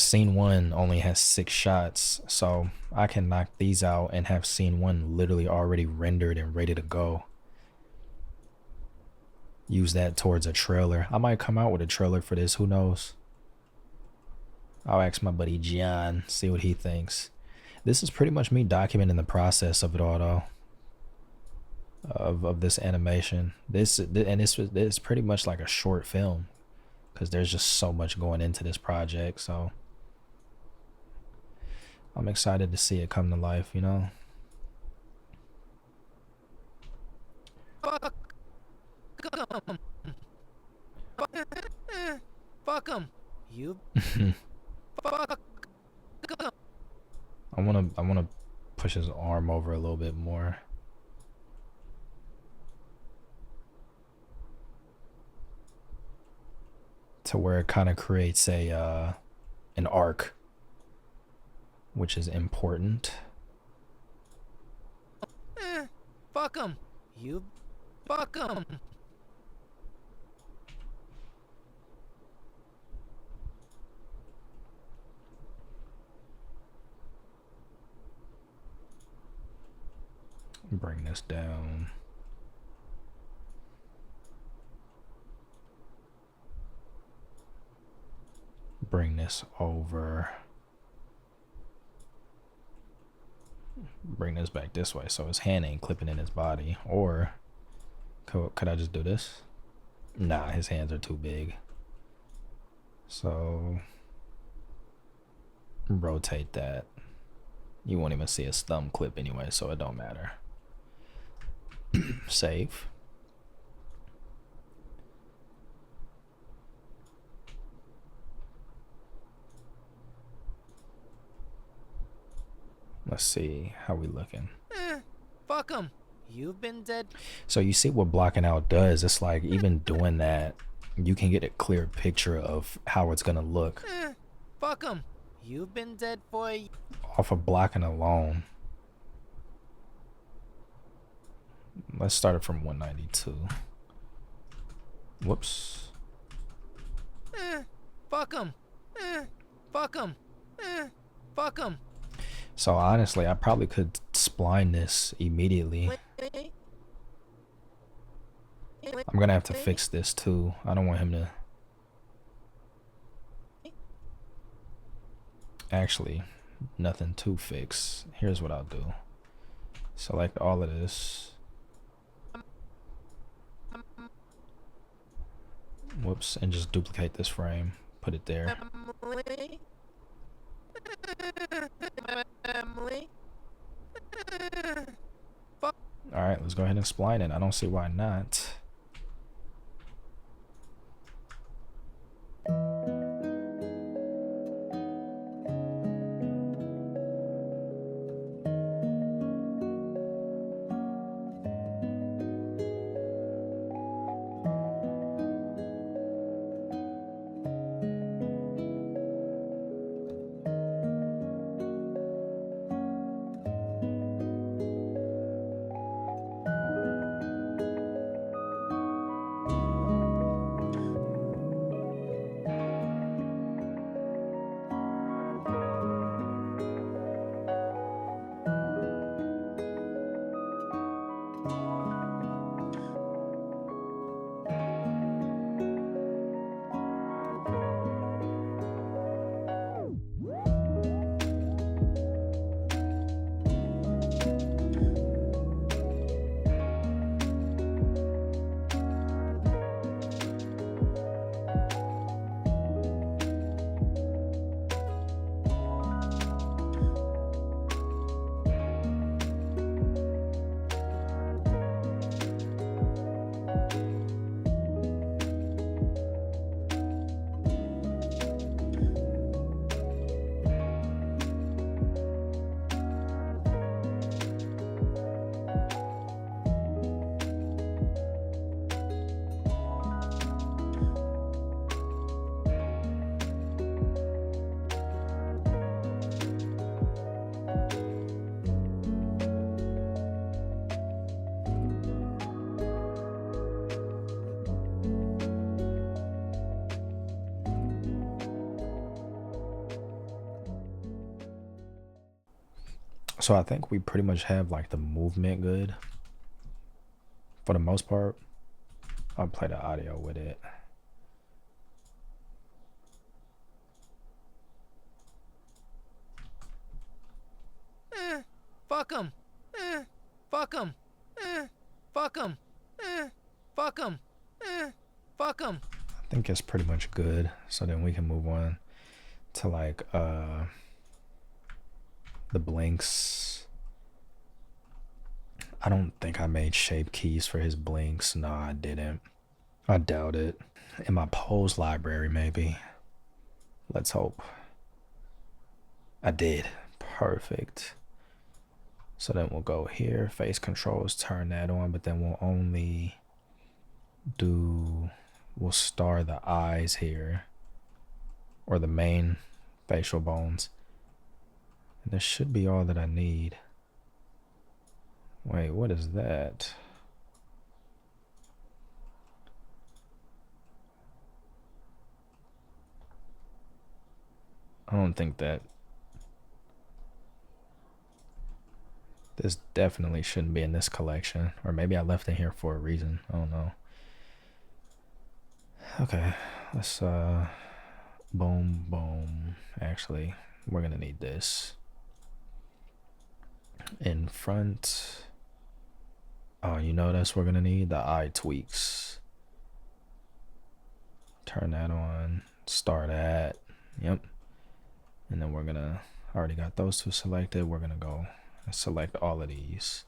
scene 1 only has 6 shots, so I can knock these out and have scene 1 literally already rendered and ready to go. Use that towards a trailer. I might come out with a trailer for this, who knows? I'll ask my buddy John, see what he thinks. This is pretty much me documenting the process of it all though. Of this animation. This pretty much like a short film, because there's just so much going into this project, so I'm excited to see it come to life, you know? Fuck him. You fuck him. I wanna push his arm over a little bit more. To where it kind of creates a an arc, which is important. Fuck him. You fuck him. Bring this down. Bring this over. Bring this back this way so his hand ain't clipping in his body. Or could I just do this? Nah, his hands are too big. So rotate that. You won't even see his thumb clip anyway, so it don't matter. Save. Let's see how we looking. Fuck him. You've been dead. So you see what blocking out does. It's like even doing that, you can get a clear picture of how it's gonna look Fuck him. You've been dead for a... off of blocking alone. Let's start it from 192. Whoops. Fuck him. Fuck him. Fuck him. So honestly, I probably could spline this immediately. I'm gonna have to fix this too. I don't want him to... Actually, nothing to fix. Here's what I'll do. Select all of this. Whoops, and just duplicate this frame. Put it there. Alright, let's go ahead and spline it. I don't see why not. So I think we pretty much have like the movement good. For the most part, I'll play the audio with it. Fuck him. Fuck him. Fuck him. Fuck him. Fuck him. I think it's pretty much good. So then we can move on to like the blinks. I don't think I made shape keys for his blinks. No, I didn't. I doubt it. In my pose library, maybe. Let's hope. I did. Perfect. So then we'll go here, face controls, turn that on, but then we'll only do, we'll star the eyes here, or the main facial bones. And this should be all that I need. Wait, what is that? I don't think that. This definitely shouldn't be in this collection. Or maybe I left it here for a reason. I don't know. Okay, let's boom, boom. Actually, we're gonna need this. In front. Oh, you know that's we're gonna need the eye tweaks. Turn that on. Start that. Yep. And then we're gonna, already got those two selected. We're gonna go and select all of these.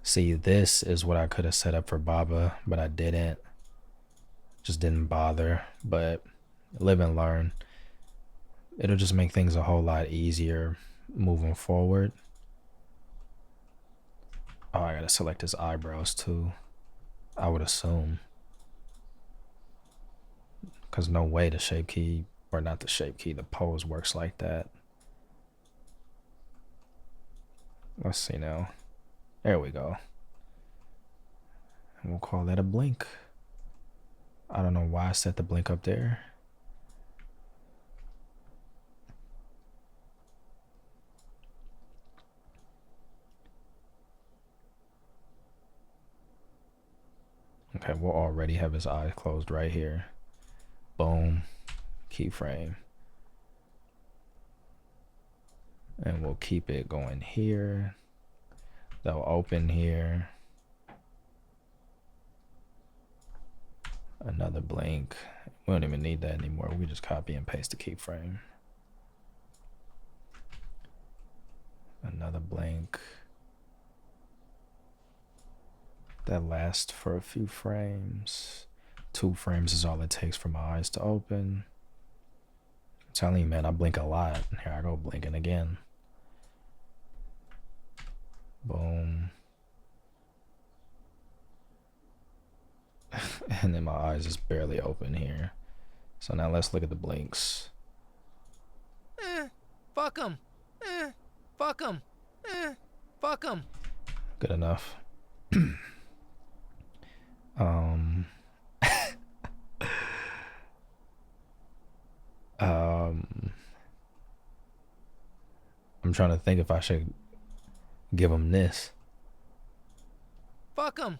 See, this is what I could have set up for Baba, but I didn't. Just didn't bother. But live and learn. It'll just make things a whole lot easier moving forward. Oh, I gotta select his eyebrows too, I would assume. Because no way the shape key, or not the shape key, the pose works like that. Let's see now. There we go. And we'll call that a blink. I don't know why I set the blink up there. Okay, we'll already have his eyes closed right here. Boom. Keyframe. And we'll keep it going here. They'll open here. Another blink. We don't even need that anymore. We just copy and paste the keyframe. Another blink. That lasts for a few frames. 2 frames is all it takes for my eyes to open. I'm telling you, man, I blink a lot. Here I go blinking again. Boom. And then my eyes is barely open here. So now let's look at the blinks. Fuck 'em. Fuck 'em. Fuck 'em. Good enough. I'm trying to think if I should give him this. Fuck 'em.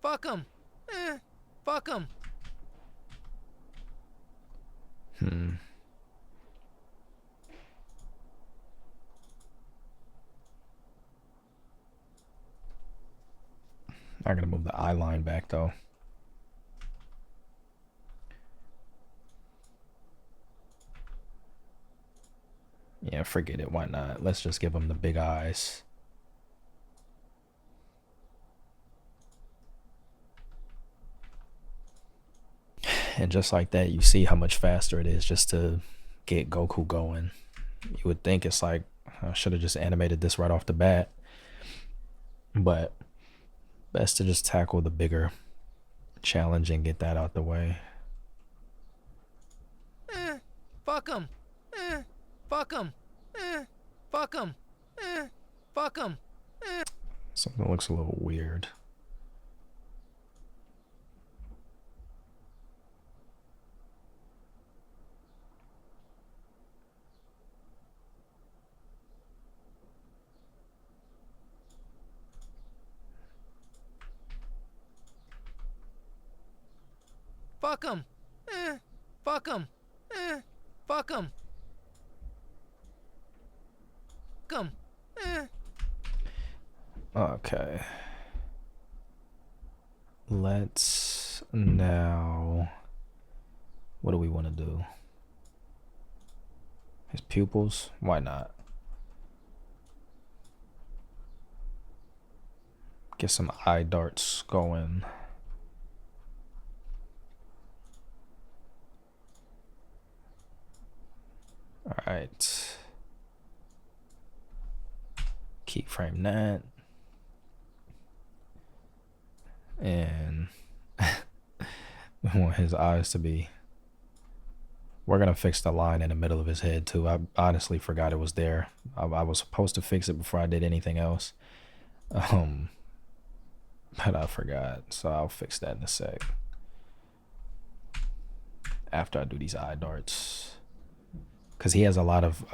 Fuck 'em. Fuck 'em. I gotta move the eye line back though. Yeah, forget it. Why not? Let's just give him the big eyes. And just like that, you see how much faster it is just to get Goku going. You would think it's like, I should have just animated this right off the bat. But best to just tackle the bigger challenge and get that out the way. Fuck 'em. Fuck 'em. Fuck 'em. Fuck 'em. Something looks a little weird. Fuck 'em. Fuck 'em. Fuck 'em. Fuck 'em. Okay. Let's now, what do we want to do? His pupils? Why not? Get some eye darts going. All right. Keyframe that. And we want his eyes to be, we're gonna fix the line in the middle of his head too. I honestly forgot it was there. I was supposed to fix it before I did anything else. But I forgot, so I'll fix that in a sec. After I do these eye darts. Because he has a lot of,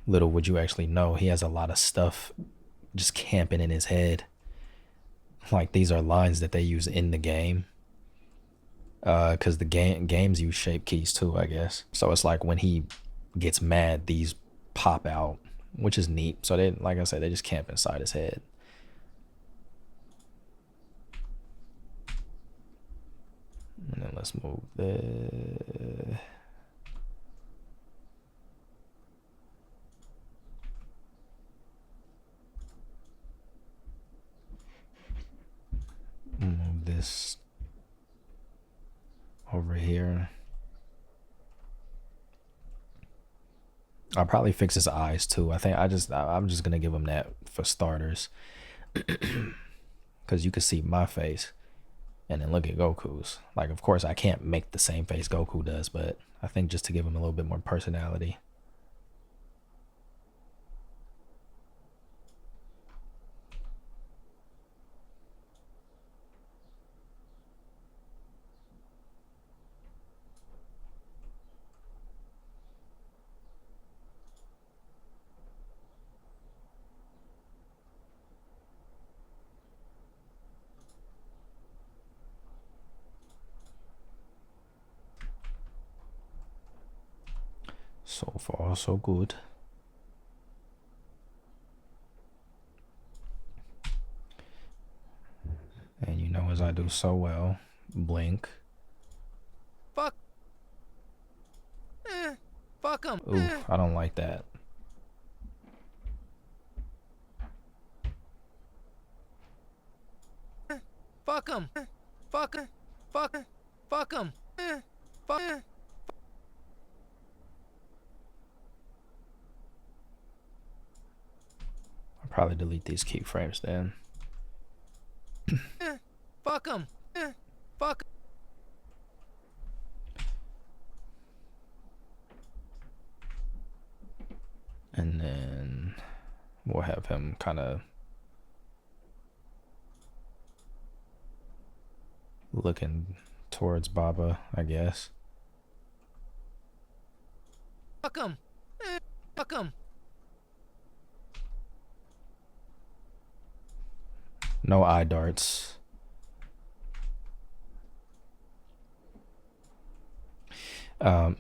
little would you actually know, he has a lot of stuff just camping in his head. Like these are lines that they use in the game. Because the games use shape keys too, I guess. So it's like when he gets mad, these pop out, which is neat. So they, like I said, they just camp inside his head. And then let's move the, move this over here. I'll probably fix his eyes too. I'm just gonna give him that for starters. Because you can see my face and then look at Goku's. Like, of course I can't make the same face Goku does, but I think just to give him a little bit more personality. So far, so good. And you know, as I do so well, blink. Fuck. Fuck him. Ooh, I don't like that. Fuck him. Fuck him. Fuck him. Fuck him. Fuck him. I'll probably delete these keyframes then. Fuck him. Fuck. And then we'll have him kind of looking towards Baba, I guess. Fuck him. Fuck him. No eye darts.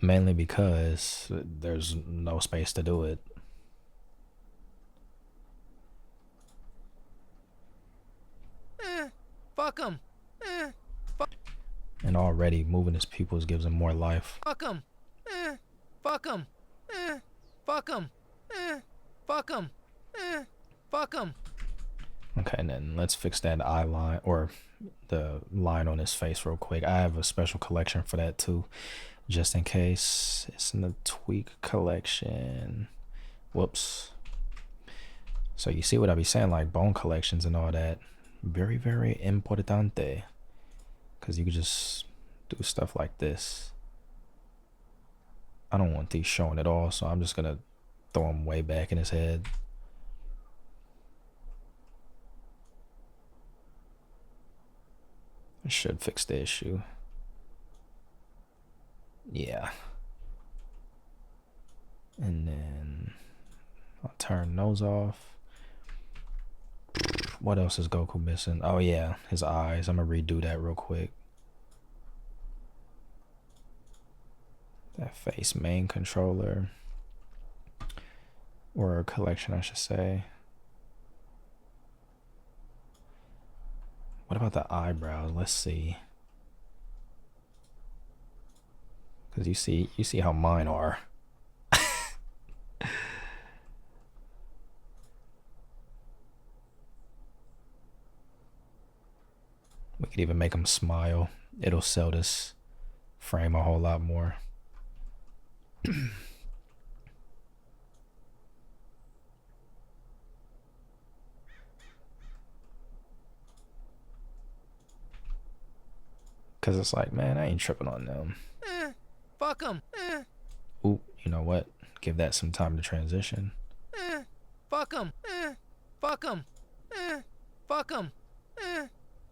Mainly because there's no space to do it. Fuck him. And already moving his pupils gives him more life. Fuck him. Fuck him. Fuck him. Fuck him. Fuck him. Okay, and then let's fix that eye line, or the line on his face real quick. I have a special collection for that too, just in case. It's in the tweak collection. Whoops. So you see what I be saying, like bone collections and all that. Very, very importante. Because you could just do stuff like this. I don't want these showing at all, so I'm just going to throw them way back in his head. I should fix the issue. Yeah. And then I'll turn those off. What else is Goku missing? Oh yeah, his eyes. I'm gonna redo that real quick. That face main controller. Or a collection, I should say. What about the eyebrows? Let's see. Because you see how mine are. We could even make them smile. It'll sell this frame a whole lot more. Because it's like, man, I ain't tripping on them. Fuck him. Ooh, you know what? Give that some time to transition. Fuck him. Fuck him. Fuck him.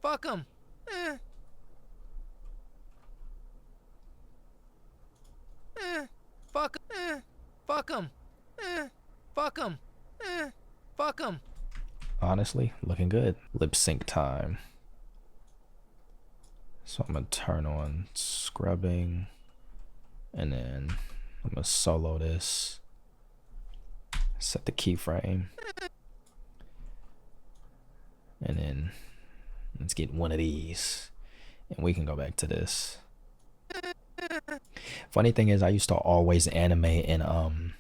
Fuck him. Fuck him. Fuck him. Fuck him. Fuck him. Honestly, looking good. Lip sync time. So I'm gonna turn on scrubbing, and then I'm gonna solo this. Set the keyframe, and then let's get one of these, and we can go back to this. Funny thing is, I used to always animate in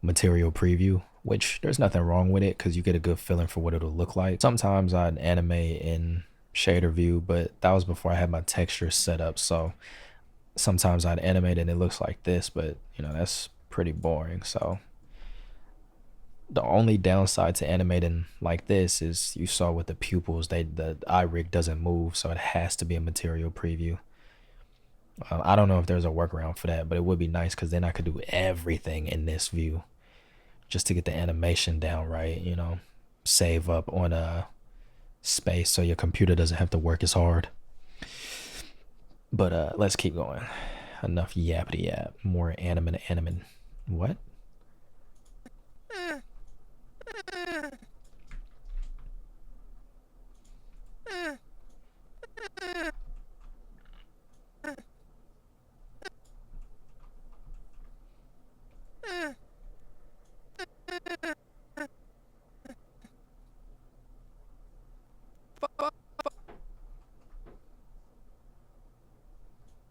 material preview, which there's nothing wrong with it because you get a good feeling for what it'll look like. Sometimes I'd animate in shader view, but that was before I had my texture set up. So sometimes I'd animate and it looks like this, but you know, that's pretty boring. So the only downside to animating like this is you saw with the pupils, the eye rig doesn't move, so it has to be a material preview. I don't know if there's a workaround for that, but it would be nice because then I could do everything in this view just to get the animation down right, you know, save up on space so your computer doesn't have to work as hard. But let's keep going. Enough yappity yap. More animate. What?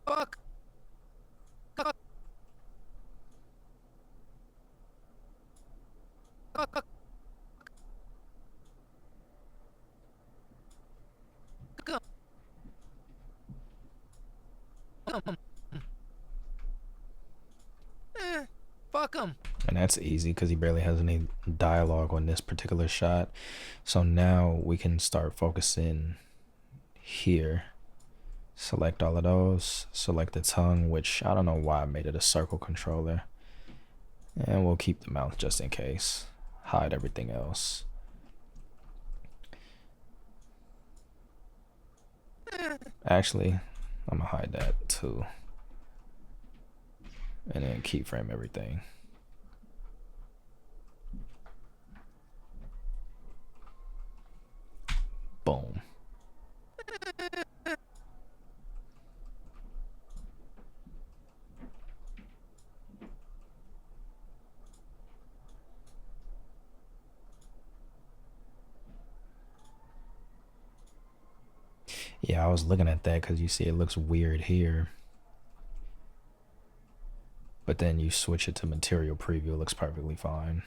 Fuck. Fuck him. And that's easy because he barely has any dialogue on this particular shot. So now we can start focusing here. Select all of those. Select the tongue, which I don't know why I made it a circle controller. And we'll keep the mouth just in case. Hide everything else. Actually, I'm gonna hide that too. And then keyframe everything. Boom. Yeah, I was looking at that because you see it looks weird here. But then you switch it to material preview, it looks perfectly fine.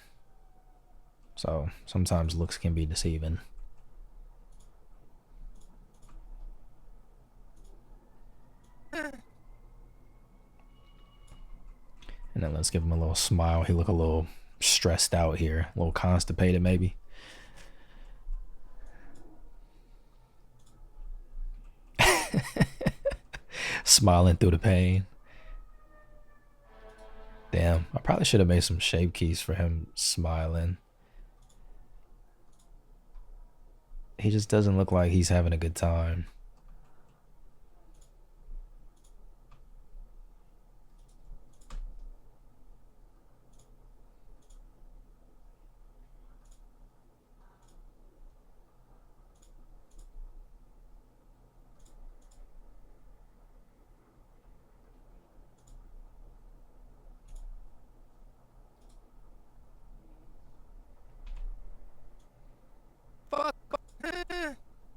So sometimes looks can be deceiving. And then let's give him a little smile. He look a little stressed out here, a little constipated maybe. Smiling through the pain. Damn, I probably should have made some shape keys for him smiling. He just doesn't look like he's having a good time.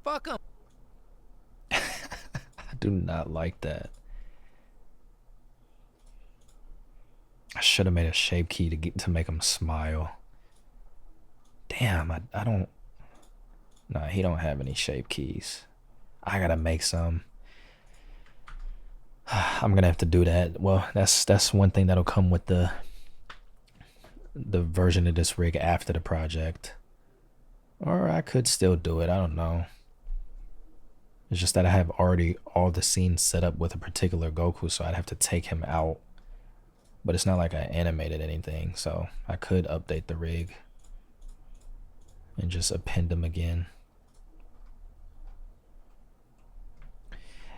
Fuck him. I do not like that. I should have made a shape key to make him smile. Damn, I don't. Nah, he don't have any shape keys. I gotta make some. I'm gonna have to do that. Well, that's one thing that'll come with the version of this rig after the project. Or I could still do it. I don't know. It's just that I have already all the scenes set up with a particular Goku, so I'd have to take him out. But it's not like I animated anything, so I could update the rig and just append him again.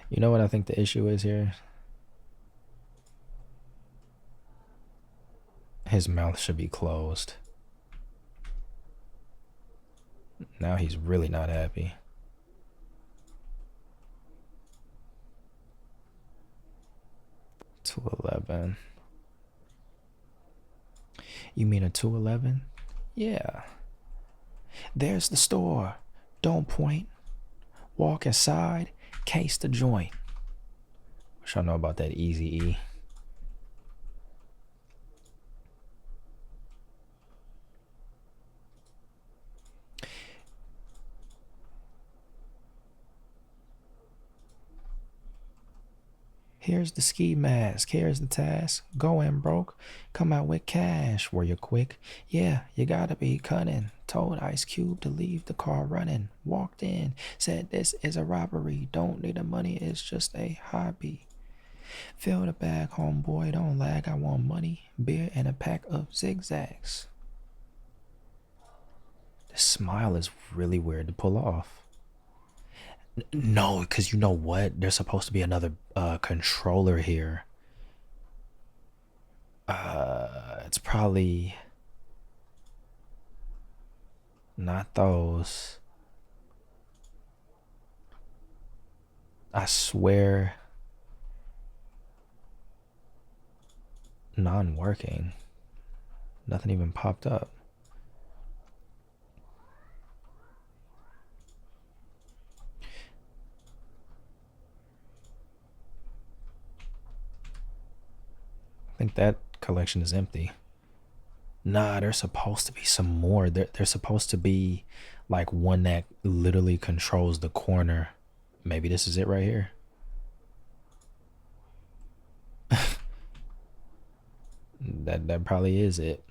You know what I think the issue is here? His mouth should be closed. Now he's really not happy. $211. You mean a 211? Yeah. There's the store. Don't point. Walk inside. Case the joint. Wish I know about that Easy E. Here's the ski mask. Here's the task. Go in broke. Come out with cash. Were you quick? Yeah, you gotta be cunning. Told Ice Cube to leave the car running. Walked in. Said this is a robbery. Don't need the money. It's just a hobby. Fill the bag, homeboy. Don't lag. I want money. Beer and a pack of zigzags. This smile is really weird to pull off. No, because you know what? There's supposed to be another controller here. It's probably not those. I swear. Non-working. Nothing even popped up. I think that collection is empty. Nah, there's supposed to be some more. There's supposed to be like one that literally controls the corner. Maybe this is it right here. That probably is it.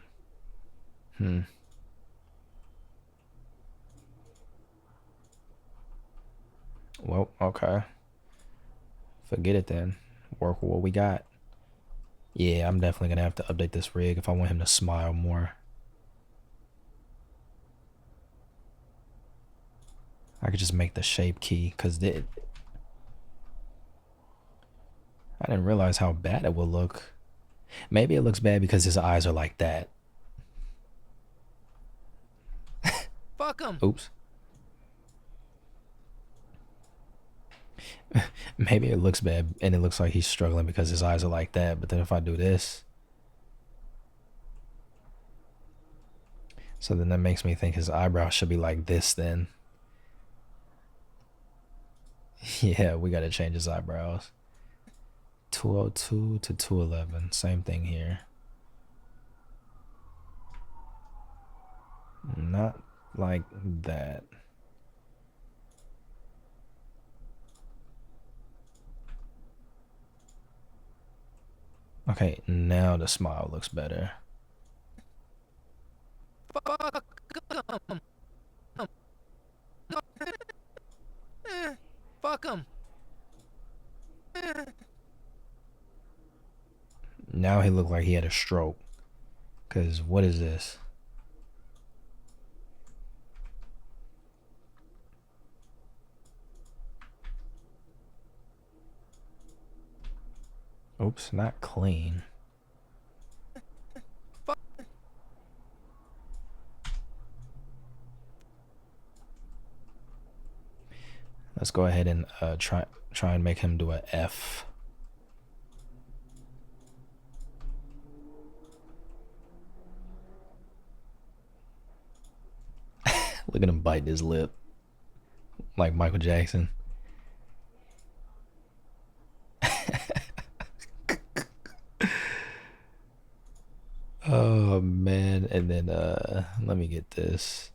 Well, okay. Forget it then. Work with what we got. Yeah, I'm definitely gonna have to update this rig if I want him to smile more. I could just make the shape key, because I didn't realize how bad it would look. Maybe it looks bad because his eyes are like that. Fuck him. Oops. Maybe it looks bad and it looks like he's struggling because his eyes are like that. But then if I do this, so then that makes me think his eyebrows should be like this then. Yeah, we got to change his eyebrows. 202 to 211. Same thing here. Not like that. Okay, now the smile looks better. Fuck him. Fuck him. Now he looked like he had a stroke. Cause what is this? Oops, not clean. Let's go ahead and try and make him do a F. Look at him biting his lip like Michael Jackson. Oh man, and then let me get this.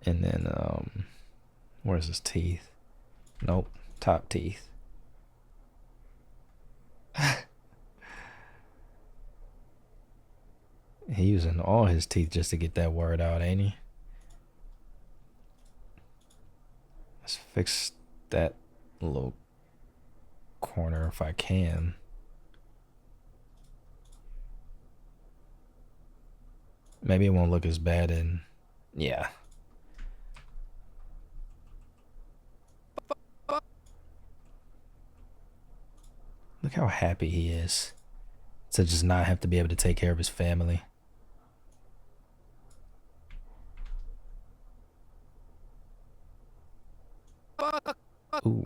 And then where's his teeth? Nope, top teeth. He using all his teeth just to get that word out, ain't he? Let's fix that little corner if I can. Maybe it won't look as bad in, yeah. Look how happy he is to just not have to be able to take care of his family. Ooh.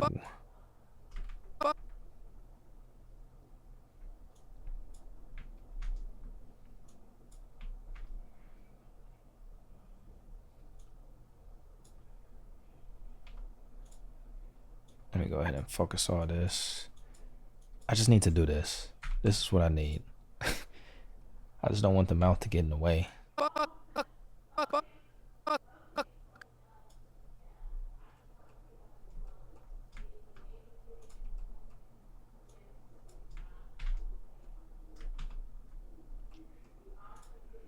Let me go ahead and focus all this. I just need to do this. This is what I need. I just don't want the mouth to get in the way.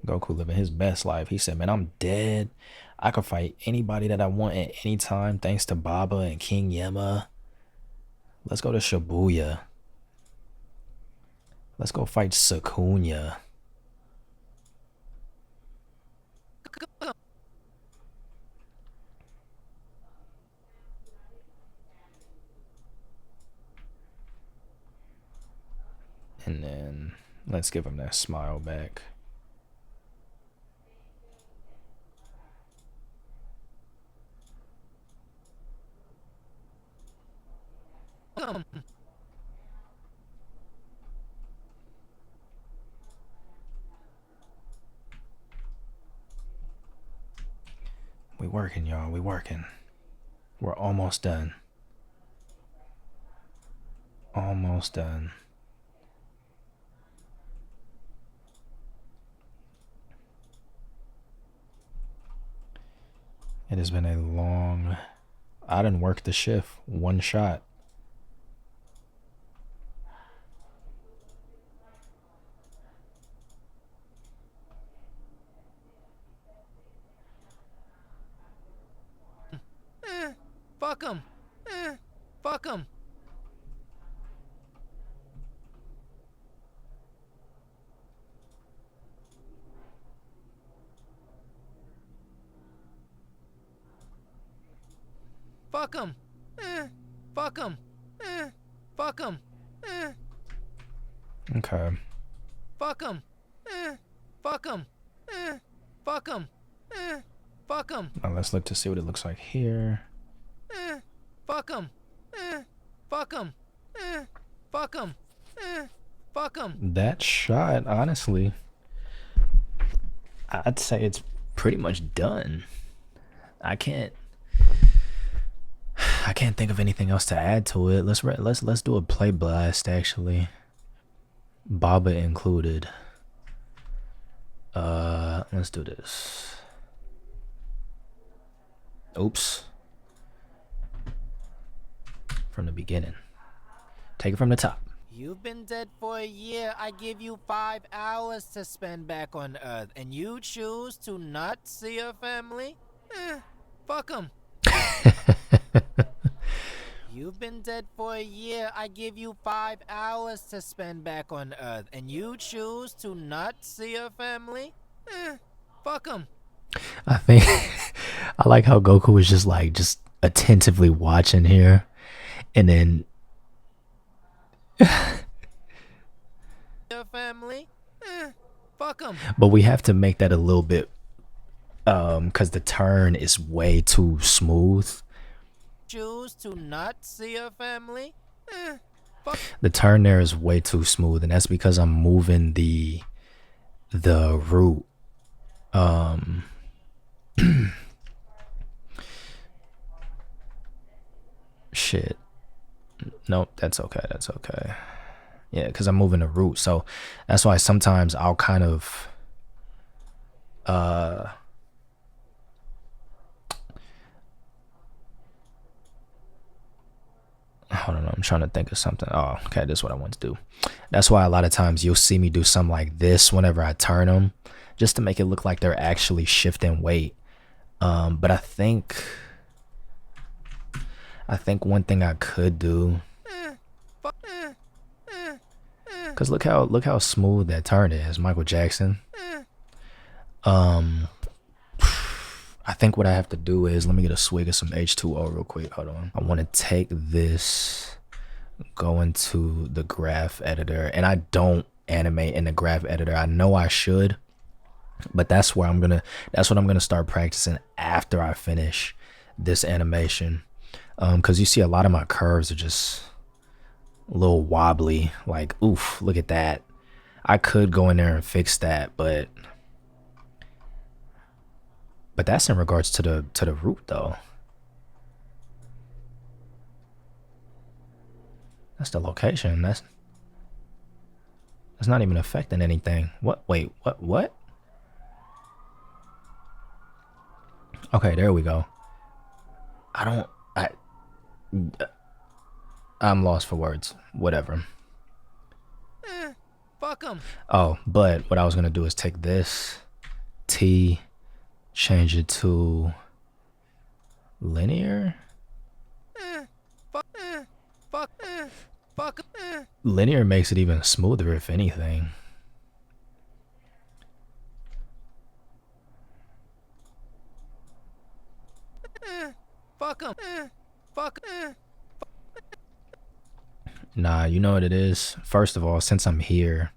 Goku living his best life. He said, man, I'm dead. I can fight anybody that I want at any time thanks to Baba and King Yemma. Let's go to Shibuya. Let's go fight Sukuna. And then let's give him that smile back. We working, y'all. We working. We're almost done. Almost done. It has been a long... I didn't work the shift. One shot. Fuck him. Fuck him. Fuck him. Fuck him. Fuck him. Okay. Fuck him. Fuck him. Fuck him. Fuck him. Now let's look to see what it looks like here. Fuck him. Fuck him. Fuck him. Fuck him. That shot, honestly, I'd say it's pretty much done. I can't think of anything else to add to it. Let's do a play blast actually. Baba included. Let's do this. Oops. From the beginning. Take it from the top. You've been dead for a year. I give you 5 hours to spend back on Earth, and you choose to not see your family? Fuck them. You've been dead for a year. I give you 5 hours to spend back on Earth, and you choose to not see your family? Fuck them. I think I like how Goku was just attentively watching here, and then your family? Fuck them. But we have to make that a little bit because the turn is way too smooth. Choose to not see your family? Fuck. The turn there is way too smooth, and that's because I'm moving the root. Shit. Nope, that's okay. That's okay. Yeah, because I'm moving the root, so that's why sometimes I'll kind of hold on, I'm trying to think of something. Oh, okay, this is what I want to do. That's why a lot of times you'll see me do something like this whenever I turn them, just to make it look like they're actually shifting weight. But I think one thing I could do, because look how smooth that turn is, Michael Jackson. I think what I have to do is, let me get a swig of some H2O real quick. Hold on. I want to take this, go into the graph editor, and I don't animate in the graph editor. I know I should, but that's what I'm gonna start practicing after I finish this animation. Because you see a lot of my curves are just a little wobbly, like, oof, look at that. I could go in there and fix that, but that's in regards to the root though. That's the location. That's not even affecting anything. What? Wait, what? Okay, there we go. I'm lost for words. Whatever. Fuck them. Oh, but what I was gonna do is take this T, change it to linear. Linear makes it even smoother, if anything. Nah, you know what it is? First of all, since I'm here,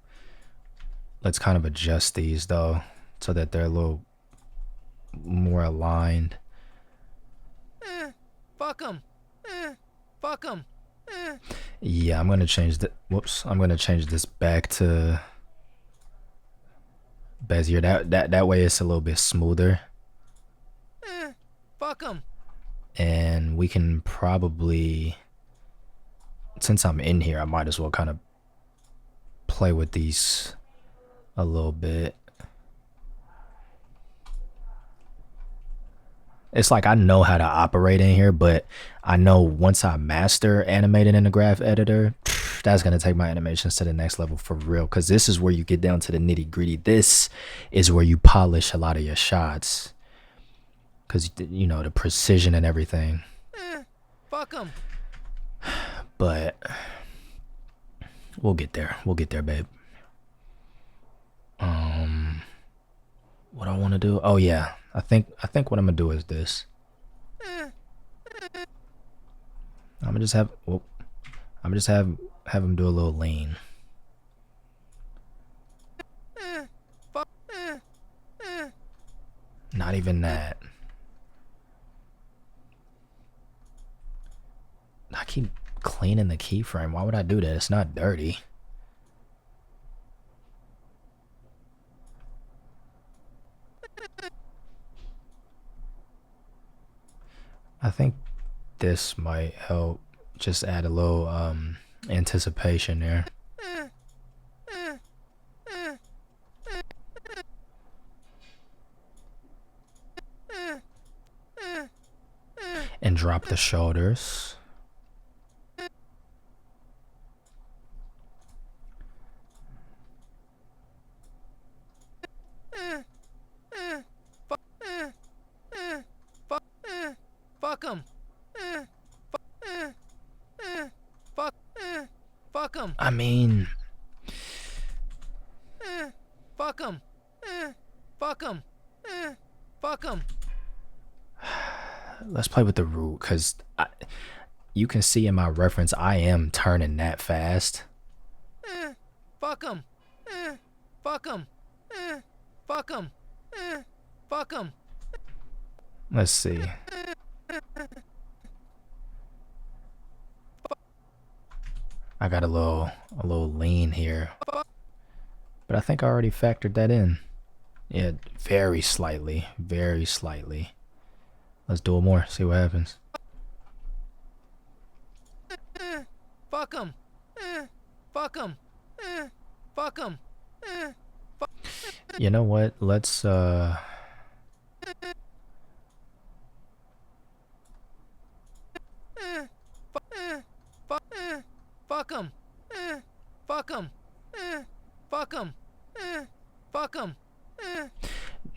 let's kind of adjust these though, so that they're a little more aligned. Yeah, I'm gonna change the. Whoops, I'm gonna change this back to Bezier. That way it's a little bit smoother. And we can probably, since I'm in here, I might as well kind of play with these a little bit. It's like I know how to operate in here, but I know once I master animating in the graph editor, that's going to take my animations to the next level for real. Because this is where you get down to the nitty gritty. This is where you polish a lot of your shots. Because, you know, the precision and everything. But we'll get there. We'll get there, babe. What I want to do? Oh, yeah. I think what I'm gonna do is this. I'm gonna just have him do a little lean. Not even that. I keep cleaning the keyframe. Why would I do that? It's not dirty. I think this might help just add a little anticipation there. And drop the shoulders. I mean, fuck him. Let's play with the root, because you can see in my reference I am turning that fast. Let's see. I got a little lean here, but I think I already factored that in. Yeah, very slightly, very slightly. Let's do it more, see what happens. You know what? Let's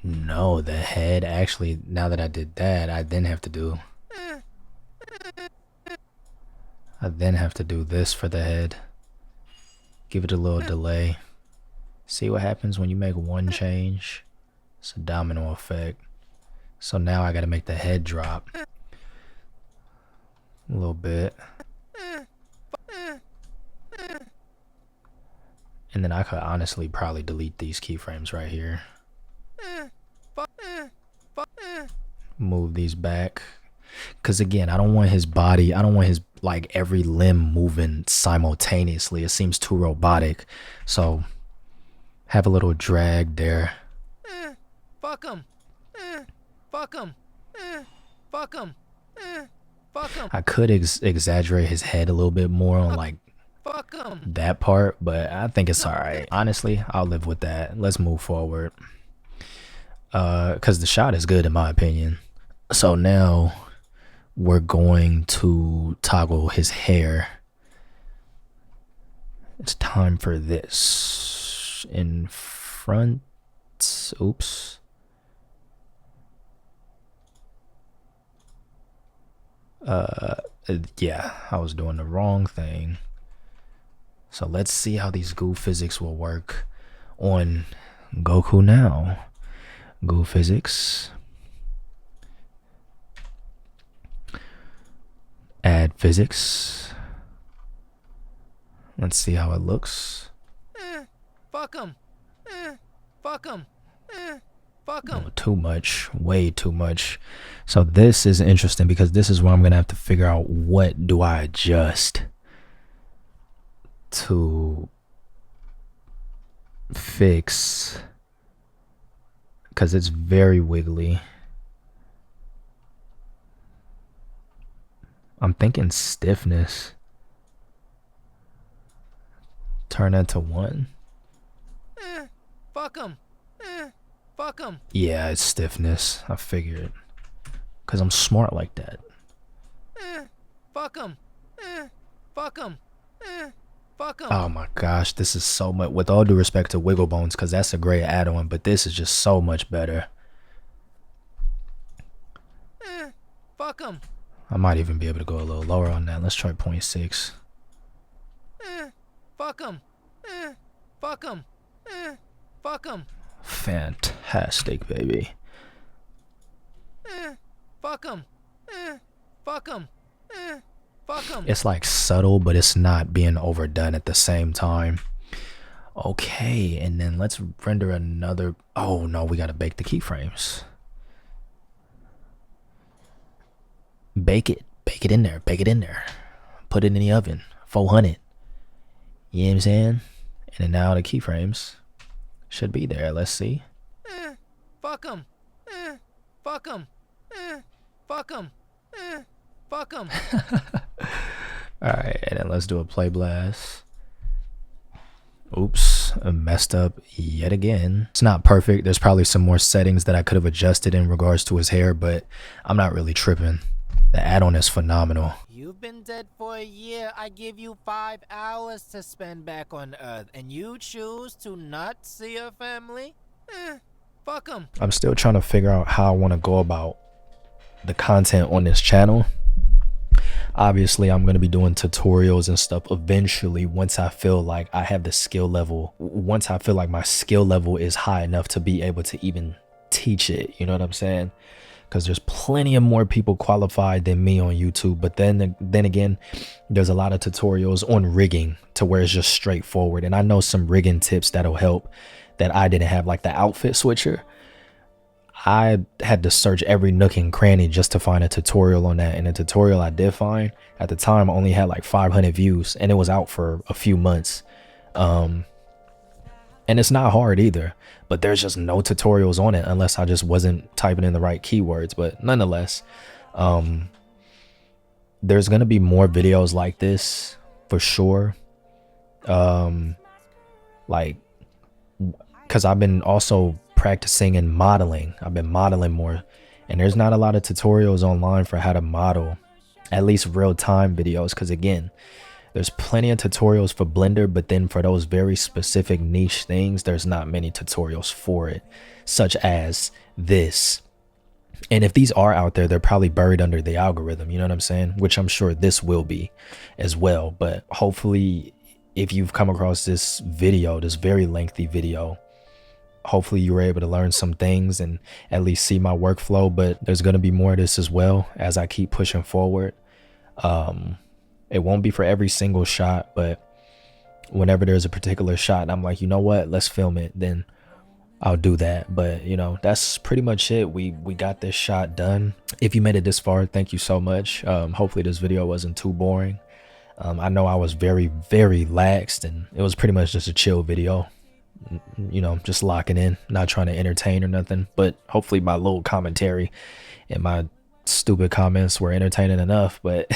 No, the head actually, now that I did that, I then have to do this for the head. Give it a little delay. See what happens when you make one change? It's a domino effect. So now I gotta make the head drop a little bit. And then I could honestly probably delete these keyframes right here. Move these back. Because again, I don't want his body, I don't want his, like, every limb moving simultaneously. It seems too robotic. So have a little drag there. I could exaggerate his head a little bit more on like that part, but I think it's alright. Honestly, I'll live with that. Let's move forward. Because the shot is good in my opinion. So now we're going to toggle his hair. It's time for this. In front. Oops. Yeah, I was doing the wrong thing. So let's see how these goo physics will work on Goku now. Goo physics. Add physics. Let's see how it looks. Fuck him. Fuck him. Fuck him. Oh, too much, way too much. So this is interesting because this is where I'm gonna have to figure out what do I adjust to fix, because it's very wiggly. I'm thinking stiffness. Turn that to 1. Fuck him. Fuck him. Yeah, it's stiffness. I figured. Because I'm smart like that. Fuck him. Fuck him. Fuck him. Oh my gosh, this is so much. With all due respect to Wiggle Bones, because that's a great add-on, but this is just so much better. Fuck him. I might even be able to go a little lower on that. Let's try 0.6. Fuck him. Fuck him. Fuck him. Fantastic, baby. Fuck him. Fuck him. Fuck him. It's like subtle, but it's not being overdone at the same time. Okay, and then let's render another. Oh no, we gotta bake the keyframes. Bake it in there, bake it in there. Put it in the oven, 400. You know what I'm saying? And then now the keyframes should be there. Let's see. Fuck him. Fuck him. Fuck him. Fuck him. Alright, and then let's do a play blast. Oops, I messed up yet again. It's not perfect. There's probably some more settings that I could have adjusted in regards to his hair, but I'm not really tripping. The add-on is phenomenal. You've been dead for a year. I give you 5 hours to spend back on Earth, and you choose to not see your family? Fuck them. I'm still trying to figure out how I want to go about the content on this channel. Obviously, I'm going to be doing tutorials and stuff eventually once I feel like I have the skill level. Once I feel like my skill level is high enough to be able to even teach it. You know what I'm saying? Because there's plenty of more people qualified than me on YouTube. But then again, there's a lot of tutorials on rigging to where it's just straightforward. And I know some rigging tips that'll help that I didn't have, like the outfit switcher. I had to search every nook and cranny just to find a tutorial on that. And the tutorial I did find at the time only had like 500 views and it was out for a few months. And it's not hard either, but there's just no tutorials on it unless I just wasn't typing in the right keywords. But nonetheless, there's going to be more videos like this for sure. Like, because I've been also practicing and modeling. I've been modeling more, and there's not a lot of tutorials online for how to model, at least real-time videos. Because again, there's plenty of tutorials for Blender, but then for those very specific niche things, there's not many tutorials for it, such as this. And if these are out there, they're probably buried under the algorithm, you know what I'm saying? Which I'm sure this will be as well. But hopefully, if you've come across this video, this very lengthy video, hopefully you were able to learn some things and at least see my workflow. But there's going to be more of this as well as I keep pushing forward. It won't be for every single shot, but whenever there's a particular shot and I'm like, you know what, let's film it, then I'll do that. But you know, that's pretty much it. We got this shot done. If you made it this far, thank you so much. Hopefully this video wasn't too boring. I know I was very, very laxed, and it was pretty much just a chill video. You know, just locking in, not trying to entertain or nothing. But hopefully my little commentary and my stupid comments were entertaining enough. But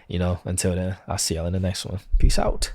you know, until then, I'll see y'all in the next one. Peace out.